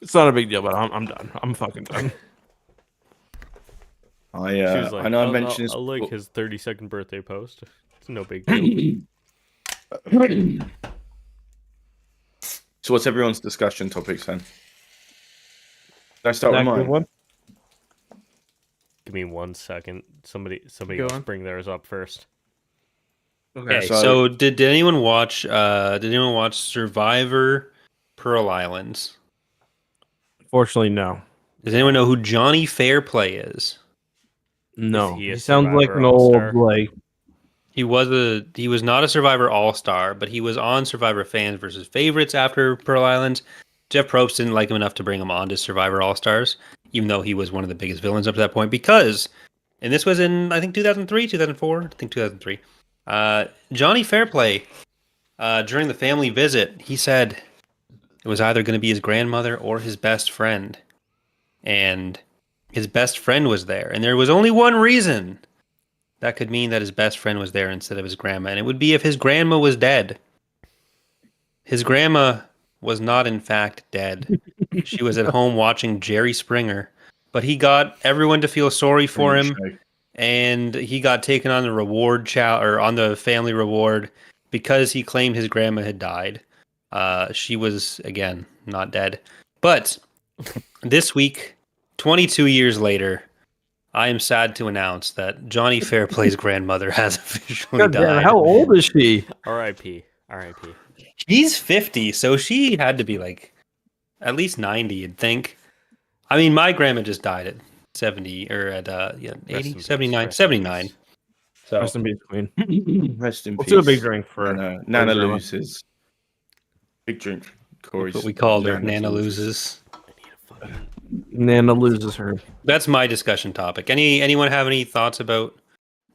It's not a big deal, but I'm done. I'm fucking done. She was like, I know I mentioned this. I like his 32nd birthday post. It's no big deal. So what's everyone's discussion topics then? Should I start with mine? One? Give me 1 second. Somebody Go else on. bring theirs up first. Okay, so- so did anyone watch Survivor Pearl Islands? Fortunately, no. Does anyone know who Johnny Fairplay is? No. he a He sounds like Survivor an old All-Star? like. He was not a Survivor All-Star, but he was on Survivor Fans versus Favorites after Pearl Islands. Jeff Probst didn't like him enough to bring him on to Survivor All-Stars, even though he was one of the biggest villains up to that point, because, and this was in, I think, 2003, 2004? I think 2003. Johnny Fairplay, during the family visit, he said it was either going to be his grandmother or his best friend. And his best friend was there. And there was only one reason that could mean that his best friend was there instead of his grandma. And it would be if his grandma was dead. His grandma was not, in fact, dead. She was at home watching Jerry Springer. But he got everyone to feel sorry for him. And he got taken on the on the family reward because he claimed his grandma had died. She was, again, not dead. But this week, 22 years later, I am sad to announce that Johnny Fairplay's grandmother has officially God damn, died. how old is she? R.I.P. R.I.P. She's 50, so she had to be like at least 90, you'd think. I mean, my grandma just died at 70 or at 80, peace, 79, rest in 79. peace. So Rest in peace, Queen. Rest in Let's peace. do a big drink for Nana Grandma. loses. Big drink. Corey's. that's what we called her. Nana loses. Nana loses her. That's my discussion topic. Anyone have any thoughts about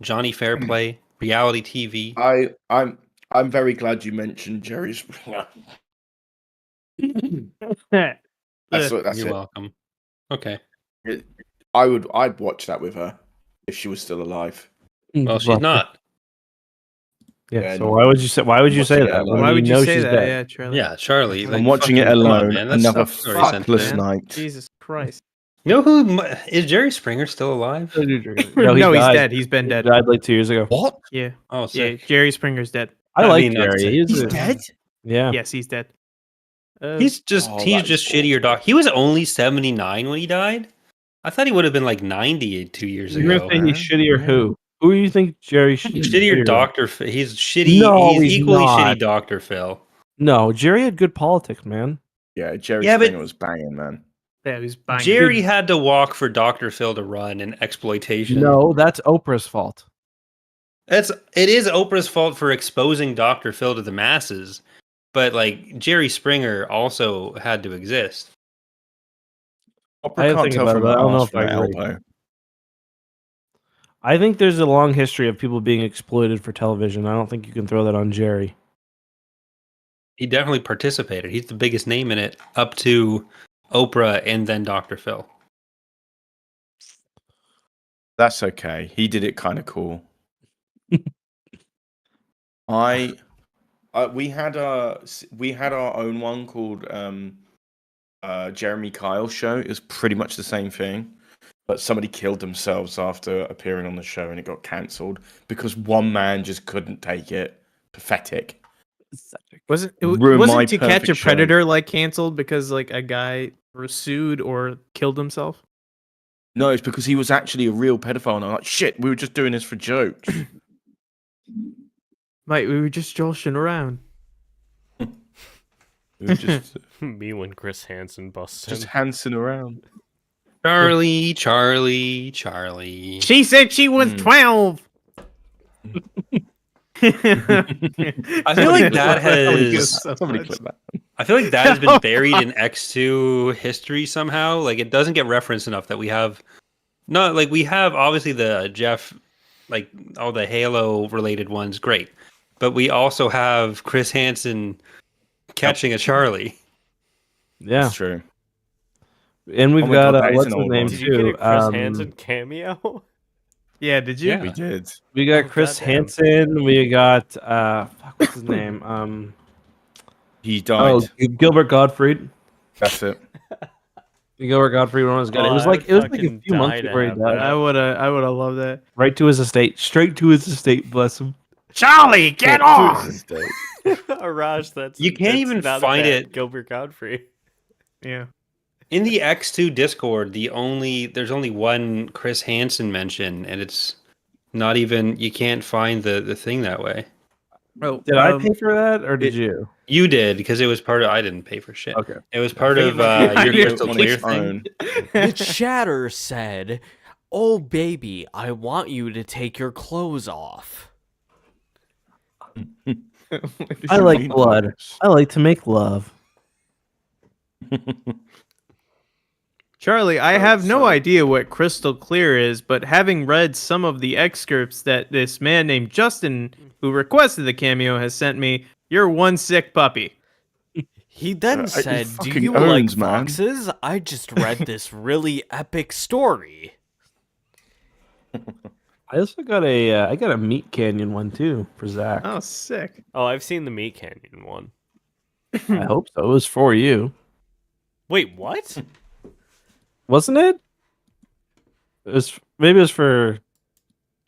Johnny Fairplay, reality TV? I'm very glad you mentioned Jerry Springer. That's You're it. welcome. Okay. I'd watch that with her if she was still alive. Well, she's not. Yeah. Yeah, So no. why would you say? Why would you Watching say it that? alone. Why would you know say she's that? dead? Yeah, Charlie. Yeah, Charlie. I'm watching it fucking- come on, alone. man. That's Another very fuck, fuckless sensitive. night. Jesus Christ. You know who is Jerry Springer still alive? No, No, he's died. dead. He's been He dead. died like 2 years ago. What? Yeah. Oh, Yeah, sick. Jerry Springer's dead. I I like mean, that's Jerry. it. He's He's dead? Yeah. Yes, he's dead. He's just Oh, he's that just is shittier doc. He was only 79 when he died. I thought he would have been like 90 2 years You're ago. gonna say he's shittier who? Who do you think Jerry Shittier than? Doctor. He's shitty. No, he's he's equally not. shitty Doctor Phil. No, Jerry had good politics, man. Yeah, Jerry Yeah, but- Springer was banging, man. Yeah, he's buying Jerry had to walk for Dr. Phil to run in exploitation. No, that's Oprah's fault. It is Oprah's fault for exposing Dr. Phil to the masses, but like Jerry Springer also had to exist. I Opera had to can't think tell about from it, but the I don't know arse if from I the agree. elbow. I think there's a long history of people being exploited for television. I don't think you can throw that on Jerry. He definitely participated. He's the biggest name in it, up to Oprah and then Dr. Phil. That's okay. He did it kind of cool. We had our own one called Jeremy Kyle show. It was pretty much the same thing, but somebody killed themselves after appearing on the show, and it got cancelled because one man just couldn't take it. Pathetic. Wasn't Ruined my To Catch a perfect show. Predator like canceled because like a guy sued or killed himself? No, it's because he was actually a real pedophile, and I'm like, shit, we were just doing this for jokes. Mate, we were just joshing around. We were just Me when Chris Hansen busts in. just Hansing around. Charlie, Charlie, Charlie. She said she was 12. I feel like that has. Somebody clip that. I feel like that has been buried in EcksToo history somehow. Like it doesn't get referenced enough that we have. No, like we have obviously the Jeff, like all the Halo related ones, great, but we also have Chris Hansen catching a Charlie. Yeah, That's true. and we've Oh my got God, that is what's an his old name one. Did you get a too? Chris Hansen cameo? Yeah, did you? Yeah. We did. We got Oh, Chris goddamn. Hansen. We got fuck, what's his name? He died. Gilbert Gottfried. That's it. Gilbert Gottfried when I was good. Oh, it was I like would a fucking few months die to before he have died. that. I would have loved that. Right to his estate, straight to his estate. Bless him. Charlie, get off! Raj, that's You can't that's even not a find bad it. Gilbert Godfrey. Yeah. In the EcksToo Discord, there's only one Chris Hansen mention, and it's not even. You can't find the thing that way. Oh, Did I pay for that or did you? You did because it was part of. I didn't pay for shit. Okay. It was part I of think it might be your video crystal on clear its thing. own. The chatter said, "Oh baby, I want you to take your clothes off." I like blood. I like to make love. Charlie, I Oh, have no so- idea what crystal clear is, but having read some of the excerpts that this man named Justin, who requested the cameo, has sent me, you're one sick puppy. He then he said, "Do fucking you owns, like man." foxes? I just read this really epic story." I also got I got a Meat Canyon one too for Zach. Oh, sick. Oh, I've seen the Meat Canyon one. I hope so. It was for you, Wait, what? wasn't it? Maybe it was for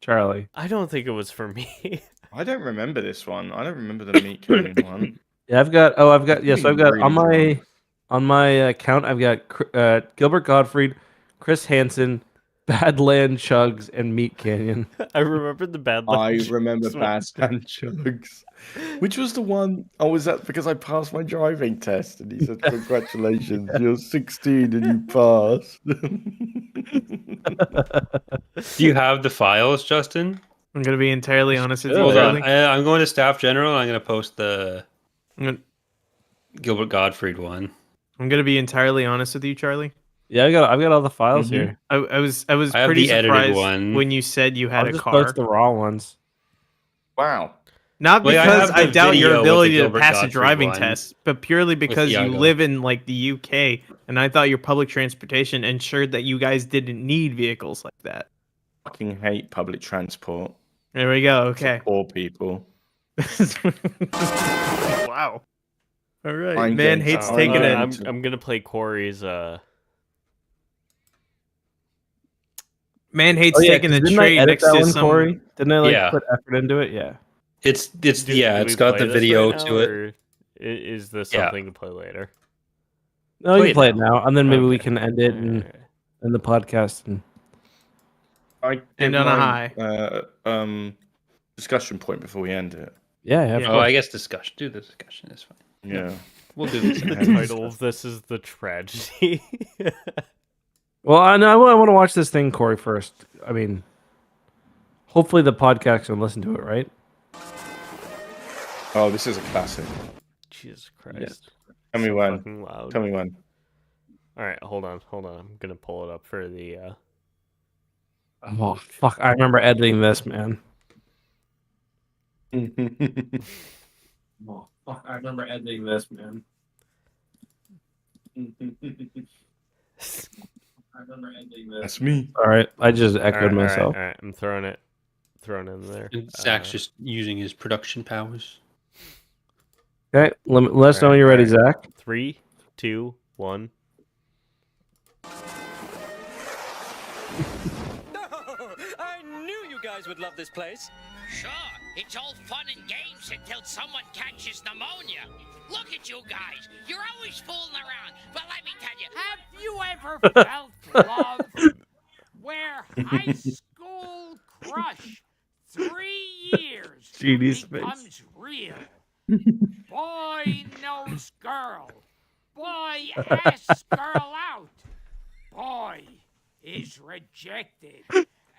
Charlie. I don't think it was for me. I don't remember this one. I don't remember the Meat Canyon one. Yeah, I've got yes, I've got Really on my account. I've got Gilbert Gottfried, Chris Hansen, Badland Chugs, and Meat Canyon. I remember the bad. I Lunch remember one. Bad and Chugs. Which was the one? Oh, was that because I passed my driving test? And he said, "Congratulations, you're 16 and you passed." Do you have the files, Justin? I'm going to be entirely honest with you, Hold on. Charlie. I'm going to Staff General, and I'm going to post the I'm Gilbert Gottfried one. going to be entirely honest with you, Charlie. Yeah, I've got all the files Mhm. here. I was I have pretty the edited surprised one. when you said you had I'll a just car. post the raw ones. Wow. Not Well, yeah, I because have I the doubt video your with the ability to Gilbert pass a Gottfried driving one test, but purely because you Iago. live in like the UK, and I thought your public transportation ensured that you guys didn't need vehicles like that. Fucking hate public transport. There we go. Okay. Poor people. Wow. All right. I'm Man getting hates tired. taking I'm- it. I'm gonna play Corey's. Man hates Oh, yeah, taking the 'cause didn't I trade edit next that to one, some. Corey? Didn't I Yeah. put effort into it? Yeah. It's do it's we got the play this video right now, to it. or is this Yeah. something to play later? No, you Play can it play it now, and then maybe we Okay. can end it in the podcast. And I And give on a my, high. discussion point before we end it. yeah, Yeah. yeah. Oh, I guess discussion. Do the discussion is fine. Yeah. We'll do this. The title of this is The Tragedy. Well, I know I want to watch this thing, Corey, first. I mean, hopefully the podcast can listen to it, right? Oh, this is a classic. Jesus Christ. Tell me So when. fucking loud. Tell me when. All right, hold on. I'm gonna pull it up for the. Oh, fuck. I remember editing this, man. Oh, fuck. I remember editing this, man. I remember editing this. That's me. All right. I just echoed myself. All right. I'm throwing it in there. And Zach's just using his production powers. Okay. Let us know when you're ready, Zach. 3, 2, 1. I knew you guys would love this place. Sure, it's all fun and games until someone catches pneumonia. Look at you guys. You're always fooling around. But let me tell you, have you ever felt love where high school crush 3 years Genie's becomes real? Boy knows girl. Boy asks girl out. Boy is rejected.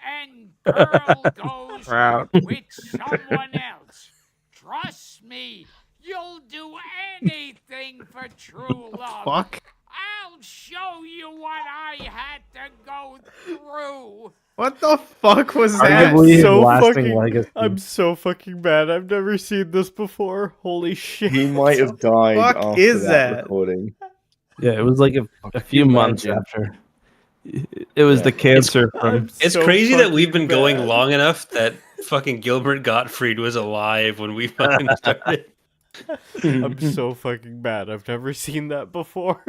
And girl goes Proud. with someone else. Trust me, you'll do anything for true love. Fuck. I'll show you what I had to go through. What the fuck was that? Arguably his so lasting fucking- legacy. I'm so fucking mad. I've never seen this before. Holy shit. He might have died Fuck after is that that? recording. Yeah, it was like a few months imagine? after. It was the cancer from. I'm It's so crazy that we've fucking been going mad. long enough that fucking Gilbert Gottfried was alive when we fucking started. I'm so fucking mad. I've never seen that before.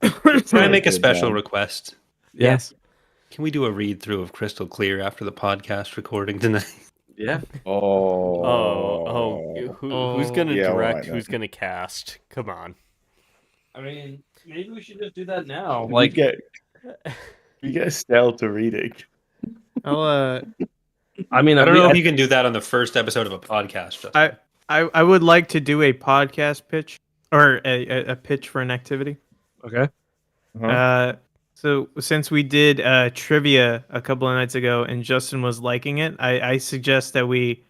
Can I make a Good special man. request? Yes. Can we do a read through of Crystal Clear after the podcast recording tonight? Yeah. Who's gonna Yeah, direct? alright, Who's gonna cast? Come on. I mean, maybe we should just do that now. We get Estelle to read it. I'll, I mean, I don't know if you can do that on the first episode of a podcast. Justin. I would like to do a podcast pitch or a pitch for an activity. Okay. So since we did trivia a couple of nights ago and Justin was liking it, I suggest that we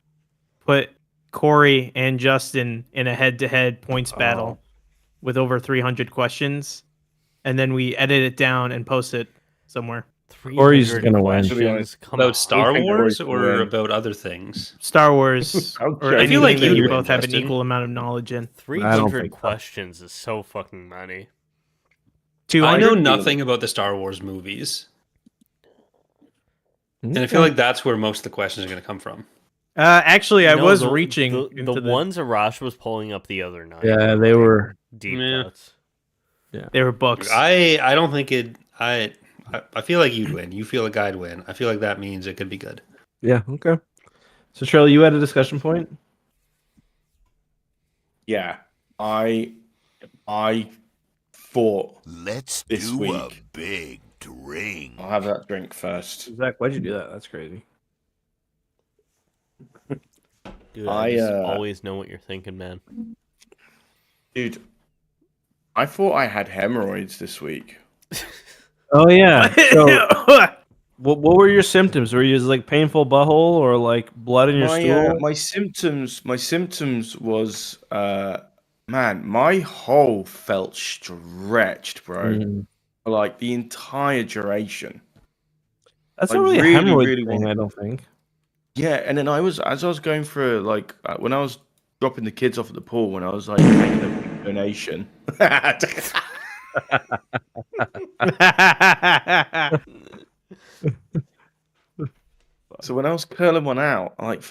put Corey and Justin in a head-to-head points battle with over 300 questions, and then we edit it down and post it somewhere. Corey's 300 gonna win. questions. Come About on. Star think Wars Corey's or win. about other things? Star Wars, How or dare I feel like anything that you you win, both have an Justin. equal amount of knowledge in. I don't 300 think so. questions is so fucking many. 200? I know nothing about the Star Wars movies, and I feel like that's where most of the questions are going to come from. Actually, I No, was the- reaching the into the ones Arash was pulling up the other night. Yeah, they were. Deep Yeah. cuts. They were books. I don't think it. I feel like you'd win. You feel like I'd win. I feel like that means it could be good. Yeah. Okay. So, Shirley, you had a discussion point. Yeah, I thought Let's This do a week. big drink. I'll have that drink first. Zach, why'd you do that? That's crazy. Dude, I, I just uh, always know what you're thinking, man. Dude, I thought I had hemorrhoids this week. Oh yeah. So, what were your symptoms? Were you just like painful butthole or like blood in your stool? My symptoms was man, my hole felt stretched, bro. Mm. For like the entire duration. That's I not really a really, hemorrhoid really thing, want- I don't think. Yeah, and then as I was going through like when I was dropping the kids off at the pool, when I was like making a donation. So when I was curling one out, I like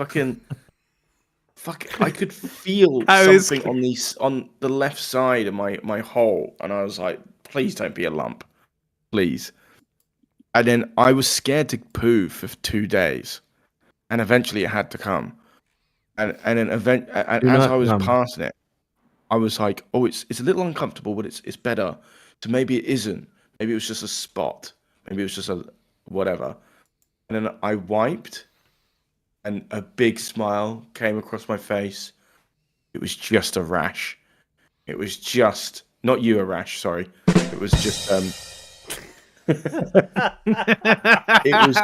I could feel I was- something on the left side of my hole, and I was like, please don't be a lump, please. And then I was scared to poo for 2 days, and eventually it had to come. And then as not I was come. passing it, I was like, oh, it's a little uncomfortable, but it's better. So maybe it isn't. Maybe it was just a spot. Maybe it was just a whatever. And then I wiped, and a big smile came across my face. It was just a rash. It was just not you, Arash. Sorry, it was just it was.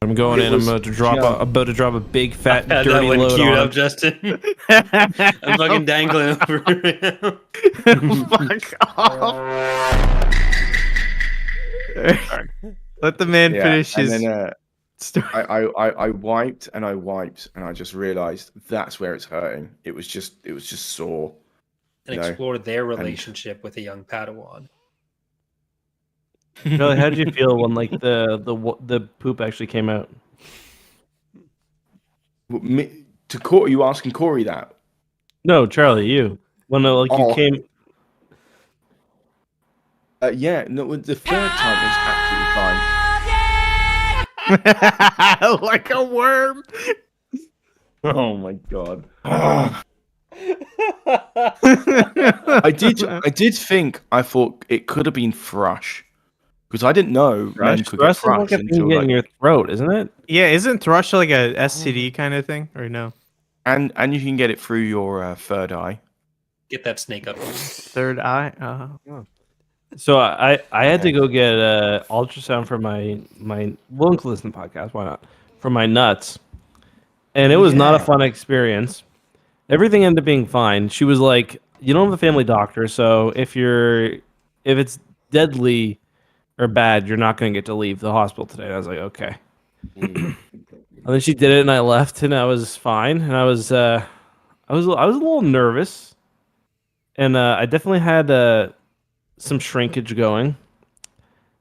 I'm going It in. I'm was about to drop just- about to drop a big fat Had that dirty one load queued on up, him. Justin. I'm fucking dangling over him. Fuck off. Let the man finish and his then story. I wiped and I just realized that's where it's hurting. It was just sore. And No. explored their relationship with a young Padawan. Really, how did you feel when like the poop actually came out? To Corey, you asking Corey that? No, Charlie, you. When like you Oh. came. Yeah, no, the third time was absolutely fine. Like a worm. Oh my god. I did I thought it could have been thrush. Because I didn't know men could get Thrush is like thrush a thing until you get in like, your throat, isn't it? Yeah, isn't thrush like a STD kind of thing, or no? and you can get it through your third eye. Get that snake up. Third eye. So I had to go get a ultrasound for my we'll include this in the podcast, why not? For my nuts. And it was not a fun experience. Everything ended up being fine. She was like, "You don't have a family doctor, so if it's deadly or bad, you're not going to get to leave the hospital today." And I was like, "Okay." And then she did it, and I left, and I was fine. And I was a little nervous, and I definitely had some shrinkage going.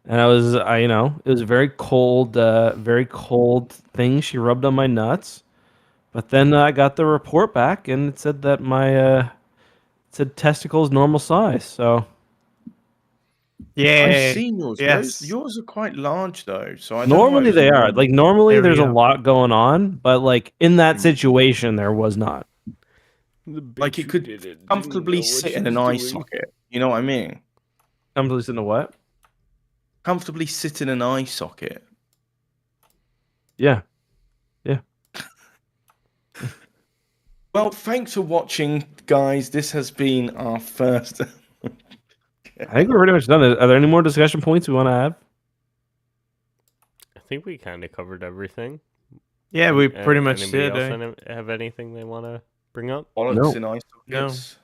And it was a very cold thing she rubbed on my nuts. But then I got the report back, and it said that my testicles normal size. So Yeah. I've seen yours. Yes. Yours are quite large though. So I don't know why normally it was they are. normal. Like normally There we there's a go. lot going on, but like in that situation there was not. Like it could comfortably sit in an eye socket. You know what I mean? Comfortably sit in a what? Comfortably sit in an eye socket. Yeah. Well, thanks for watching, guys. This has been our first. I think we're pretty much done. Are there any more discussion points we want to have? I think we kind of covered everything. Yeah, we pretty much Anybody did. else have anything they want to bring up? Bollocks No. in eye sockets.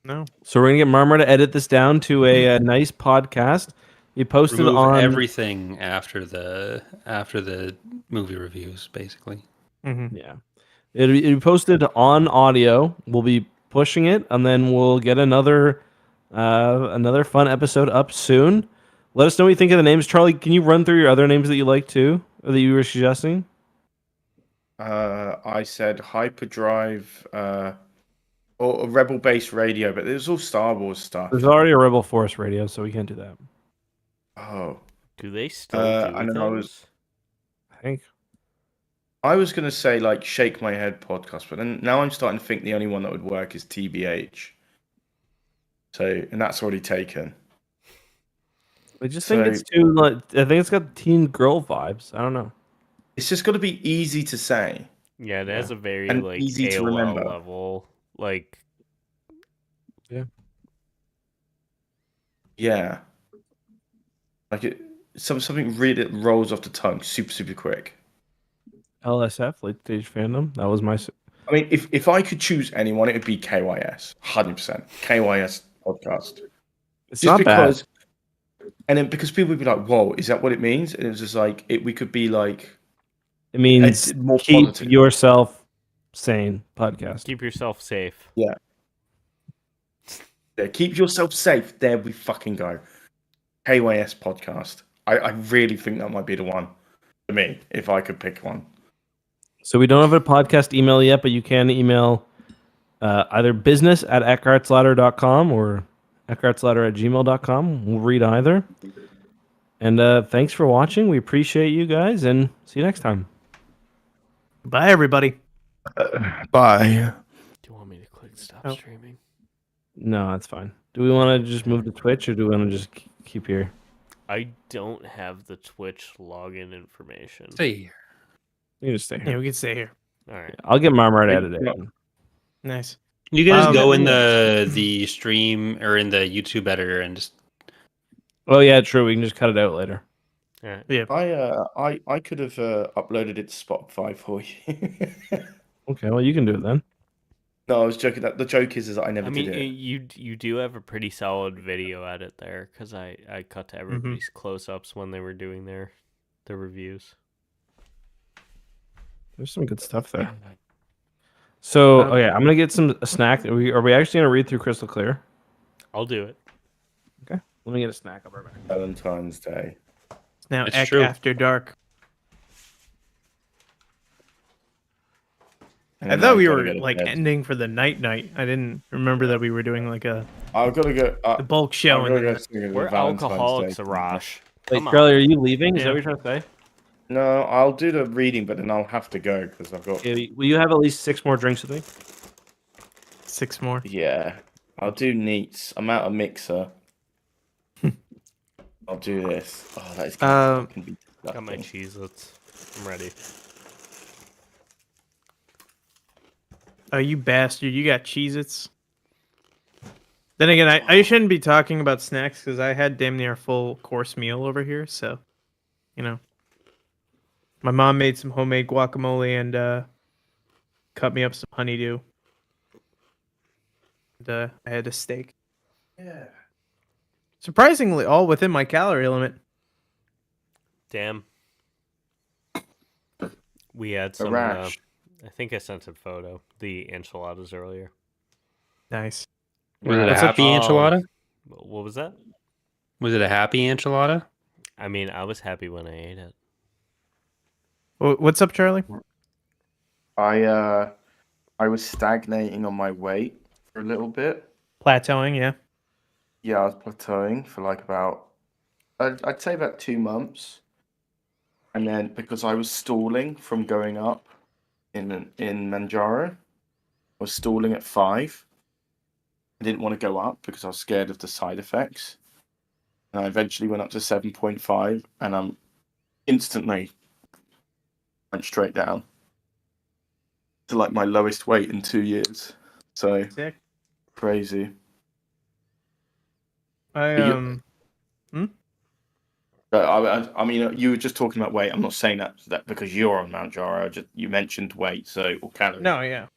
No. So we're gonna get Marmar to edit this down to a nice podcast. You posted Remove on everything after the movie reviews, basically. Mm-hmm. Yeah. It'll be posted on audio. We'll be pushing it, and then we'll get another fun episode up soon. Let us know what you think of the names. Charlie, can you run through your other names that you like too, or that you were suggesting? I said Hyperdrive, or Rebel Base Radio, but it was all Star Wars stuff. There's already a Rebel Force radio, so we can't do that. Oh, Do they still do I know. those? I think. I was gonna say like Shake My Head podcast, but then now I'm starting to think the only one that would work is TBH. So, and that's already taken. I just think it's too. Like, I think it's got teen girl vibes. I don't know. It's just got to be easy to say. Yeah, it has a very And like easy to AOL remember. level. Like Yeah. Like something really that rolls off the tongue super quick. LSF, late stage fandom. That was my. I mean, if I could choose anyone, it would be KYS, 100%. KYS podcast. It's Just not because, bad. and then because people would be like, "Whoa, is that what it means?" And it was just like we could be like, It means it's more keep positive. yourself sane. Podcast. keep yourself safe. Yeah, keep yourself safe. There we fucking go. KYS podcast. I really think that might be the one for me if I could pick one. So we don't have a podcast email yet, but you can email either business@eckartsladder.com or eckartsladder@gmail.com. We'll read either. And thanks for watching. We appreciate you guys, and see you next time. Bye, everybody. Bye. Do you want me to click stop Oh. streaming? No, that's fine. Do we want to just move to Twitch, or do we want to just keep here? I don't have the Twitch login information. Stay here. You can just stay Yeah, here. we can stay here. All right. I'll get Marmar to edit it. Nice. You guys go in yeah. the stream or in the YouTube editor and just Oh yeah, true. We can just cut it out later. Yeah. I could have uploaded it to Spotify for you. Okay, well you can do it then. No, I was joking. That the joke is that I never I mean, did it. you do have a pretty solid video edit there because I cut to everybody's close-ups when they were doing their reviews. There's some good stuff there. So, okay, I'm gonna get a snack. Are we actually gonna read through Crystal Clear? I'll do it. Okay, let me get a snack. I'll be right back. Valentine's Day. Now It's Eck true. After Dark. And I then thought I've we gotta were go to like bed. ending for the night. I didn't remember that we were doing like a I've got to go. the bulk show. I've And got to then go sing the We're Valentine's alcoholics, Day. Arash. Wait, Come on. Charlie, are you leaving? Is that Yeah. what you're trying to say? No, I'll do the reading, but then I'll have to go because I've got. Okay, will you have at least 6 more drinks with me? 6 more. Yeah, I'll do neats. I'm out of mixer. I'll do this. Oh, that is gonna fucking be Got my disgusting. Cheez-Its. I'm ready. Oh, you bastard! You got Cheez-Its. Then again, I shouldn't be talking about snacks because I had damn near a full course meal over here. So, you know, my mom made some homemade guacamole and cut me up some honeydew. And I had a steak. Yeah. Surprisingly, all within my calorie limit. Damn. We had A some. rash. I think I sent a photo. The enchiladas earlier. Nice. was it a What's up? happy enchilada? What was that? Was it a happy enchilada? I mean, I was happy when I ate it. What's up, Charlie? I was stagnating on my weight for a little bit. Plateauing, yeah. Yeah, I was plateauing for like about, I'd say about 2 months. And then because I was stalling from going up in Manjaro, I was stalling at 5. I didn't want to go up because I was scared of the side effects. And I eventually went up to 7.5 and I'm instantly went straight down to like my lowest weight in 2 years. So Sick. crazy. I I mean, you were just talking about weight. I'm not saying that because you're on Mount Jaro. You mentioned weight, so or calories. no, yeah.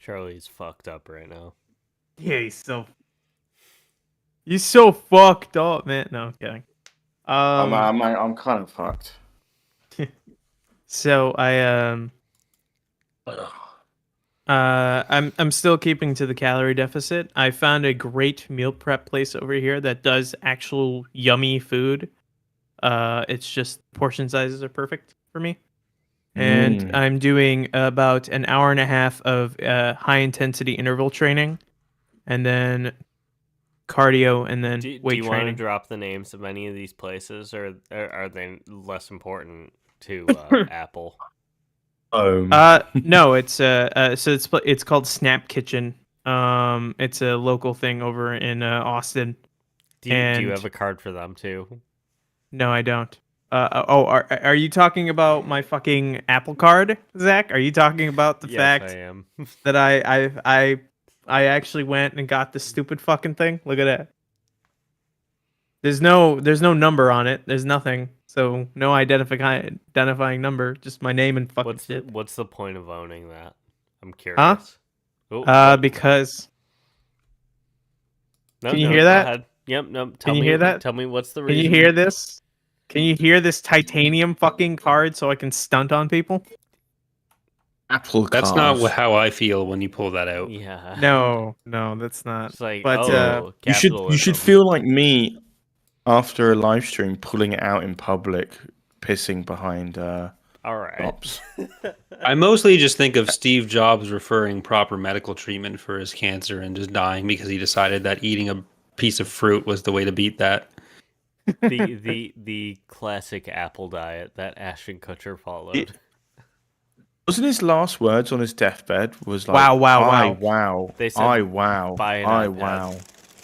Charlie's fucked up right now. Yeah, he's so fucked up, man. No, I'm kidding. I'm kind of fucked. So I'm still keeping to the calorie deficit. I found a great meal prep place over here that does actual yummy food. It's just portion sizes are perfect for me. And I'm doing about an hour and a half of high intensity interval training, and then cardio, and then Do weight you want to training. drop the names of any of these places, or are they less important to Apple? No, it's so it's called Snap Kitchen. It's a local thing over in Austin. Do you And- have a card for them too? No, I don't. Are you talking about my fucking Apple Card, Zach? Are you talking about the Yes, fact I am. that I actually went and got this stupid fucking thing? Look at that. There's no number on it. There's nothing. So no identifying number. Just my name and fucking shit. What's the point of owning that? I'm curious. Oh, Because no, can you no, hear go that? ahead. Yep. No. Can you hear that? Tell me what's the can reason. you hear this? Can you hear this titanium fucking card so I can stunt on people? Apple That's not how I feel when you pull that out. Yeah. No, that's not. It's like, But, You should capitalism. feel like me after a live stream, pulling it out in public, pissing behind All right. props. I mostly just think of Steve Jobs referring proper medical treatment for his cancer and just dying because he decided that eating a piece of fruit was the way to beat that. the classic Apple diet that Ashton Kutcher followed. Wasn't his last words on his deathbed was like, Wow, wow, I wow." wow, They said, I wow, "Buy an I iPad." wow.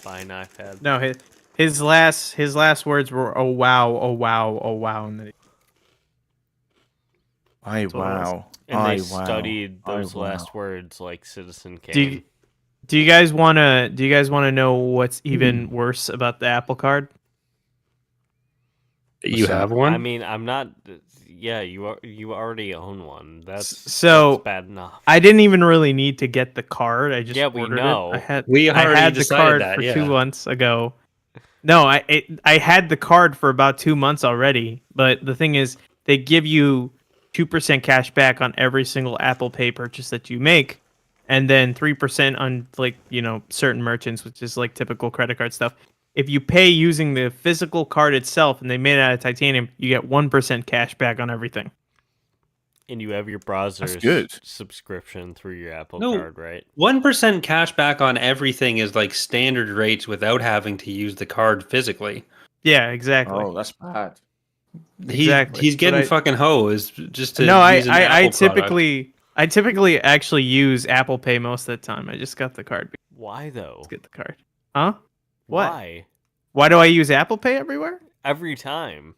Buy an iPad. No, his last words were oh wow, and then I what it was. wow. And I they wow. studied I those last wow. words like Citizen Kane. Do you guys wanna know what's even worse about the Apple Card? You have I one? mean, I'm not. Yeah, you already own one. That's bad enough. I didn't even really need to get the card. I just we ordered know. it. We I already had the decided card that, for yeah. 2 months ago. No, I had the card for about 2 months already. But the thing is, they give you 2% cash back on every single Apple Pay purchase that you make, and then 3% on certain merchants, which is like typical credit card stuff. If you pay using the physical card itself, and they made it out of titanium, you get 1% cash back on everything. And you have your browser good. subscription through your Apple No. Card, right? 1% cash back on everything is like standard rates without having to use the card physically. Yeah, exactly. Oh, that's bad. Exactly. He's getting But fucking hosed just to no, use an Apple I typically actually use Apple Pay most of the time. I just got the card. Why though? Let's get the card. Huh? What? Why? Why do I use Apple Pay everywhere? Every time.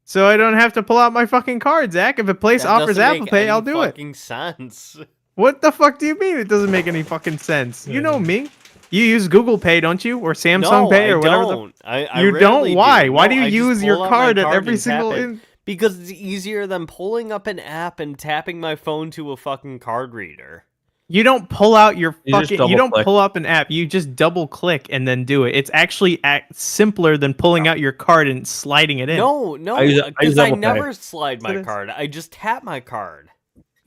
So I don't have to pull out my fucking card, Zach. If a place That offers doesn't Apple make Pay, any I'll do it. fucking sense. What the fuck do you mean? It doesn't make any fucking sense. You know me. You use Google Pay, don't you? Or Samsung No, Pay or I whatever. don't. I You rarely don't? Why? do. Why No, do you I just use your pull out my card at card every and tap single? it. Because it's easier than pulling up an app and tapping my phone to a fucking card reader. You don't pull out your You just fucking. You don't double-click. pull up an app. You just double click and then do it. It's actually simpler than pulling out your card and sliding it in. No, I use because I Apple Pay. never slide That's what my it is. card. I just tap my card.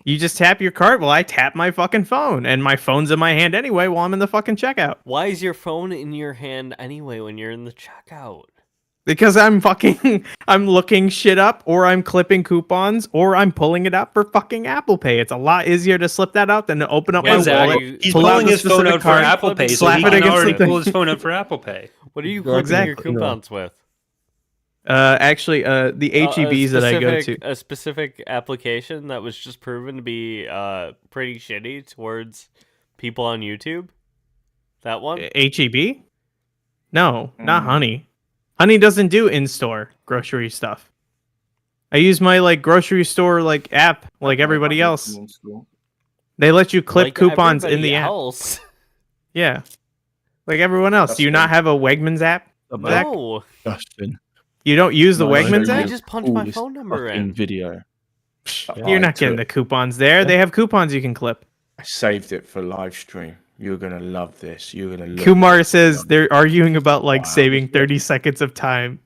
You just tap your card. Well, I tap my fucking phone, and my phone's in my hand anyway while I'm in the fucking checkout. Why is your phone in your hand anyway when you're in the checkout? Because I'm looking shit up, or I'm clipping coupons, or I'm pulling it up for fucking Apple Pay. It's a lot easier to slip that out than to open up my Exactly. wallet. He's pull out pulling the his phone specific out for card, Apple Pay, so slap he it can against already the thing. pull his phone out for Apple Pay. What are you clipping Exactly. your coupons with? Actually, the HEBs that I go to. A specific application that was just proven to be pretty shitty towards people on YouTube? That one? HEB? No, not Honey. Honey doesn't do in-store grocery stuff. I use my grocery store app like everybody else. They let you clip Like coupons in everybody the app. else. Yeah, like everyone else. That's Do you not have a Wegmans app? Zach? No. Justin. You don't use the No, I Wegmans don't I app? just punched my Coolest phone number fucking in. video. You're not getting the coupons there. They have coupons you can clip. I saved it for live stream. You're gonna love this. You're gonna love Kumar says they're arguing about Wow. saving 30 seconds of time.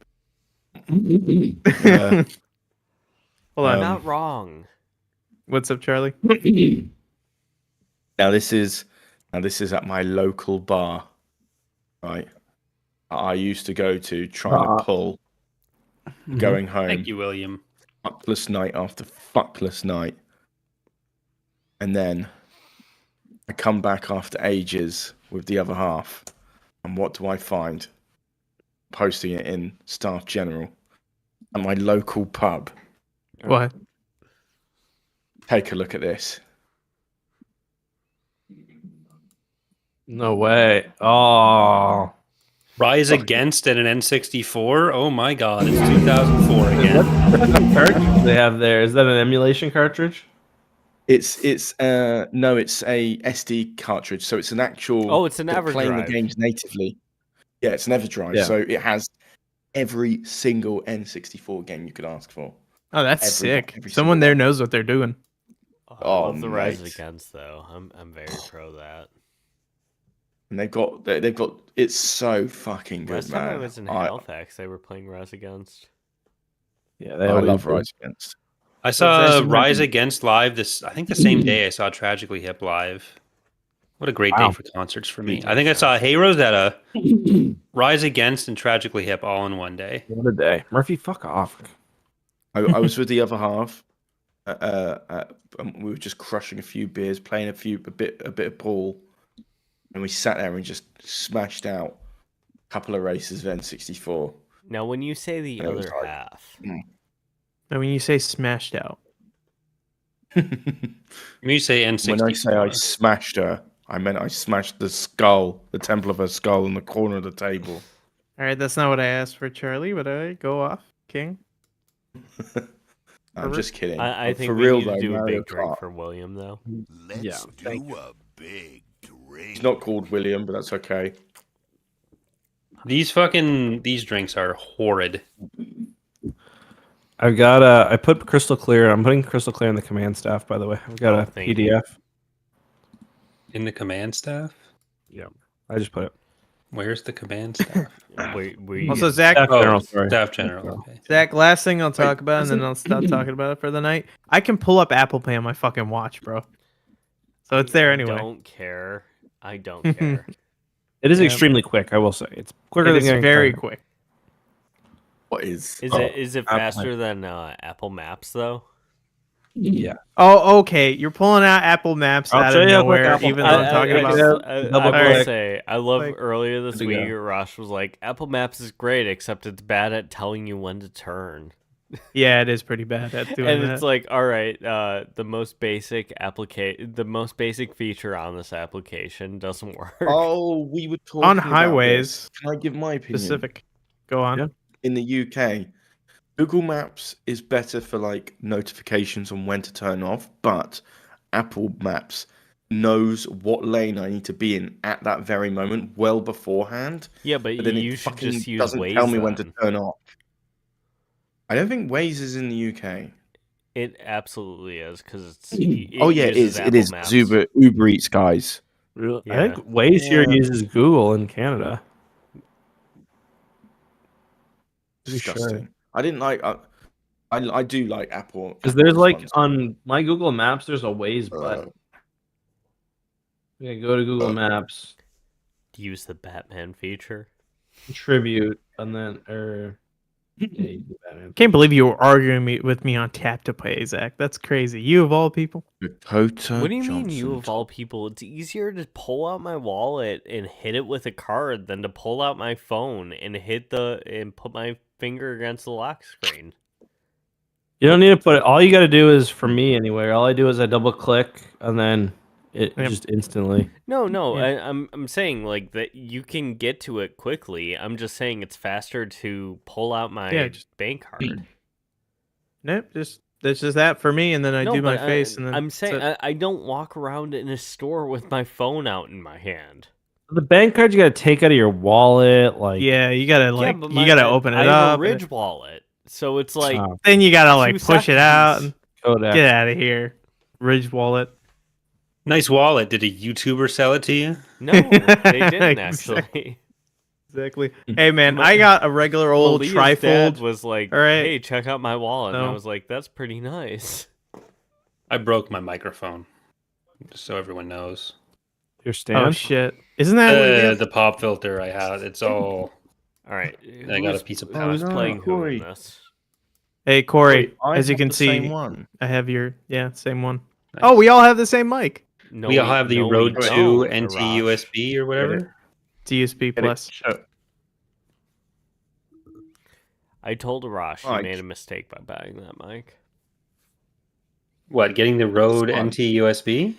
Yeah. Hold on. Not wrong. What's up, Charlie? Now this is at my local bar, right? I used to go to trying to pull going home. Thank you, William. Fuckless night after fuckless night. And then I come back after ages with the other half. And what do I find? Posting it in Staff General at my local pub. What? Take a look at this. No way. Oh. Rise Against at an N64? Oh my god, it's 2004 again. Cartridge they have there. Is that an emulation cartridge? It's no, it's a SD cartridge, so it's an actual. Oh, it's an for playing EverDrive. the games natively. Yeah, it's an EverDrive, Yeah. so it has every single N64 game you could ask for. Oh, that's Every- sick. every Someone single there one. knows what they're doing. I Oh, love the Rise mate. Against though. I'm very pro that. And they've got it's so fucking good, Last time I man. was in I Halifax, they were playing Rise Against. Yeah, they I always love do. Rise Against. I saw Jason Rise Martin. Against live I think the same day I saw Tragically Hip live. What a great Wow. day for concerts for me. I think I saw Hey Rosetta, Rise Against, and Tragically Hip all in one day. What a day. Murphy, fuck off. I was with the other half. We were just crushing a few beers, playing a bit of ball, and we sat there and just smashed out a couple of races of N64. Now, when you say the It was other hard. half, I mean, you say smashed out. When you say N64, When I say I smashed her, I meant I smashed the skull, the temple of her skull, in the corner of the table. All right, that's not what I asked for, Charlie, but I go off, King. I'm just kidding. I But think for we real need to though, do a Mario big drink Kart. for William, though. Yeah, thank you. a big drink. He's not called William, but that's okay. These drinks are horrid. I've got I put Crystal Clear. I'm putting Crystal Clear in the command staff, by the way. I've got Oh, a thank PDF. In the command staff? Yeah, I just put it. Where's the command staff? We Also, Zach, Staff Oh, general, sorry. staff general. Okay. Zach, last thing I'll talk about, and doesn't- then I'll stop talking about it for the night. I can pull up Apple Pay on my fucking watch, bro. So it's there anyway. I don't care. I don't care. It is Yeah. extremely quick. I will say it's quicker It than is getting very started. quick. What is? Is it Apple faster than Apple Maps though? Yeah. Oh, okay. You're pulling out Apple Maps I'll out show of you how quick nowhere, Apple even though Maps I'm talking is. about. Double I will click. say, I love Like, earlier this good to week, go. Rosh was like, Apple Maps is great, except it's bad at telling you when to turn. Yeah, it is pretty bad at doing And that. it's like, all right, the most basic feature on this application doesn't work. Oh, we were talking On about highways, this. Can I give my opinion? specific. Go on. Yeah. In the UK, Google Maps is better for like notifications on when to turn off, but Apple Maps knows what lane I need to be in at that very moment, well beforehand. Yeah, but But then you it should fucking just use doesn't Waze. tell me when to then. turn off. I don't think Waze is in the UK. It absolutely is because it's. Oh yeah, it uses is. It Apple is. Maps. Uber Eats, guys. Really? Yeah. I think Waze here Yeah. uses Google in Canada. Pretty sure. Disgusting. I didn't like. I do like Apple Because there's like ones. on my Google Maps, there's a Waze button. Yeah, go to Google Maps, Use the Batman feature. contribute, and then yeah, you do Batman. Can't believe you were arguing with me on Tap to Pay, Zach. That's crazy. You of all people. Dakota What do you mean, Johnson. you of all people? It's easier to pull out my wallet and hit it with a card than to pull out my phone and put my finger against the lock screen. You don't need to put it. All you got to do is, for me anyway, all I do is I double click and then it Yep. just instantly. No, Yeah. I'm saying like that you can get to it quickly. I'm just saying it's faster to pull out my just- bank card. Nope, that's just that for me, and then I No, do my but face, and then I'm that's saying it. I don't walk around in a store with my phone out in my hand. The bank card you got to take out of your wallet, like Yeah, you gotta Yeah, like but you gotta open I it have up. a and Ridge wallet, so it's like then you gotta like 2 push it out. seconds. And Kodak. get out of here, Ridge wallet. Nice wallet. Did a YouTuber sell it to you? no, they didn't Exactly. actually. Exactly. Hey man, I got a regular old Malia's dad trifold. was like, All right. "Hey, check out my wallet," and I No. was like, "That's pretty nice." I broke my microphone, just so everyone knows. Your stand. Oh shit! Isn't that what it is? The pop filter I had, it's all. All right, I got a who's- piece of who's plastic. playing who Corey. in this? Hey Corey, Wait, I as you have can the see, same one. I have your same one. Nice. Oh, we all have the same mic. No, We all have the no, we Rode 2 don't, NT Arash. USB or whatever. It's USB Get it? plus. Shut- I told Arash he Mike. made a mistake by buying that mic. What? Getting the Rode fun. NT USB?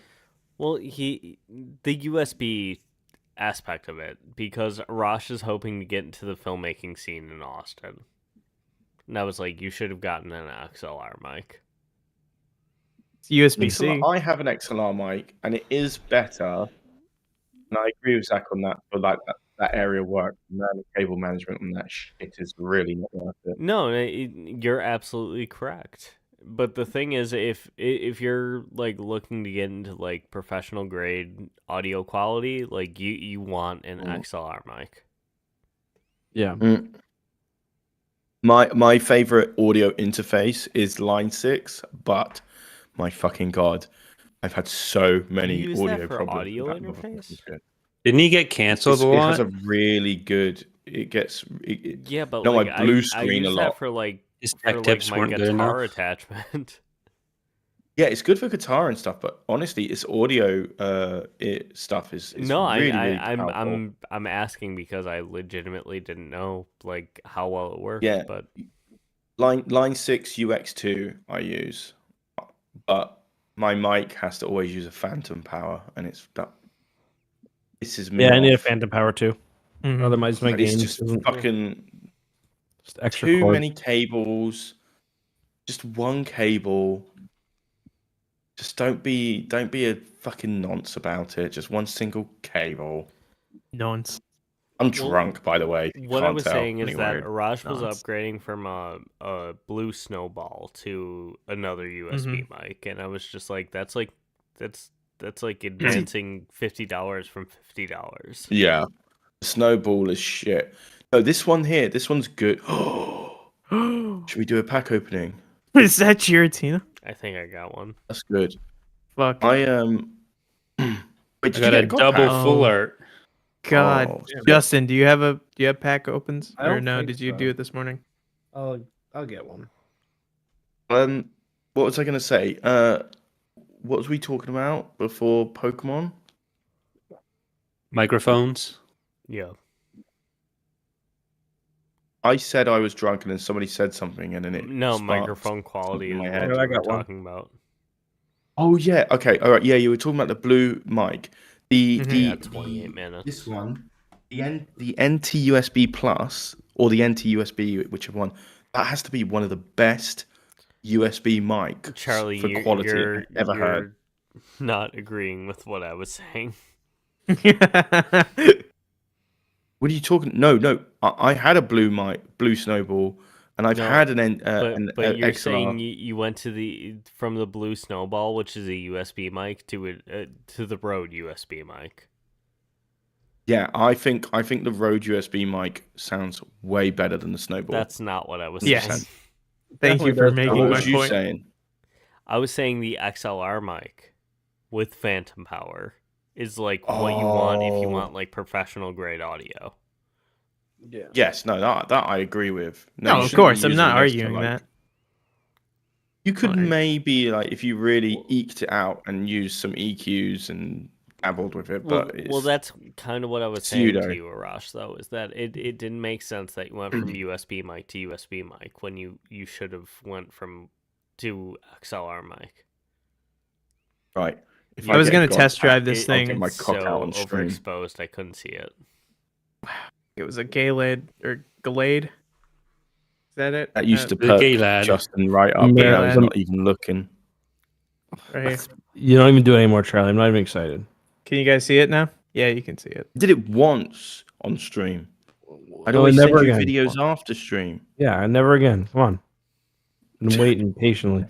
Well, the USB aspect of it, because Arash is hoping to get into the filmmaking scene in Austin. And I was like, you should have gotten an XLR mic. It's USB-C. I have an XLR mic, and it is better. And I agree with Zach on that for like that area of work. Man, the cable management and that shit is really not worth it. No, you're absolutely correct. But the thing is, if you're like looking to get into like professional grade audio quality, like you want an XLR mic. Yeah. My favorite audio interface is Line 6, but my fucking god, I've had so many use that audio for problems. audio with that interface? motherfucking shit. Didn't he get canceled a It has lot? a really good. It gets. Yeah, but No, like my blue I screen use a that lot. for like His for tech like tips my weren't good guitar enough. attachment. Yeah, it's good for guitar and stuff, but honestly, its audio stuff is No, really, I really I'm powerful. I'm asking because I legitimately didn't know like how well it worked. Yeah. But Line 6 UX2 I use, but my mic has to always use a phantom power, and it's that. This is me. Yeah, I need a off. phantom power too. Mhm. Otherwise, my Like, game it's just just isn't fucking just extra too cord. many cables. Just one cable. Just don't be a fucking nonce about it. Just one single cable. Nonce. I'm drunk, by the way. if you What I can't was tell. saying is Getting that worried. Arash was Nonce. upgrading from a blue snowball to another USB mic, and I was just like, that's like advancing $50 from $50. Yeah. Snowball is shit. No, this one here. This one's good. Should we do a pack opening? Is that Giratina? I think I got one. That's good. Fuck. I Wait, I did got you a get God double pack? full art. God, Oh, shit. Justin, do you have pack opens I or don't no? think Did you so. do it this morning? I'll get one. What was I gonna say? What was we talking about before Pokemon? Microphones. Yeah. I said I was drunk, and then somebody said something, and then it No, sparked microphone quality is in what my we head. I were got one. talking about. Oh yeah, okay, all right, yeah. You were talking about the blue mic. Mhm. The Yeah, 28 minutes. this one, the NT USB Plus or the NT USB, whichever one. That has to be one of the best USB mics Charlie, for quality you're I've ever heard. not agreeing with what I was saying. What are you talking? No. I had a blue mic, blue snowball, and I've No, had an But you're XLR. saying you went from the blue snowball, which is a USB mic, to the Rode USB mic. Yeah, I think the Rode USB mic sounds way better than the snowball. That's not what I was Yes. saying. Thank you Definitely for does making What my was you point. saying? I was saying the XLR mic with phantom power is like what you want if you Oh. want like professional grade audio. Yeah. Yes, no, that I agree with. No, you of shouldn't be course, I'm using not this to, arguing like- that. You could Fine. maybe like if you really eked it out and used some EQs and dabbled with it, Well, but well, that's kind of what I was pseudo. saying to you, Arash, though, is that it didn't make sense that you went from USB mic to USB mic when you should have went to XLR mic. right. If I was get gonna God test pack, drive this I'll thing. get my It's cock so out on stream. overexposed, I couldn't see it. It was a Galade or Galade. Is that it? That used to The perk gay lad. Justin right up, Gay and now he's lad. not even looking. right here. You don't even do it anymore, Charlie. I'm not even excited. Can you guys see it now? Yeah, you can see it. I did it once on stream. I'd No, always send never you again. videos after stream. Yeah, never again. Come on. Been waiting patiently.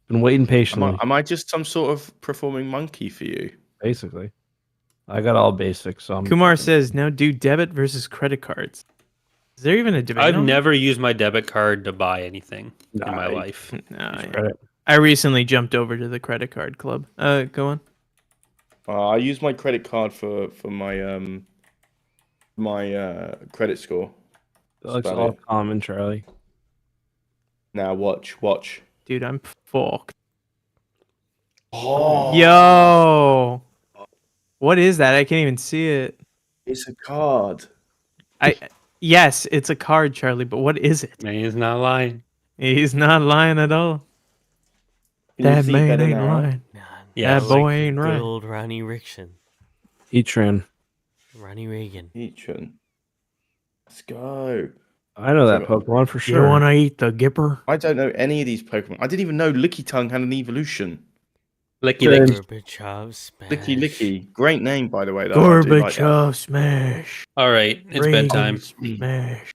Been waiting patiently. Am I just some sort of performing monkey for you? Basically, I got all basics. So I'm Kumar says now do debit versus credit cards. Is there even a debate? I've on never used my debit card to buy anything in Nah, my I- life. that? No, yeah. credit. I recently jumped over to the credit card club. Go on. I use my credit card for my credit score. That's about all it. common, Charlie. Now watch. Dude, I'm fucked. Oh, Yo! What is that? I can't even see it. it's a card. Yes, it's a card, Charlie, but what is it? Man, he's not lying. He's not lying at all. Can you That see man better ain't now? lying. Yeah, That boy ain't Good right. old Ronnie Rickson. E-Tran. Ronnie Reagan. Eachin. Let's go. I know that Forgot. Pokemon for You sure. want to eat the Gipper? I don't know any of these Pokemon. I didn't even know Licky Tongue had an evolution. licky lick. Gorbachev smash. Licky. Great name, by the way. Though. I do like that. Gorbachev smash. All right, it's Reagan bedtime. Smash.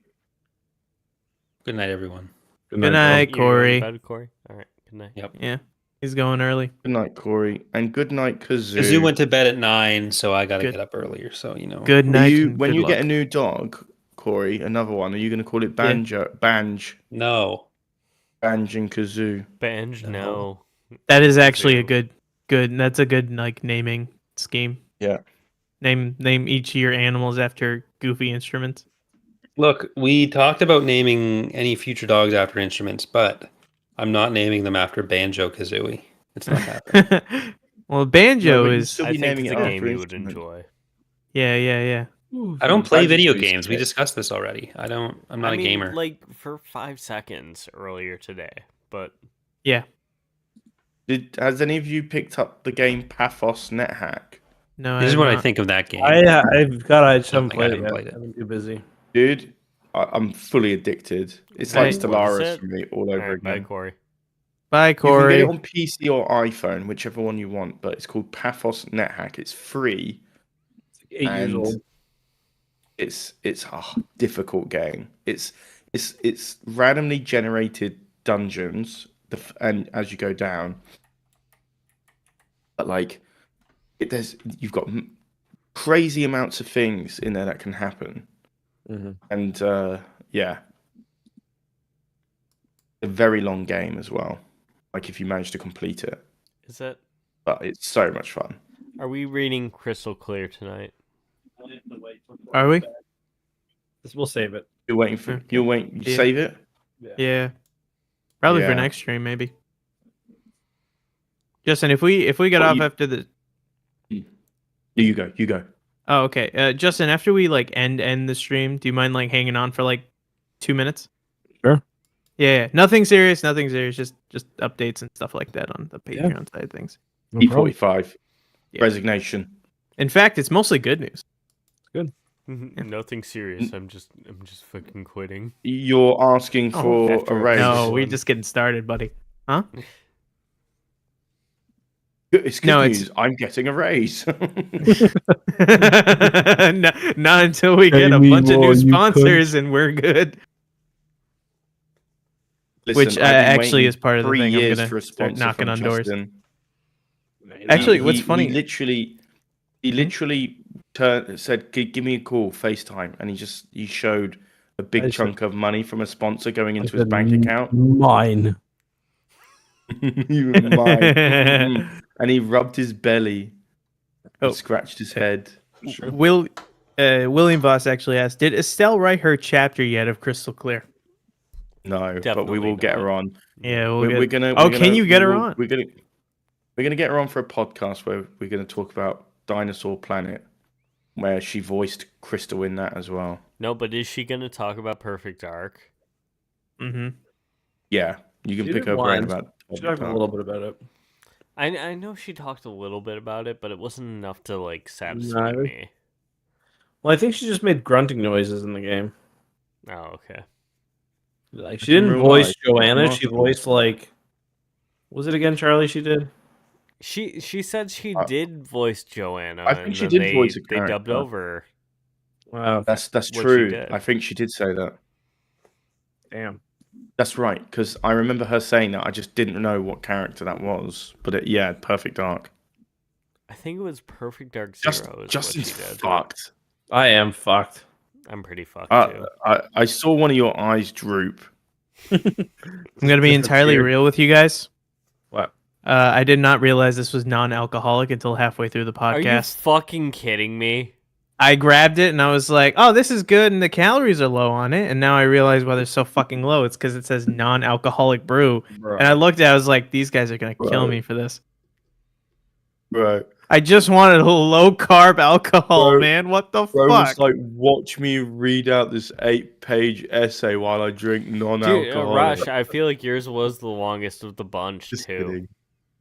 Good night, everyone. Good night, You going to Corey. bed, Corey? All right. Good night. Yep. Yeah, he's going early. Good night, Corey, and good night, Kazoo. Kazoo went to bed at 9, so I got to Good. get up earlier. So Good Are night. you, and when good you luck. get a new dog, Corey, another one, are you going to call it Yeah. Banj No. and Kazoo? Benj, no. That is actually a Kazoo. good. That's a good like naming scheme. Yeah. Name each of your animals after goofy instruments. Look, we talked about naming any future dogs after instruments, but I'm not naming them after Banjo Kazooie. It's not happening. Well, banjo No, but you is. still I be think naming it's it a after game you would instrument. enjoy. Yeah. I don't play Banjo's video pretty games. We sick. discussed this already. I'm not a gamer. Like for 5 seconds earlier today, but Yeah. Has any of you picked up the game Paphos NetHack? No. This is I'm what I not. think of that game. I just haven't Something, I played it haven't yet. played it. I've been too busy. Dude, I'm fully addicted. It's Right. like What is Stellaris it? for me all over Alright, bye, again. Corey. Bye, You can Corey. get it on PC or iPhone, whichever one you want. But it's called Paphos NetHack. It's free. It's like 8 years And old. it's a difficult game. It's randomly generated dungeons, and as you go down, but like you've got crazy amounts of things in there that can happen, and yeah, a very long game as well. Like if you manage to complete it, Is it? but it's so much fun. Are we reading Crystal Clear tonight? Are we? We'll save it. You're waiting for Okay. you're waiting. You Yeah. save it. Yeah. Probably for Yeah. next stream, maybe. Justin, if we get Well, off you- after the You go. You go. Oh, okay. Justin, after we like end the stream, do you mind like hanging on for like 2 minutes? Sure. Yeah. Nothing serious. Just updates and stuff like that on the Patreon side of things. No problem. E45 Yeah. resignation. In fact, it's mostly good news. Nothing serious. I'm just fucking quitting. You're asking Oh, for after a a- raise. No, we're just getting started, buddy. Huh? It's good No, news. I'm getting a raise. No, not until we get Pay a me bunch of more, new you sponsors and we're good. Listen, Which I've been actually waiting is part of the 3 thing. I'm years gonna for a start sponsor knocking from on doors. Justin. Actually, what's funny? He literally said, "Give me a call, FaceTime," and he showed a big I said- chunk of money from a sponsor going I into his said, bank account. Mine. You were mine. And he rubbed his belly, Oh. and scratched his head. William Voss actually asked, "Did Estelle write her chapter yet of Crystal Clear?" No, but we Definitely will get not. her on. Yeah, We're gonna. Oh, we're can gonna- you get we her will- on? We're gonna get her on for a podcast where we're gonna talk about Dinosaur Planet, where she voiced Crystal in that as well. No, but is she gonna talk about Perfect Dark? Mm-hmm. Yeah, you can She pick did her brain once. about. She talked a little bit about it. I know she talked a little bit about it, but it wasn't enough to like satisfy No. me. Well, I think she just made grunting noises in the game. Oh, okay. Like she That's in didn't real voice life. Joanna. That's She remarkable. voiced like, what was it again, Charlie? She did. She said she Uh, did voice Joanna. I think and she then did they, voice a They dubbed character. over. Wow. That's What she true. did. I think she did say that. Damn. That's right, because I remember her saying that. I just didn't know what character that was. But yeah, Perfect Dark. I think it was Perfect Dark Zero. is what Justin's she did. fucked. I am fucked. I'm pretty fucked too. I saw one of your eyes droop. I'm gonna be entirely Disappeared. real with you guys. What? I did not realize this was non-alcoholic until halfway through the Are you podcast. fucking kidding me? I grabbed it and I was like, "Oh, this is good," and the calories are low on it. And now I realize why they're so fucking low. It's because it says non-alcoholic brew. And I looked at it, I was like, "These guys are gonna kill Right. me for this." Right. I just wanted a low carb alcohol, Bro- man. What the Bro was fuck? like, watch me read out this 8-page essay while I drink Dude, non-alcoholic. Rush, I feel like yours was the longest of the bunch Just too. kidding.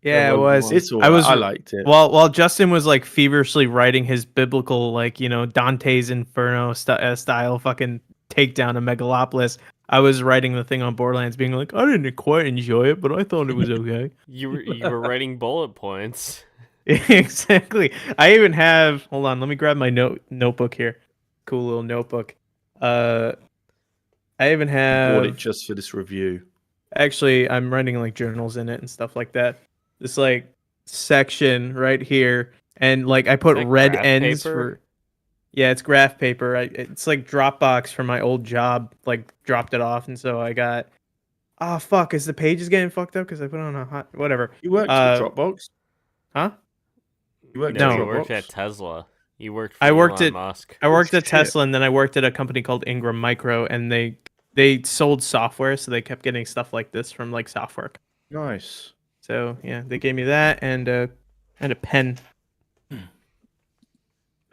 Yeah, it was. It's all I was I liked it. while Justin was like feverishly writing his biblical, like, you know, Dante's Inferno style fucking takedown of Megalopolis. I was writing the thing on Borderlands, being like, I didn't quite enjoy it, but I thought it was okay. You were writing bullet points. Exactly. I even have. Hold on, let me grab my notebook here. Cool little notebook. I even Bought have. it just for this review. Actually, I'm writing like journals in it and stuff like that. This like section right here, and like I put Is that red graph ends paper? for. Yeah, it's graph paper. It's like Dropbox for my old job. Like dropped it off, and so I got. Oh fuck! Is the pages getting fucked up because I put it on a hot whatever? You worked Uh, for Dropbox? Huh? You worked No, at you Dropbox? worked at Tesla. You worked for I worked Elon at- Musk. I worked at Shit. Tesla, and then I worked at a company called Ingram Micro, and they sold software, so they kept getting stuff like this from like Softwork. Nice. So yeah, they gave me that and a pen.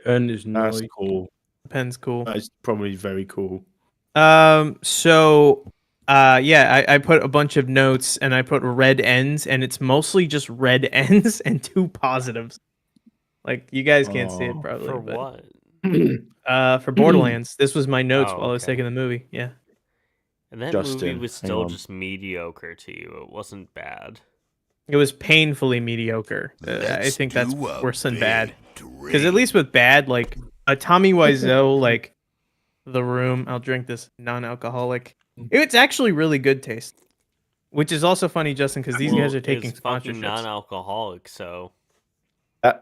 And is That's noise. cool. The pen's cool. That's probably very cool. So yeah, I put a bunch of notes and I put red ends, and it's mostly just red ends and 2 positives. Like you guys can't see it Aw, probably. For but what? For Borderlands. This was my notes Oh, while I was okay. taking the movie. Yeah. And that movie Justin, was hang still on. just mediocre to you. It wasn't bad. It was painfully mediocre. I think that's worse than bad. Because at least with bad, like Tommy Wiseau, like The Room, I'll drink this non-alcoholic. It's actually really good taste. Which is also funny, Justin, because these guys are taking It's fucking sponsorships. non-alcoholic, so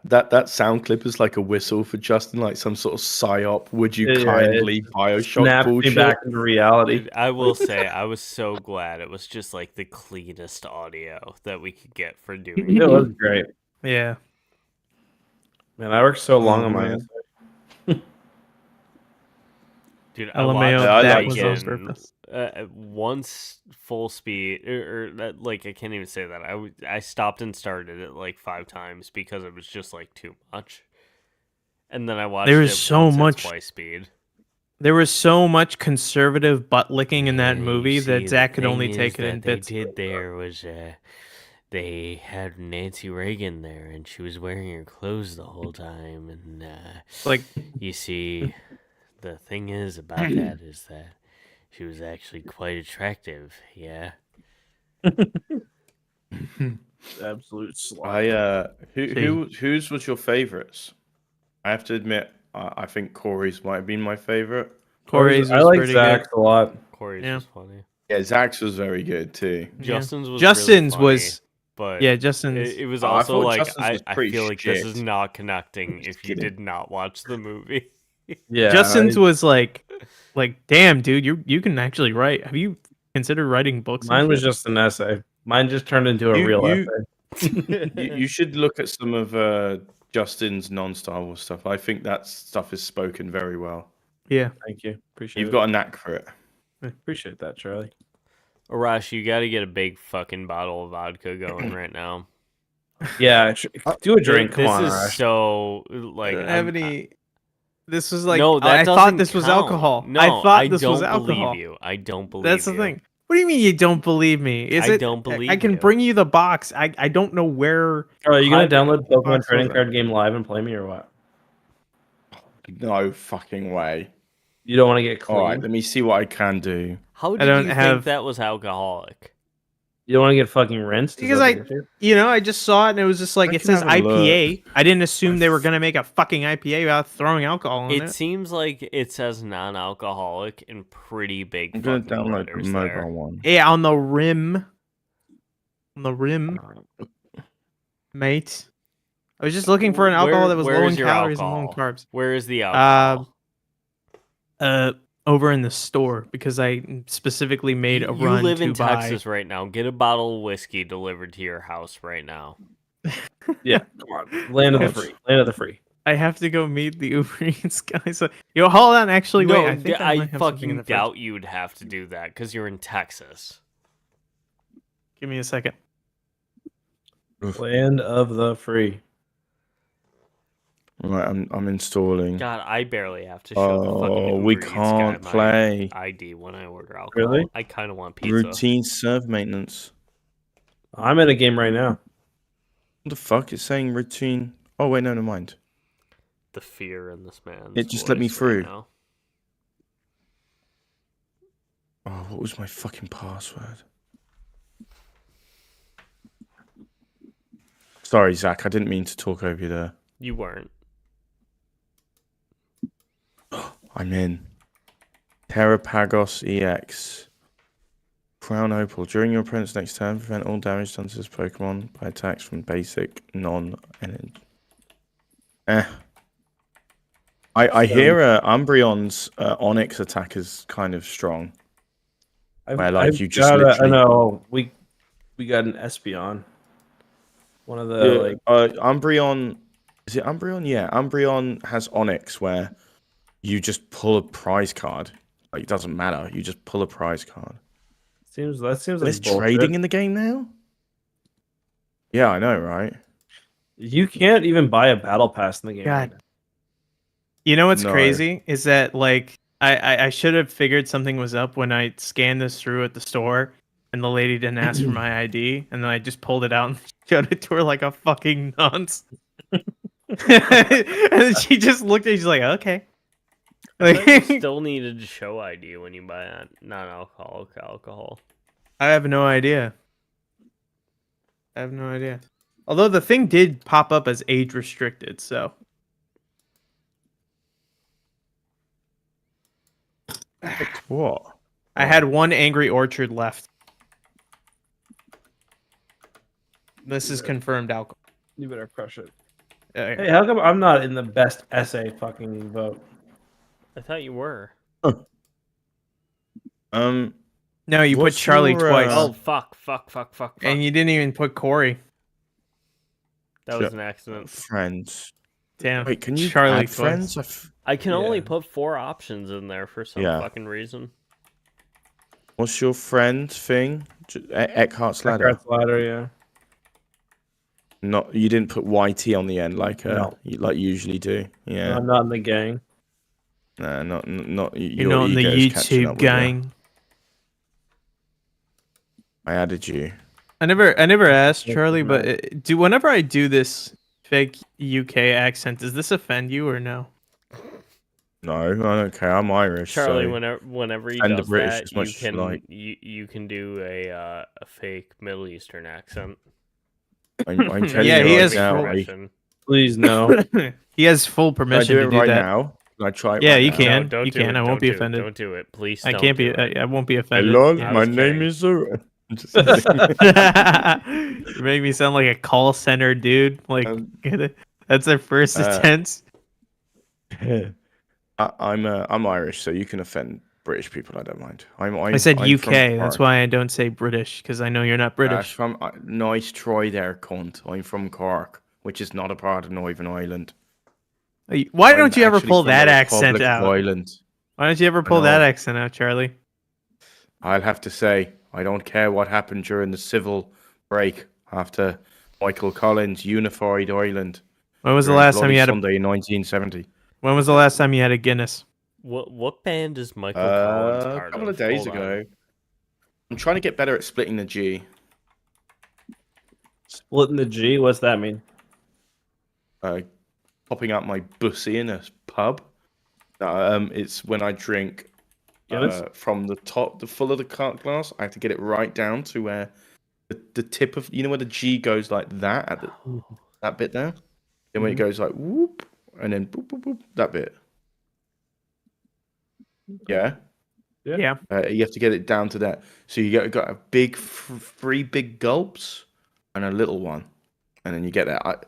That sound clip is like a whistle for Justin, like some sort of psyop. Would you Yeah, kindly Bioshock Snapped me bullshit? back into reality. dude, I will say I was so glad it was just like the cleanest audio that we could get for doing It was great. Yeah. Man, I worked so long Oh, on my man. essay. Dude, I LMAO, watched I it like was it. on again purpose. once full speed, or that, like I can't even say that. I stopped and started it like 5 times because it was just like too much. And then I watched There it is so once at much- twice speed. There was so much conservative butt licking in that Yeah, movie you that see, Zach the could only thing take is it in that they bits. did there was they had Nancy Reagan there, and she was wearing her clothes the whole time. And Like, you see, the thing is about that is that she was actually quite attractive. Yeah. Absolute slide. Whose was your favorites? I have to admit, I think Corey's might have been my favorite. Corey's I was like pretty Zach's a lot. Corey's Yeah. was funny. Yeah, Zach's was very good too. Yeah. Justin's was Justin's really funny, was but yeah, Justin's it was Oh, I also thought like Justin's was I pretty feel like this is shit. not connecting Just if you kidding. did not watch the movie. Yeah, Justin's was like damn, dude, you can actually write. Have you considered writing books? and mine was shit? just an essay. Mine just turned into a You- real you- essay. You should look at some of Justin's non-Star Wars stuff. I think that stuff is spoken very well. Yeah. Thank you. Appreciate You've it. got a knack for it. Appreciate that, Charlie. Arash, you got to get a big fucking bottle of vodka going right now. Yeah, do a drink. Come This on, is Arash. so I like don't have any. This was like no, that I doesn't thought this was count. alcohol. No, I thought this don't was alcohol. believe you. I don't believe That's you. the thing. What do you mean you don't believe me? I don't believe I can you. bring you the box. I don't know where. Are you gonna How- download Pokemon box Trading was Card Game live and play me or what? No fucking way. You don't want to get clean. All right, let me see what I can do. How did don't you have- think that was alcoholic? You don't want to get fucking rinsed? Is Because that I- the issue? You know, I just saw it and it was just like I it can says have a IPA. I didn't assume they were gonna make a fucking IPA without throwing alcohol in It it. seems like it says non-alcoholic in pretty big I'm gonna fucking download the letters mobile there. one. Yeah, on the rim. On the rim, mate. I was just looking for an alcohol that was Where low is in your calories and low in alcohol? carbs. Where is the alcohol? Over in the store because I specifically made a You run live to in buy. Texas right now. Get a bottle of whiskey delivered to your house right now. Yeah, come on. Land of the free. Land of the free. I have to go meet the Uber Eats guy. So, yo, hold on. Actually, No, wait. I think I might have something in fucking the fridge. doubt you'd have to do that because you're in Texas. Give me a second. Land of the free. Right, I'm installing. God, I barely have to show the fucking Oh, Uber we Eats guy can't my play. ID when I order alcohol. Really? I kind of want pizza. Routine serve maintenance. I'm in a game right now. What the fuck? It's saying routine. Oh wait, no, never mind. The fear in this man. It just let me through. Oh, what was my fucking password? Sorry, Zach. I didn't mean to talk over you there. You weren't. I'm in. Terrapagos EX. Crown Opal. During your opponent's next turn, prevent all damage done to this Pokemon by attacks from basic non-energy. I hear Umbreon's Onyx attack is kind of strong. Where, like, you just I literally- know we got an Espeon. One of the Umbreon. Is it Umbreon? Yeah, Umbreon has Onyx where you just pull a prize card. Like, it doesn't matter. You just pull a prize card. seems like There's bullshit. trading in the game now? Yeah, I know, right? You can't even buy a battle pass in the game. God. You know what's No. crazy is that like I should have figured something was up when I scanned this through at the store and the lady didn't ask for my ID and then I just pulled it out and showed it to her like a fucking nonce. And then she just looked at it, she's like, okay. I thought Like, you still needed to show ID when you buy that non-alcoholic alcohol. I have no idea. I have no idea. Although the thing did pop up as age restricted, so What? I had one Angry Orchard left. This is confirmed alcohol. You better crush it. Okay. Hey, how come I'm not in the best essay fucking vote? I thought you were. No, you put What's Charlie your, twice, Oh, fuck. and you didn't even put Corey. That was an accident. Friends. Damn. Wait, can you Charlie add twice. friends? I can only Yeah. put 4 options in there for some Yeah. fucking reason. What's your friend thing? Eckhart's ladder. Eckhart's ladder, yeah. Not you didn't put YT on the end like No. you like you usually do. Yeah. I'm not in the gang. Nah, not You're not in the YouTube gang. I added you. I never asked Yeah, Charlie, right. but whenever I do this fake UK accent, does this offend you or no? No, I don't care. I'm Irish. Charlie, so whenever he and the does British that, as you much as can like. you can do a fake Middle Eastern accent. I'm telling Yeah, you he right has now. full- Permission. Please no. He has full Can I permission do to it do right that. now? Can I try it Yeah, right you now? can. No, don't You do can. it. I won't Don't be do it. offended. Don't do it. Please. I don't can't do be. it. I won't be offended. Hello, I my was name kidding. is. Just kidding. You make me sound like a call center dude. Like that's their first uh, attempt. I'm Irish, so you can offend British people. I don't mind. I said I'm UK. from That's Cork. why I don't say British because I know you're not That's British. from nice try there, cunt. I'm from Cork, which is not a part of Northern Ireland. Why I'm don't you ever actually pull from the that accent Republic of out? Ireland. Why don't you ever pull know. that accent out, Charlie? I'll have to say, I don't care what happened during the civil break after Michael Collins unified Ireland. When was the during last time Bloody you had a? Sunday in 1970? When was the last time you had a Guinness? What band is Michael Collins A part couple of? of days Hold on. ago. I'm trying to get better at splitting the G. Splitting the G. What's that mean? Popping out my bussy in a pub. It's when I drink Guinness? from the top, the full of the glass. I have to get it right down to where the tip of, where the G goes like that at that bit there. Then when it goes like whoop, and then boop boop boop, that bit. Yeah. Yeah. You have to get it down to that. So you got a big, 3 big gulps and a little one, and then you get that.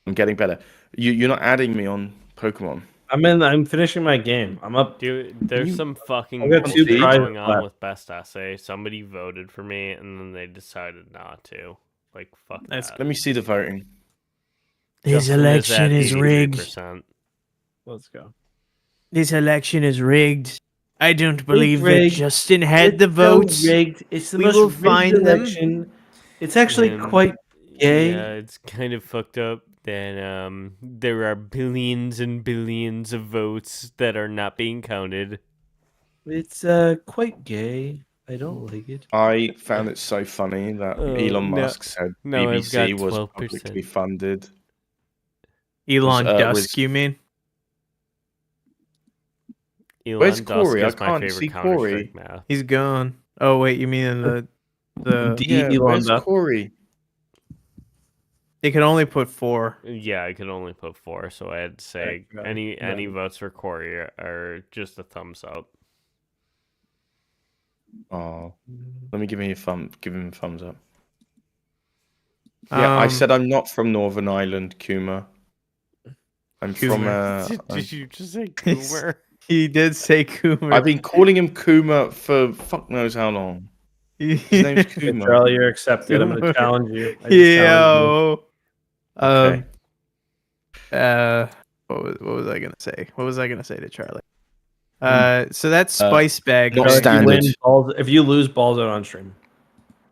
I'm getting better. You're not adding me on Pokemon. I'm finishing my game. I'm up. Dude, there's some fucking I've got 2 bullshit prizes going on left. with Best Essay. Somebody voted for me, and then they decided not to. Like, fuck That's- that. Let me see the voting. This Justin election at is rigged. 83%. Let's go. This election is rigged. I don't believe that rigged. Justin had It's the so votes. rigged. It's the We most will rigged find them. election. It's actually And, quite gay. Yeah, it's kind of fucked up that there are billions and billions of votes that are not being counted. It's quite gay. I don't like it. I found it so funny that Elon no. Musk said No, I've BBC got was 12%. publicly funded. Elon Was, Dusk, you mean? Elon Where's Dusk Corey? I is my can't favorite see Counter-Strike map. He's gone. Oh wait, you mean in the? Yeah, Elon where's Musk. Corey? They can only put 4. Yeah, I could only put 4, so I had to say Right, any votes for Corey are just a thumbs up. Oh, let me give him a thumbs up. Yeah, I said I'm not from Northern Ireland, Kuma. I'm from. Did you just say Coomer? He did say Coomer. I've been calling him Kuma for fuck knows how long. His name's Hey, Kuma. Charlie, you're accepted. I'm gonna challenge you. I just challenge Yo. Okay. What was I gonna say? What was I gonna say to Charlie? So that's spice bag. not you. right? Charlie, if you standard. win, balls, if you lose, balls out on stream.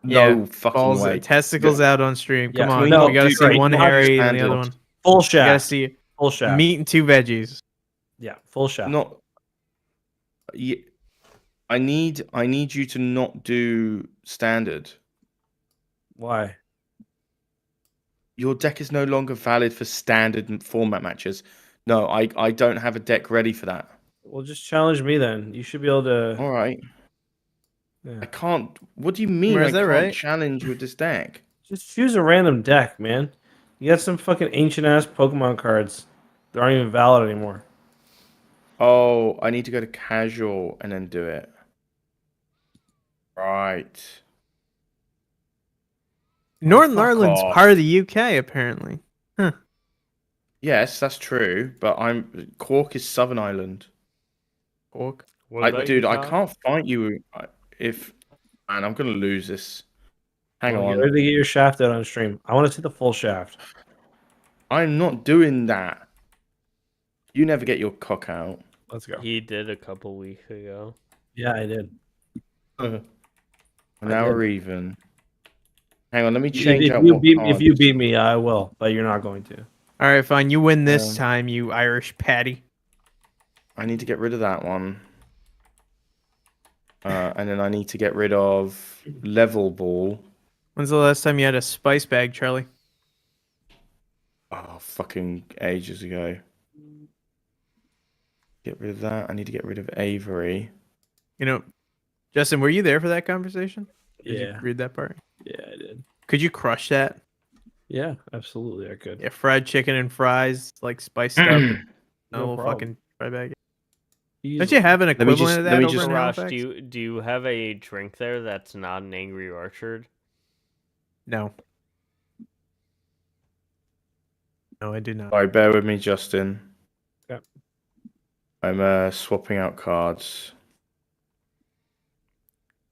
No Yeah, fucking balls, way. testicles out on stream. Come Yeah, on, we we not gotta do see that. one We have hairy and the other standards. one. Full We gotta shaft. see Full shaft. meat and 2 veggies. Yeah, full shaft. Not. Yeah, I need you to not do standard. Why? Your deck is no longer valid for standard format matches. No, I don't have a deck ready for that. Well, just challenge me then. You should be able to. All right. Yeah. I can't. What do you mean? Is I that can't right? challenge with this deck. Just choose a random deck, man. You got some fucking ancient ass Pokemon cards that aren't even valid anymore. Oh, I need to go to casual and then do it. Right. Northern fuck Ireland's off. part of the UK, apparently. Yes, that's true. But Cork is Southern Ireland. Cork. What about Dude, you, I Tom? can't fight you if. Man, I'm gonna lose this. Hang Well, on. get ready to get your shaft out on stream. I want to see the full shaft. I'm not doing that. You never get your cock out. Let's go. He did a couple weeks ago. Yeah, I did. Now did. we're even. Hang on, let me If, change if out you what beat cards. if you beat me, I will, but you're not going to. All right, fine. You win this Um, time, you Irish patty. I need to get rid of that one. And then I need to get rid of level ball. When's the last time you had a spice bag, Charlie? Oh, fucking ages ago. Get rid of that. I need to get rid of Avery. You know, Justin, were you there for that conversation? Did Yeah, you read that part? yeah, I did. Could you crush that? Yeah, absolutely, I could. Yeah, fried chicken and fries, like spiced up. No No little problem. fucking fry bag. Don't Easily. you have an me equivalent just- of let that me over just- in Arash, Halifax? do you have a drink there that's not an Angry Orchard? No. No, I do not. Alright, bear with me, Justin. Yep. I'm swapping out cards.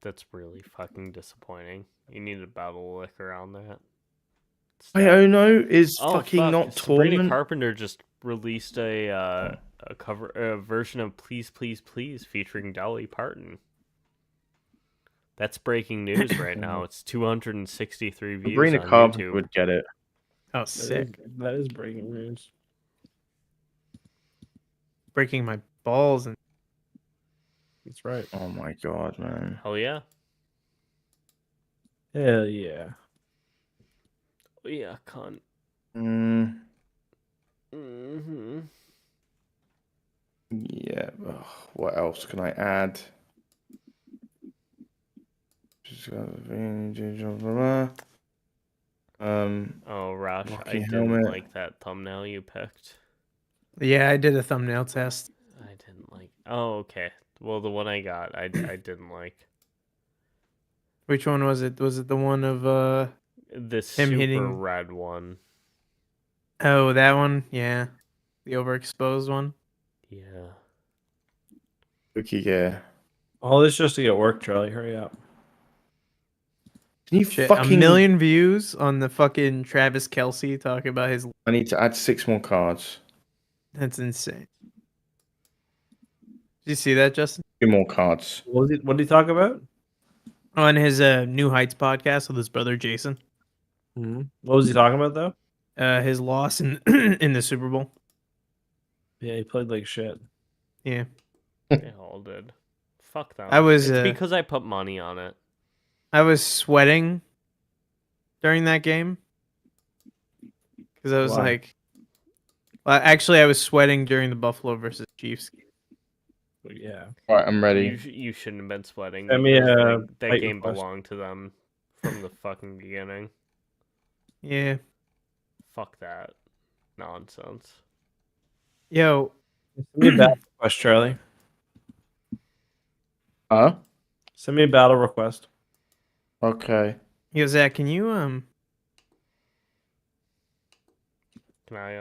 That's really fucking disappointing. You need a battle liquor on that. Wait, oh no, is Oh, fucking fuck. not Sabrina tournament. Carpenter just released a version of Please Please Please featuring Dolly Parton. That's breaking news right now. It's 263 views Sabrina on Carpenter YouTube. would get it. Oh, sick. That is breaking news. Breaking my balls and That's right. Oh my god, man. Hell yeah. Hell yeah. Oh yeah, cunt. Mm, Mm-hmm. yeah. Ugh, what else can I add? Oh, Rosh, I Rocky didn't helmet. like that thumbnail you picked. yeah, I did a thumbnail test. I didn't like. Oh, okay. Well, the one I got, I didn't like. Which one was it? Was it the one of The Him super hitting- red one. Oh, that one? Yeah. The overexposed one. Yeah. Cookie, yeah. All this just to get work, Charlie. Hurry up. Can you Shit, fucking? a million views on the fucking Travis Kelsey talking about his. I need to add 6 more cards. That's insane. Did you see that, Justin? 2 more cards. What did he talk about? On his New Heights podcast with his brother Jason. Mm-hmm. What was he talking about though? His loss in in the Super Bowl. Yeah, he played like shit. Yeah. They all did. Fuck them. I was, It's because I put money on it. I was sweating during that game because I was Why? like, well, actually, I was sweating during the Buffalo versus Chiefs game. Yeah. Alright, I'm ready. You shouldn't have been sweating. Send me because a that fight game request. belonged to them from the fucking beginning. Yeah. Fuck that nonsense. Yo, Send me a battle request, Charlie. Huh? Send me a battle request. Okay. yo, Zach, can you Can I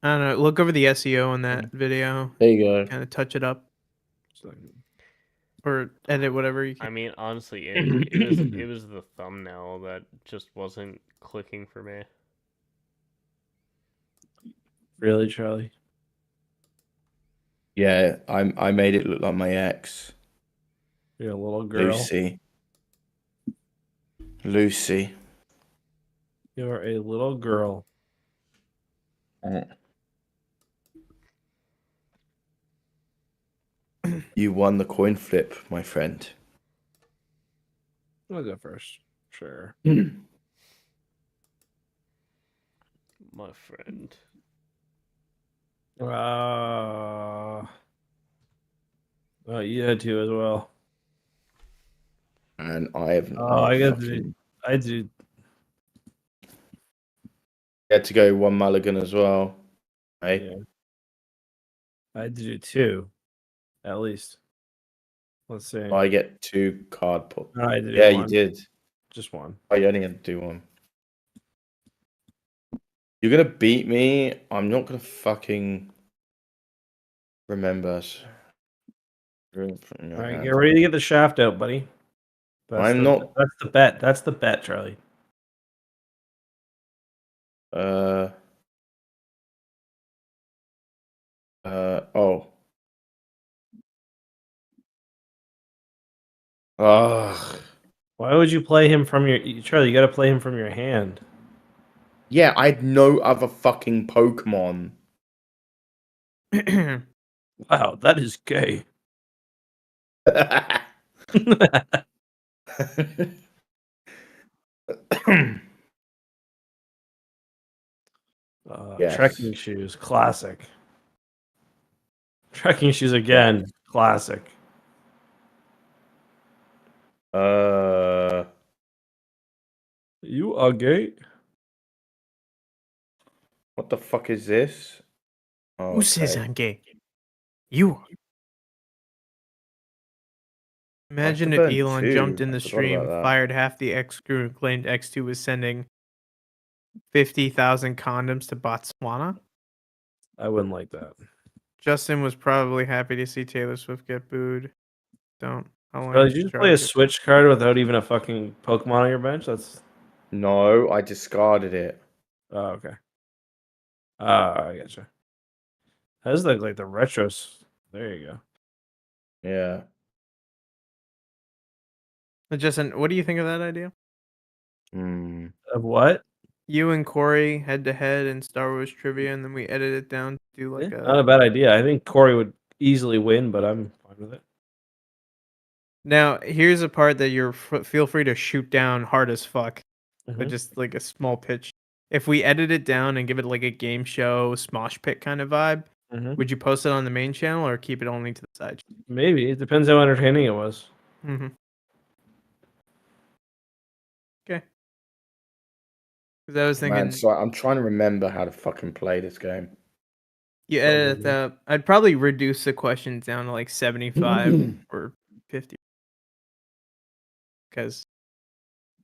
I don't know, look over the SEO on that video, There you go. kind of touch it up, or edit whatever you I can. mean, honestly, it was the thumbnail that just wasn't clicking for me. Really, Charlie? Yeah, I made it look like my ex. You're a little girl. Lucy. You're a little girl. You won the coin flip, my friend. I'll go first. Sure. My friend. Oh, you had to as well. And I have Oh, not I got to fucking do. I do. had to go one mulligan as well. Hey, Yeah. I had to do 2, at least. Let's see. I get 2 card put. No, I had to do Yeah, you 1. did. Just 1. Oh, you only had to do 1. You're gonna beat me. I'm not gonna fucking remember. All right, get ready to get the shaft out, buddy. I'm not. That's the bet. That's the bet, Charlie. Oh. Ugh. Why would you play him from your Charlie? You got to play him from your hand. Yeah, I had no other fucking Pokemon. Wow, that is gay. Yes. Trekking shoes, classic. Trekking shoes again, classic. You are gay. What the fuck is this? Oh, Who says okay. I'm gay? You are. Imagine if Afterburn Elon 2, jumped in I the forgot stream, about that. fired half the Eckscrew, and claimed EcksToo was sending 50,000 condoms to Botswana. I wouldn't like that. Justin was probably happy to see Taylor Swift get booed. Don't. Charlie, did you just play a Switch card without even a fucking Pokemon on your bench? That's No, I discarded it. oh, okay. I gotcha. That does look like the retros. There you go. Yeah. Justin, what do you think of that idea? Hmm. Of what? You and Corey head to head in Star Wars trivia, and then we edit it down to do like Not a bad idea. I think Corey would easily win, but I'm fine with it. Now, here's a part that you're feel free to shoot down hard as fuck, but Mhm. just like a small pitch. If we edit it down and give it like a game show smosh pit kind of vibe, Mhm. would you post it on the main channel or keep it only to the side? Maybe it depends how entertaining it was. Mm-hmm. Okay. Because I was thinking, Man, so I'm trying to remember how to fucking play this game. you edit that. I'd probably reduce the questions down to like 75 or 50. Because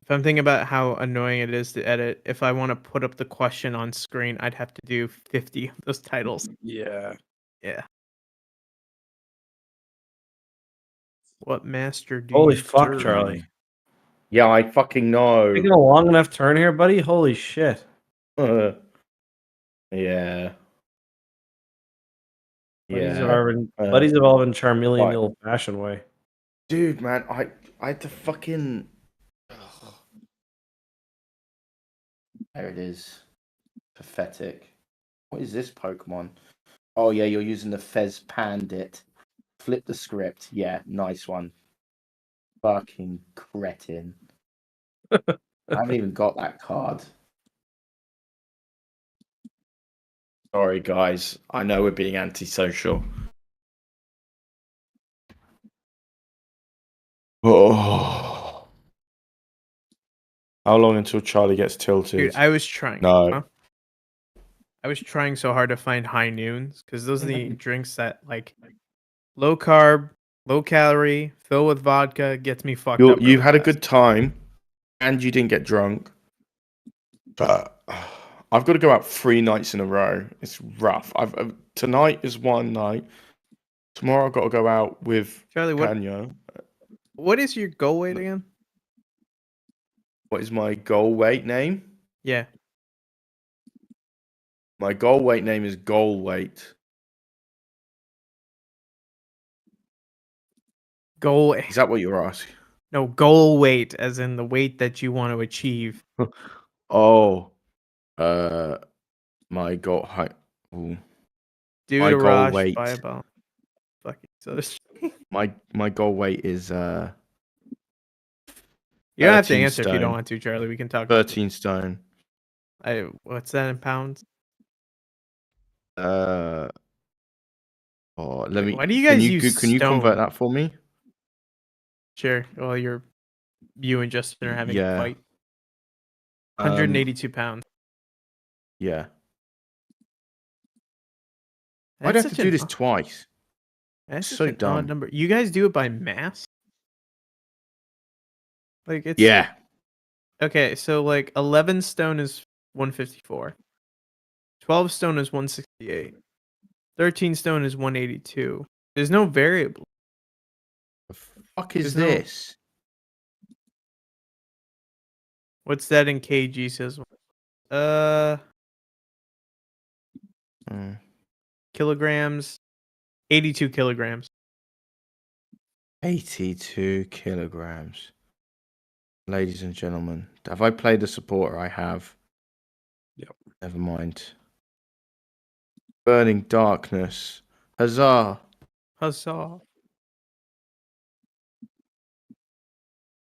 if I'm thinking about how annoying it is to edit, if I want to put up the question on screen, I'd have to do 50 of those titles. Yeah. Yeah. What master do Holy you fuck, serve? Charlie. Yeah, I fucking know. Taking a long enough turn here, buddy? Holy shit. Yeah. Buddies Yeah. evolve in Charmeleon Right. the old fashioned way. Dude, man, I had to fucking. There it is. Pathetic. What is this Pokemon? Oh yeah, you're using the Fez Pandit. Flip the script. Yeah, nice one. Fucking cretin. I haven't even got that card. Sorry, guys. I know we're being antisocial. Oh. How long until Charlie gets tilted? Dude, I was trying. No. Huh? I was trying so hard to find high noons because those are the drinks that like low carb, low calorie, filled with vodka, gets me fucked up. You really had a fast. good time, and you didn't get drunk. But I've got to go out 3 nights in a row. It's rough. Tonight is one night. Tomorrow I've got to go out with Charlie, Tanya. what is your goal weight again? What is my goal weight name? Yeah. My goal weight name is goal weight. Goal. Is that what you're asking? No, goal weight, as in the weight that you want to achieve. Oh, my goal height. Ooh. Due My to goal Rosh weight. by about fucking so. My goal weight is You don't have to 13 answer if you don't stone. want to, Charlie. We can talk. about 13 stone. it. What's that in pounds? Oh, let me. Why do you guys can you use can you convert stone? that for me? Sure. Well, you and Justin are having a Yeah. fight. 182 pounds. Yeah. I'd have to do this twice. That's so such an odd dumb. number. You guys do it by mass? Like it's Yeah. Okay, so like 11 stone is 154. 12 stone is 168. 13 stone is 182. There's no variable. The fuck is There's no- this? What's that in kg says? Mm. Kilograms. 82 kilograms. 82 kilograms. Ladies and gentlemen, have I played the supporter? I have. Yep. Never mind. Burning darkness. Huzzah. Huzzah.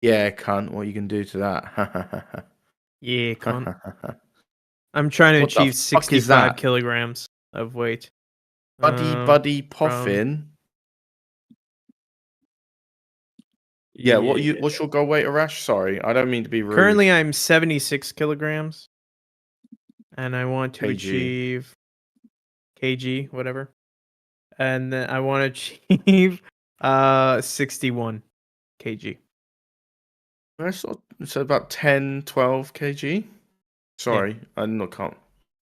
Yeah, cunt. What you can do to that? Yeah, cunt. I'm trying to What the achieve fuck is 65 that? kilograms of weight. Buddy Poffin. Yeah, what's your goal weight, Arash? Sorry, I don't mean to be rude. Currently, I'm 76 kilograms. And I want to kg. achieve kg, whatever. And then I want to achieve 61 kg. So about 10, 12 kg. Sorry, I can't.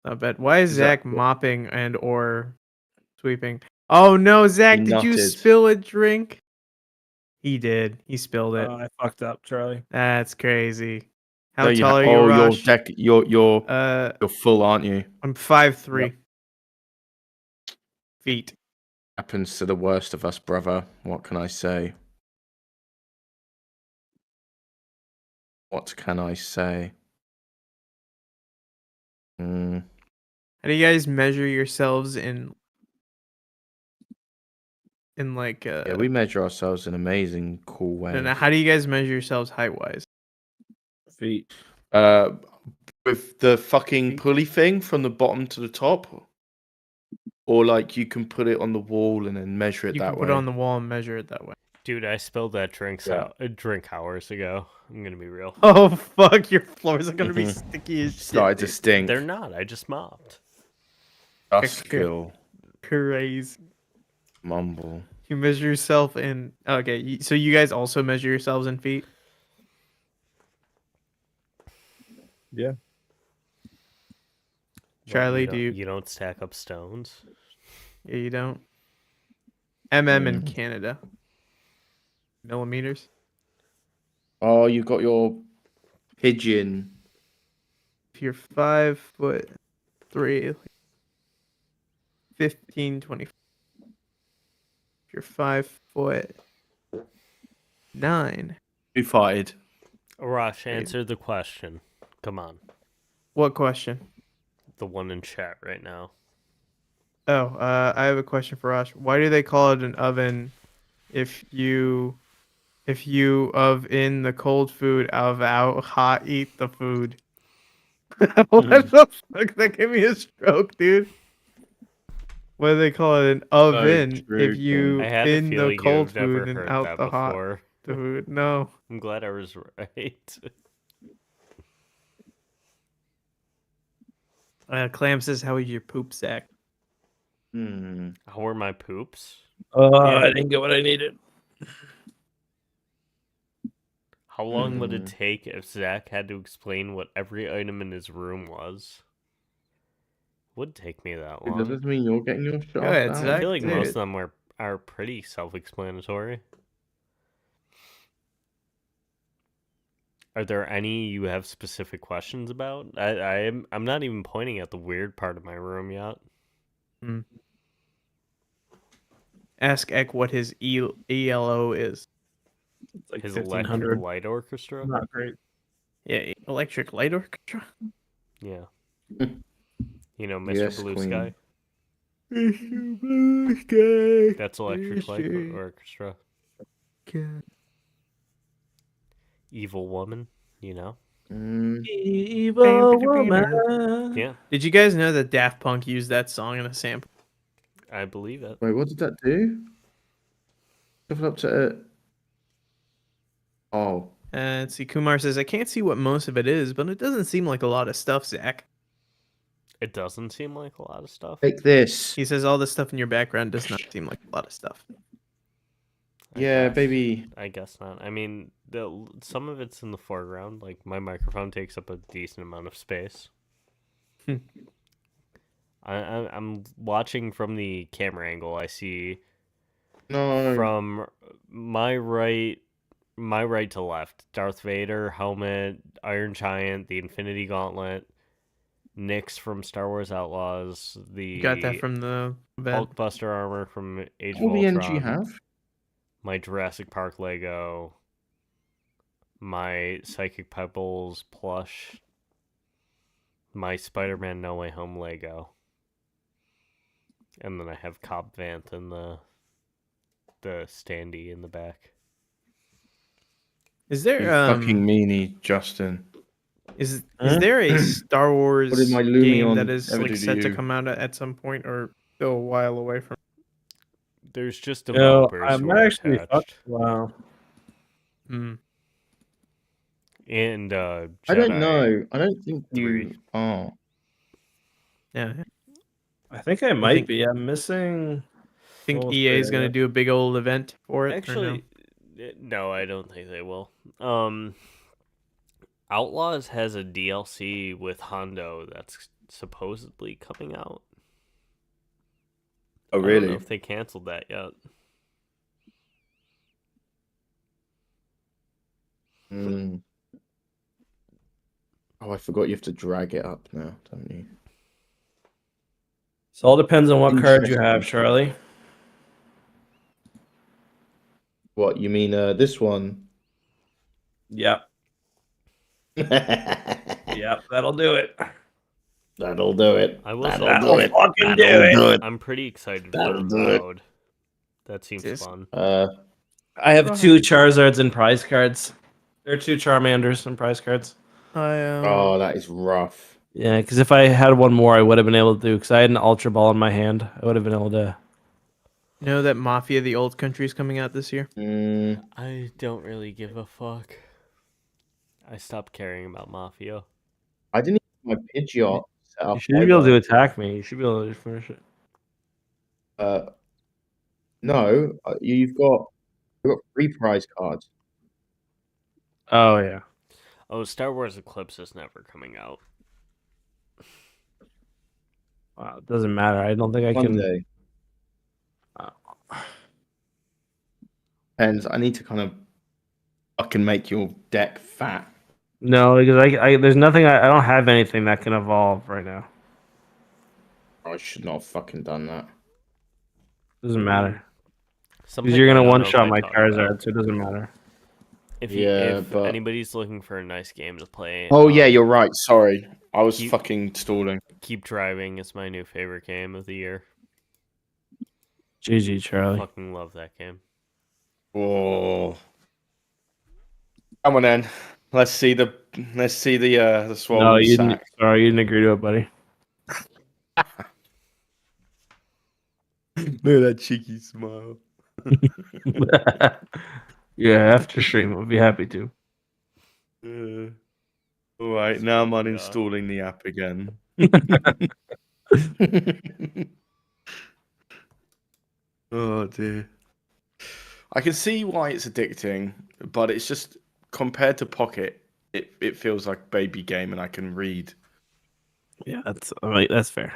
Not bad. Why is Is Zach that- mopping and or sweeping? Oh no, Zach, He did you nutted. spill a drink? He did. He spilled it. I fucked up, Charlie. That's crazy. How No, you tall are you, oh, Rosh? you're full, aren't you? I'm 5'3". Feet. Happens to the worst of us, brother. What can I say? What can I say? Mm. How do you guys measure yourselves in like Yeah, we measure ourselves in amazing, cool ways. no, how do you guys measure yourselves height wise? Feet. With the fucking pulley thing from the bottom to the top, or like you can put it on the wall and then measure it You that can way. put it on the wall and measure it that way. Dude, I spilled that drink hours ago. I'm gonna be real. Oh fuck, your floors are gonna be sticky as shit. Started to dude. stink. They're not. I just mopped. Dust kill. Crazy. Mumble. You measure yourself in okay, so you guys also measure yourselves in feet? Yeah. Charlie, Well, do you? You don't stack up stones. Yeah, you don't. In Canada. Millimeters. Oh, you got your pigeon. If you're 5'3", 15, 20. If you're 5'9". Who farted? Arash, answer the question. Come on. What question? The one in chat right now. Oh, I have a question for Rosh. Why do they call it an oven if you in the cold food out hot eat the food? What the fuck? That gave me a stroke, dude. Why do they call it an oven true, if you I had in a the feeling cold you've never food and heard out that the hot before. food? No. I'm glad I was right. Clam says, "How is your poop sack?" How were my poops? I didn't get what I needed. How long would it take if Zach had to explain what every item in his room was? Would take me that long. Does this mean you're getting your shot? ahead, I Zach. feel like Dude. most of them are pretty self-explanatory. Are there any you have specific questions about? I'm not even pointing at the weird part of my room yet. Ask Eck what his ELO is. It's like His 1500. electric light orchestra? Not great. Yeah, electric light orchestra. Yeah. You know, Mr. Yes, Blue Queen. Sky? Blue sky. That's electric light Mr. orchestra. God. Evil woman, you know? Evil woman. Yeah. Did you guys know that Daft Punk used that song in a sample? I believe it. Wait, what did that do? Shuffle up to it. Oh, Let's see. Kumar says, I can't see what most of it is, but it doesn't seem like a lot of stuff, Zach. It doesn't seem like a lot of stuff. take this. He says all the stuff in your background does not seem like a lot of stuff. Yeah, guess. baby. I guess not. I mean, some of it's in the foreground. Like my microphone takes up a decent amount of space. I'm watching from the camera angle. I see No. from my right to left: Darth Vader helmet, Iron Giant, the Infinity Gauntlet, Nyx from Star Wars Outlaws, the You got that from the bed. Hulkbuster armor from Age of All the Ultron, energy you have. my Jurassic Park Lego, my Psychic Pebbles plush, my Spider-Man No Way Home Lego, and then I have Cobb Vanth and the standee in the back. Is You there fucking meanie, Justin. is Huh? there a Star Wars What did my game Lumion that is ever like do to set to you? come out at some point, or still a while away from? There's just No, developers I who might are actually. attached. Wow. Hmm. And I don't Jedi know. I don't think you 3. are. Yeah, I think I might think- be. I'm missing. I think full EA is screen, going to yeah. do a big old event for it. Actually, no, I don't think they will. Outlaws has a DLC with Hondo that's supposedly coming out. Oh, I don't really? know if they canceled that yet. Mm. Oh, I forgot you have to drag it up now, don't you? So all depends on what card you have, Interesting. Charlie. What, you mean this one? Yep. Yep. That'll do it. That'll do it. I will say That'll do it. fucking do That'll it. do it. I'm pretty excited for That'll do it. Avowed. That seems Yes. fun. I have 2 Charizards and prize cards. There are 2 Charmanders and prize cards. Oh, that is rough. Yeah, because if I had one more, I would have been able to do. Because I had an Ultra Ball in my hand, I would have been able to. know that Mafia: The Old Country is coming out this year. Mm, I don't really give a fuck. I stopped caring about Mafia. I didn't even have my Pidgeot set up. You should be able to either. attack me. You should be able to finish it. No, you've got 3 prize cards. Oh yeah. Oh, Star Wars Eclipse is never coming out. Wow, it doesn't matter. I don't think I can. Monday. Depends. I need to kind of fucking make your deck fat. No, because I there's nothing. I don't have anything that can evolve right now. I should not have fucking done that. Doesn't matter. Something Because you're I gonna don't one know if shot I my talked about. Charizard, so it doesn't matter. If but- anybody's looking for a nice game to play, Oh yeah, you're right. Sorry, I was You- fucking stalling. Keep Driving is my new favorite game of the year. GG, Charlie. Fucking love that game. Oh, come on then. Let's see the swollen No, you didn't. sack. Sorry, you didn't agree to it, buddy. Look at that cheeky smile. Yeah, after stream, I'll be happy to. All right, now I'm Yeah. uninstalling the app again. Oh dear. I can see why it's addicting, but it's just compared to Pocket, it feels like baby game, and I can read. Yeah, that's fair.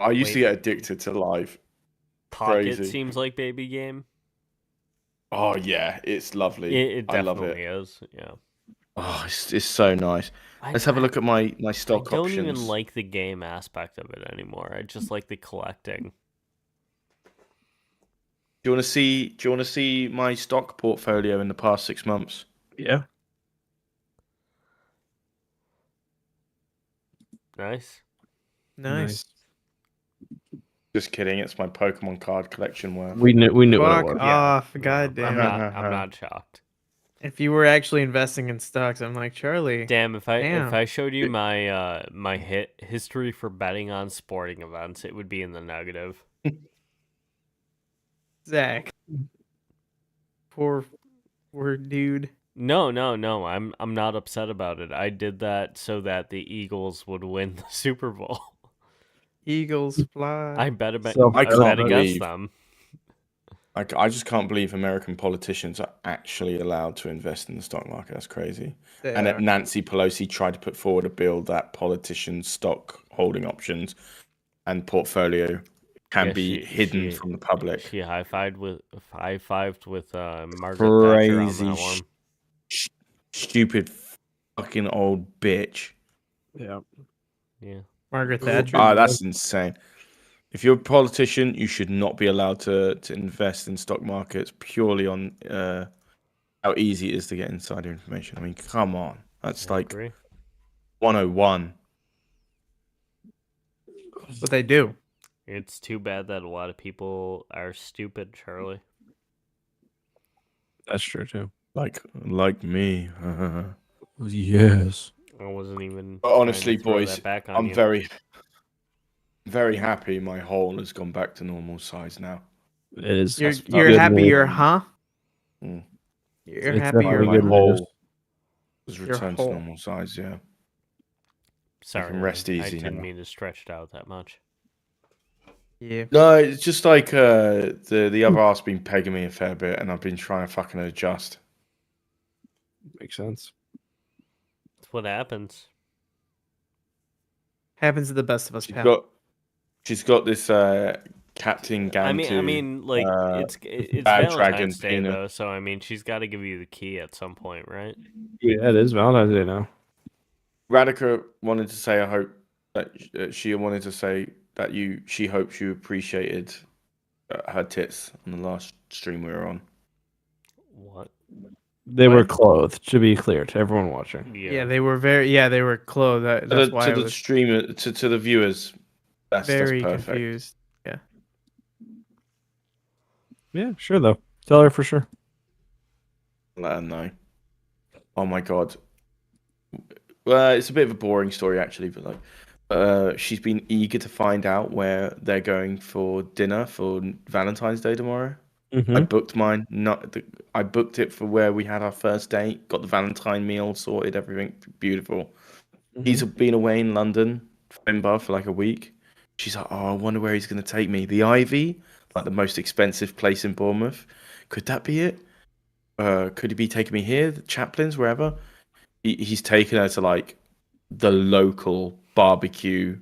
I used to Wait. get addicted to Live. Pocket Crazy. seems like baby game. Oh yeah, it's lovely. It I love definitely it. is. Yeah. Oh, it's so nice. Let's have a look at my I stock don't options. even like the game aspect of it anymore. I just like the collecting. Do you want to see my stock portfolio in the past 6 months? Yeah. Nice. Nice. Just kidding. It's my Pokemon card collection worth. We knew what it Fuck was. off, No, goddamn. I'm not shocked. If you were actually investing in stocks, I'm like, Charlie. Damn, if Damn. I showed you my my history for betting on sporting events, it would be in the negative. Zach. Poor dude. No, I'm not upset about it. I did that so that the Eagles would win the Super Bowl. Eagles fly. I bet So- I I bet can't against believe- them. I just can't believe American politicians are actually allowed to invest in the stock market. That's crazy. They And are. that Nancy Pelosi tried to put forward a bill that politicians' stock holding options and portfolio can Yeah, be hidden from the public. She high-fived with Margaret Thatcher on Crazy, that one. stupid, fucking old bitch. Yeah. Yeah. Margaret Thatcher. That's insane. If you're a politician, you should not be allowed to invest in stock markets purely on how easy it is to get insider information. I mean, come on. That's I like agree. 101. What they do. It's too bad that a lot of people are stupid, Charlie. That's true too. Like me. Yes. I wasn't even. But trying honestly, to throw boys, that back on I'm you. very happy my hole has gone back to normal size now. It is. You're That's you're good happy news. you're huh? Mm. You're It's happy you're definitely my good huh? news. hole has Your returned to hole. normal size, yeah. Sorry, can rest man. easy I didn't now. mean to stretch it out that much. Yeah. No, it's just like the other ass been pegging me a fair bit and I've been trying to fucking adjust. Makes sense. That's what happens. Happens to the best of us, She's pal. got this Captain Gantu. I mean, like it's bad Valentine's dragon Day peanut. though, so I mean, she's got to give you the key at some point, right? Yeah, it is Valentine's Day now. Radica wanted to say, I hope that she wanted to say that she hopes you appreciated her tits on the last stream we were on. What? They were What? clothed, to be clear to everyone watching. Yeah, they were they were clothed. That's why I To the was streamer, to the viewers, that's very perfect. confused. Yeah, sure though. Tell her for sure. Let her know. Oh my god. Well, it's a bit of a boring story actually, but like, she's been eager to find out where they're going for dinner for Valentine's Day tomorrow. I booked mine. I booked it for where we had our first date. Got the Valentine meal sorted. Everything beautiful. He's been away in London, Edinburgh for like a week. She's like, oh, I wonder where he's going to take me. The Ivy, like the most expensive place in Bournemouth. Could that be it? Could he be taking me here? The Chaplin's, wherever. He's taken her to like the local barbecue,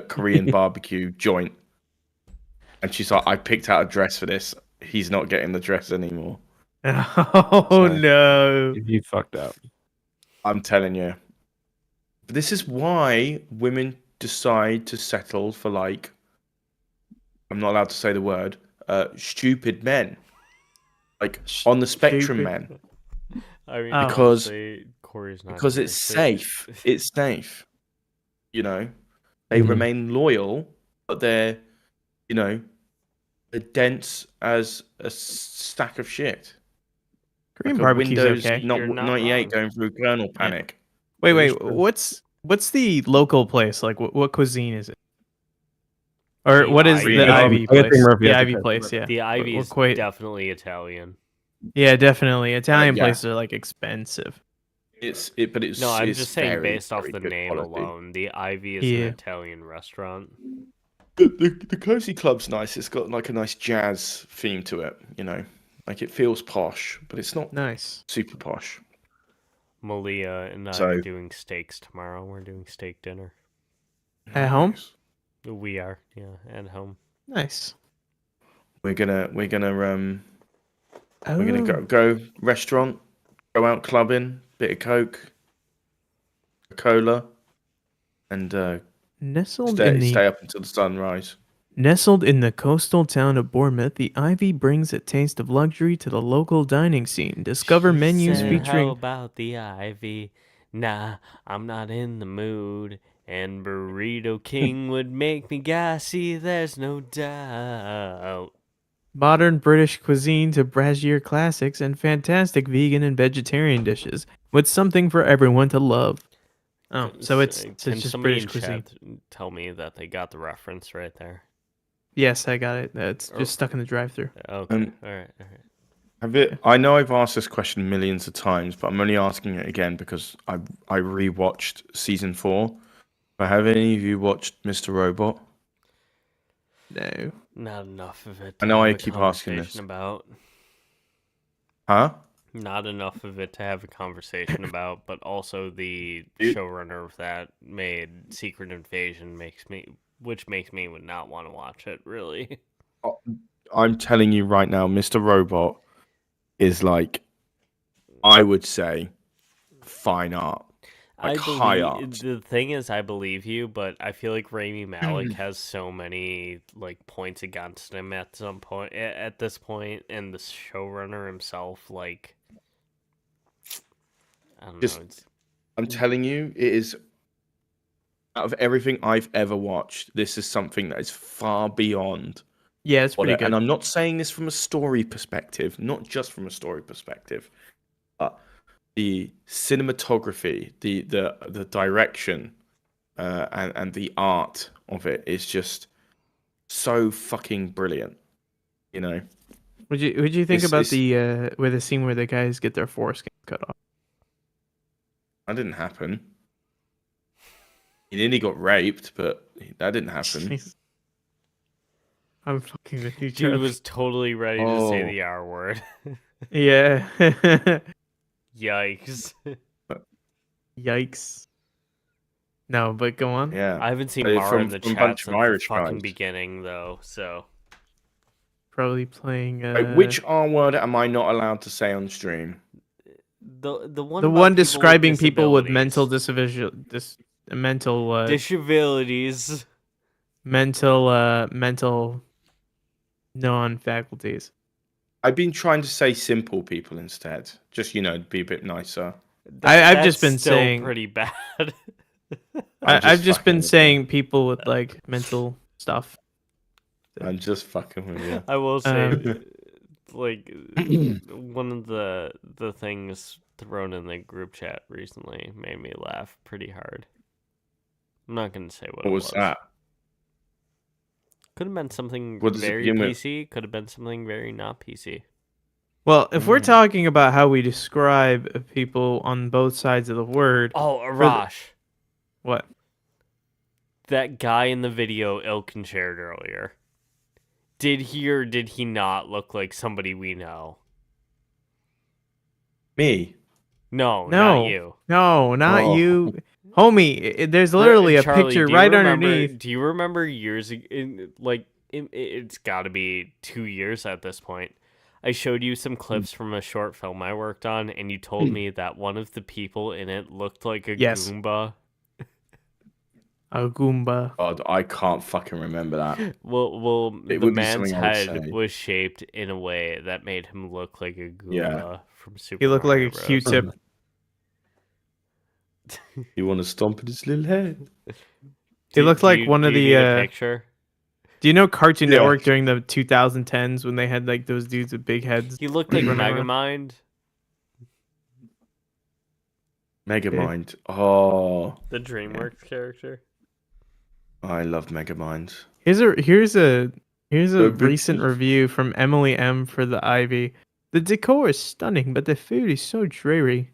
Korean barbecue joint. And she's like, I picked out a dress for this. He's not getting the dress anymore. Oh So- no. You fucked up. I'm telling you. This is why women decide to settle for like, I'm not allowed to say the word, stupid men. Like on the spectrum Stupid. men. I mean, Oh. Because- honestly, Corey's not Because here, it's so- safe. It's safe. You know? They Mhm. remain loyal, but they're dense as a stack of shit. Korean Like a barbecue's Windows okay. not You're not 98 wrong. going through kernel panic. Wait, It is wait. true. What's the local place? Like, what cuisine is it? Or The what is Ivy. the I Ivy think place? Murphy The has to Ivy catch place, up. yeah. The Ivy We're is quite- definitely Italian. Yeah, definitely. Italian yeah. places are like expensive. But it's No, I'm it's just saying very, based off very the good name quality. alone. The Ivy is Yeah. an Italian restaurant. The cozy club's nice. It's got like a nice jazz theme to it. Like it feels posh, but it's not Nice. super posh. Malia and I So- are doing steaks tomorrow. We're doing steak dinner. At home? Nice. We are, yeah, at home. Nice. We're gonna Oh. go restaurant, go out clubbing, bit of coke, a cola, and Nestled in the stay up until the sunrise. Nestled in the coastal town of Bournemouth, the Ivy brings a taste of luxury to the local dining scene. Discover She menus said, featuring How about the Ivy? Nah, I'm not in the mood. And Burrito King would make me gassy, there's no doubt. Modern British cuisine to brassiere classics and fantastic vegan and vegetarian dishes with something for everyone to love. Oh, so it's Can just somebody British in cuisine. chat tell me that they got the reference right there? Yes, I got it. It's just stuck in the drive-through. Okay. Um, All right. All right. I know I've asked this question millions of times, but I'm only asking it again because I rewatched season 4. But have any of you watched Mr. Robot? No. Not enough of it I to know have I a keep asking this. conversation about. Huh? Not enough of it to have a conversation about, but also the Dude. showrunner of that made Secret Invasion which makes me would not want to watch it, really. I'm telling you right now, Mr. Robot is like, I would say, fine art. Like high art. The thing is, I believe you, but I feel like Rami Malek has so many like points against him at some point. At this point, and the showrunner himself, like, I don't Just- know. It's, I'm telling you, it is out of everything I've ever watched, this is something that is far beyond Yeah, it's pretty and good. I'm not saying this from a story perspective, not just from a story perspective, but the cinematography, the direction, and the art of it is just so fucking brilliant. You know, Would you think It's- about it's- the where the scene where the guys get their foreskin cut off? that didn't happen. He nearly got raped, but that didn't happen. Jeez. I'm fucking with you, dude Charlie. was totally ready to say Oh. the R word. Yeah. Yikes! Yikes. No, but go on. Yeah, I haven't seen From- Mara in the from a chat bunch of since the Irish fucking guys. beginning, though. So Probably playing Which R word am I not allowed to say on stream? the one the about one people with describing people with disabilities. mental disabilities. mental non-faculties. I've been trying to say simple people instead. Just, be a bit nicer. I've just That's been still saying- pretty bad. I've just been fucking with saying people with like mental stuff. you. I'm just fucking with you. I will say, Um, like, one of the things thrown in the group chat recently made me laugh pretty hard. I'm not gonna say what What it was that? Could have been something What does it very begin with? PC. Could have been something very not PC. Well, if we're Mm. talking about how we describe people on both sides of the word, Oh, the- Arash, what? that guy in the video Ilkin shared earlier. Did he or did he not look like somebody we know? Me? No, No. not you. No, not Oh. you, homie. There's literally a Charlie, picture do you right remember- underneath. Do you remember years ago? It's got to be 2 years at this point. I showed you some clips from a short film I worked on, and you told me that one of the people in it looked like a Yes. Goomba. A Goomba. God, I can't fucking remember that. Well, It the would be man's something I would head say. was shaped in a way that made him look like a Goomba Yeah. from Super He looked like Mario a Bros. Q-tip. You want to stomp at his little head? He looked like one of do you the. need a picture. Do you know Cartoon Yeah. Network during the 2010s when they had like those dudes with big heads? He looked like running around? Megamind, Megamind. Oh, the DreamWorks character. I love Megamind. Here's a Good recent pictures. review from Emily M for the Ivy. The decor is stunning, but the food is so dreary.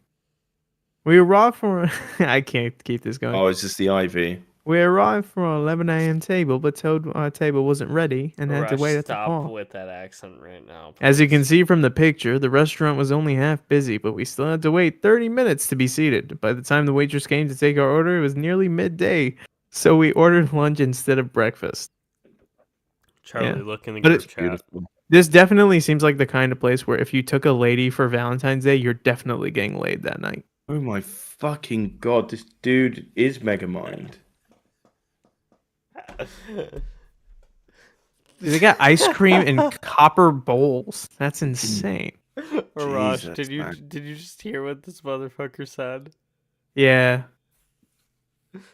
We arrived for I can't keep this going. Oh, is this the Ivy? We arrived for our 11 a.m. table, but told our table wasn't ready and had to Rush, wait at the stop bar. with that accent right now. As you can please. see from the picture, the restaurant was only half busy, but we still had to wait 30 minutes to be seated. By the time the waitress came to take our order, it was nearly midday, so we ordered lunch instead of breakfast. Charlie, yeah. look in the But group it's chat. Beautiful. This definitely seems like the kind of place where if you took a lady for Valentine's Day, you're definitely getting laid that night. Oh my fucking god, this dude is Megamind. They got ice cream in copper bowls. That's insane. Arash, Jesus, man. did you just hear what this motherfucker said? Yeah,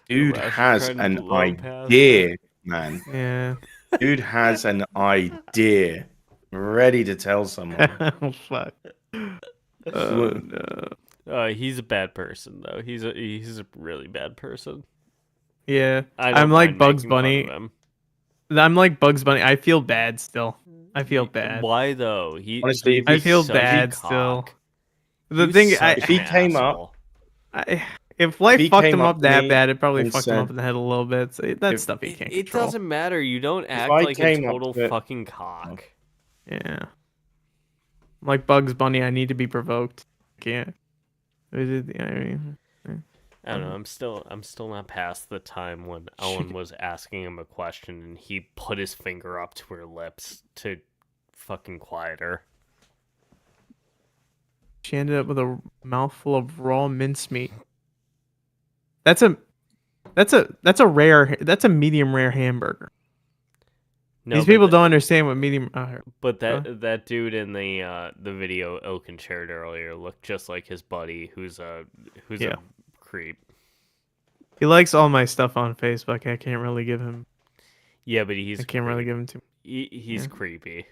Dude Rush has trying to an blow past idea, man. yeah. Dude has an idea. ready to tell someone. Oh fuck. Oh, no. He's a bad person, though. He's a really bad person. Yeah, I I'm don't like mind Bugs making fun of Bunny. him. I'm like Bugs Bunny. I feel bad still. I feel bad. Why though? Honestly, he'd I be feel such a bad still. cock. The He was thing, such if he an came up- asshole. if life he fucked came him up up to that me bad, it probably and fucked him up said- in the head a little bit. So that's If- stuff he can't It control. doesn't matter. You don't act I like a came up total to it- fucking cock. Yeah. I'm like Bugs Bunny, I need to be provoked. Can't. I mean, I don't know. I'm still not past the time when Ellen was asking him a question and he put his finger up to her lips to fucking quiet her. she ended up with a mouthful of raw mincemeat. That's a medium rare hamburger. No, These but people th- don't understand what medium. But that dude in the video Oaken shared earlier looked just like his buddy, who's a Yeah. creep. He likes all my stuff on Facebook. I can't really give him. Yeah, but he's I can't really give him too. he's yeah. creepy.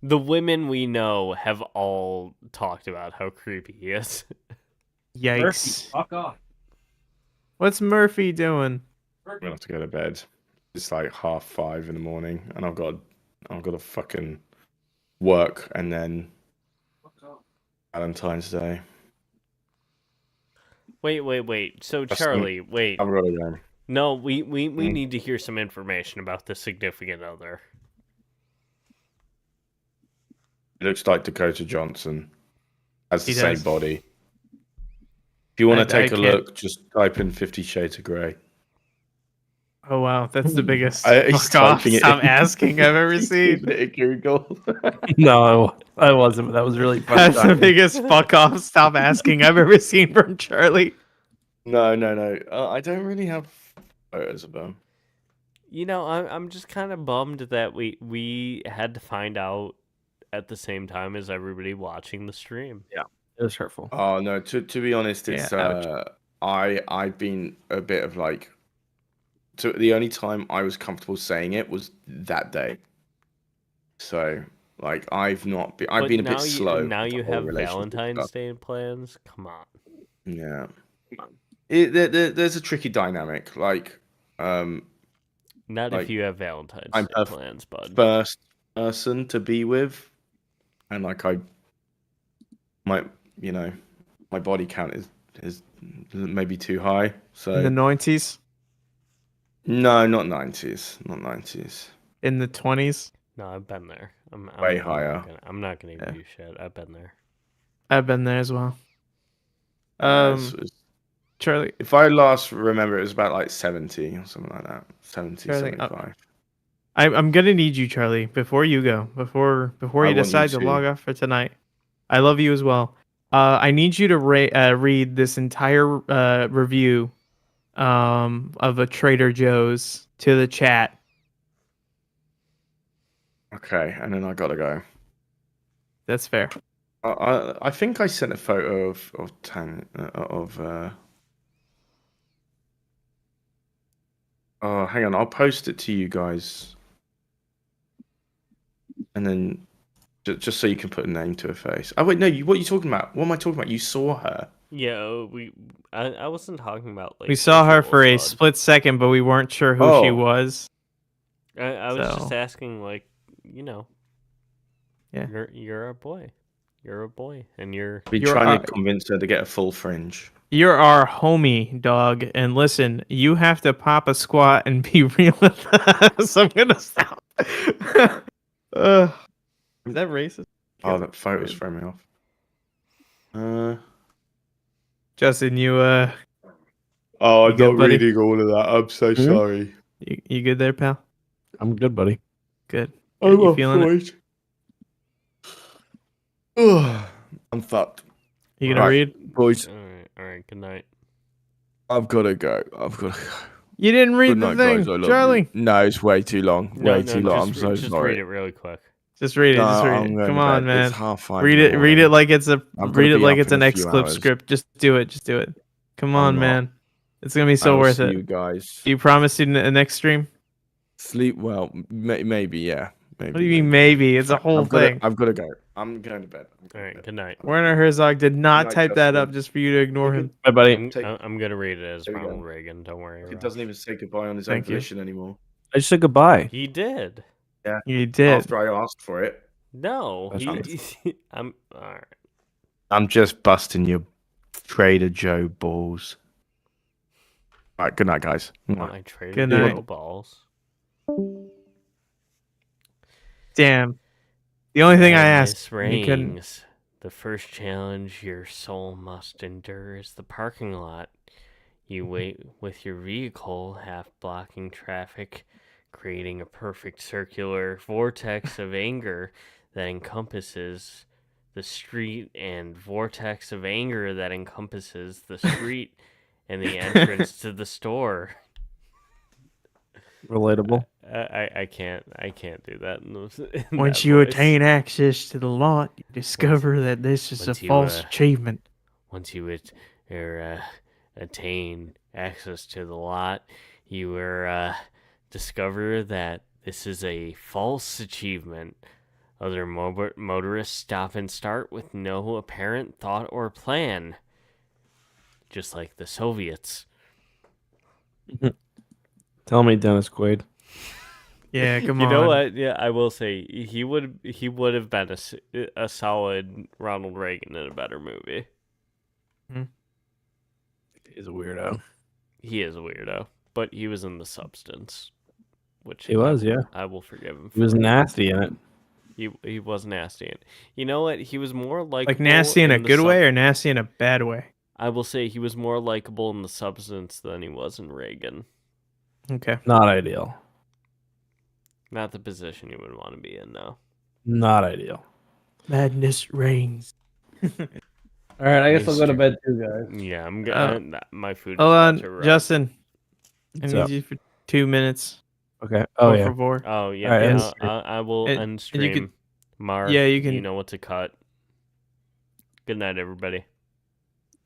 The women we know have all talked about how creepy he is. Yikes! Fuck off. What's Murphy doing? I'm gonna have to go to bed. It's like 5:30 in the morning, and I've got to fucking work, and then Valentine's Day. Wait. So That's Charlie, wait. I've got to go. No, we need to hear some information about the significant other. It looks like Dakota Johnson has the He same does. body. If you want I to take a can't- look, just type in 50 Shades of Grey. Oh wow, that's the biggest He's fuck off. typing it Stop in. asking I've ever He's seen. keeping it at Google. No, I wasn't. But that was really fun. That's the biggest fuck off. Stop asking I've ever seen from Charlie. No. I don't really have photos of them. You know, I'm just kind of bummed that we had to find out at the same time as everybody watching the stream. It was hurtful. Oh no, to be honest, it's Yeah, I've been a bit of like, so the only time I was comfortable saying it was that day. So like I've been a But bit now slow. now with the you whole have relationship Valentine's stuff. Day plans. Come on. Yeah. There's a tricky dynamic. Like Not if Like, you have Valentine's I'm Day a plans, bud. first person to be with, and like my body count is maybe too high. So In the 90s, no, not 90s, not 90s. in the 20s. No, I've been there. I'm Way I'm higher. I'm not gonna Yeah. give you shit. I've been there. I've been there as well. It's- Charlie, if I last remember, it was about like 70 or something like that. 70, Charlie, 75. I'm gonna need you, Charlie, before you go, before I you want you decide to to. log off for tonight. I love you as well. I need you to read this entire review of a Trader Joe's to the chat. Okay, and then I gotta go. That's fair. I think I sent a photo of Tang Oh, hang on, I'll post it to you guys, and then just so you can put a name to a face. Oh wait, no, what are you talking about? What am I talking about? You saw her. Yeah, I wasn't talking about like We saw her for a visuals, bud. split second, but we weren't sure who she Oh. was. I was just So- asking, like, you know. Yeah. You're a boy. You're a boy, and you're. Been You're trying our- to convince her to get a full fringe. You're our homie, dog. And listen, you have to pop a squat and be real with us. I'm gonna stop. Is that racist? Oh, that photo's throwing me off. Justin, you Oh, You I'm good, not buddy? reading all of that. I'm so sorry. you good there, pal? I'm good, buddy. Good. I'm you feeling it? I'm fucked. You gonna Right. read? Boys, All right. Good night. I've got to go. I've got to go. You didn't read Good the night, thing, guys. I love Charlie. you. No, it's way too long. Way too long. I'm Just, so just sorry. read it really quick. Just read it. No, Just read I'm it. going Come to on, bed. man. It's 5:30 Read in the it. Read it morning. like it's a. I'm gonna Read it be like up it's in an a few Eckscrew hours. script. Just do it. Just do it. Come I'm on, not. man. It's gonna be I so will worth see it. you guys. Do you promise you the next stream? Sleep well. Maybe, yeah. Maybe. What do you mean maybe? It's a whole thing. I've got to go. I'm going to bed. All right, good night. Werner Herzog did not Good night, type that Justin. up just for you to ignore him. Bye, buddy. I'm gonna read it as There we go. Ronald Reagan. Don't worry. He Ross. doesn't even say goodbye on his own Thank you. volition anymore. I just said goodbye. He did. You did. After I asked for it. No, That's I'm all right. I'm just busting your Trader Joe balls. All right, good night, guys. I traded Good no night. balls. Damn. The only thing I Madness asked, you couldn't. reigns. The first challenge your soul must endure is the parking lot. You wait with your vehicle, half blocking traffic, creating a perfect circular vortex of anger that encompasses the street, and vortex of anger that encompasses the street and the entrance to the store. Relatable. I can't do that. In Once that you voice. attain access to the lot, you discover that this is a once you, false achievement. Once you attain access to the lot, you discover that this is a false achievement. Other motorists stop and start with no apparent thought or plan, just like the Soviets. Tell me, Dennis Quaid. Yeah, come You on. know what? Yeah, I will say he would have been a solid Ronald Reagan in a better movie. He's a weirdo. He is a weirdo, but he was in The Substance, which He was, yeah. I will forgive him. He was for. nasty in it. He was nasty. You know what? He was more Like nasty in a good way or nasty in a bad way? I will say he was more likable in The Substance than he was in Reagan. Okay. Not ideal. Not the position you would want to be in, no. Not ideal. Madness reigns. All right, I guess I'll go to bed too, guys. Yeah, I'm gonna. My food. Hold is on, about to arrive. Justin. I What's need up? you for 2 minutes. Okay. Oh, Por yeah. favor. Oh yeah, All right, yeah, and- I will and end you stream. could- Mark, yeah, you can- You know what to cut. Good night, everybody.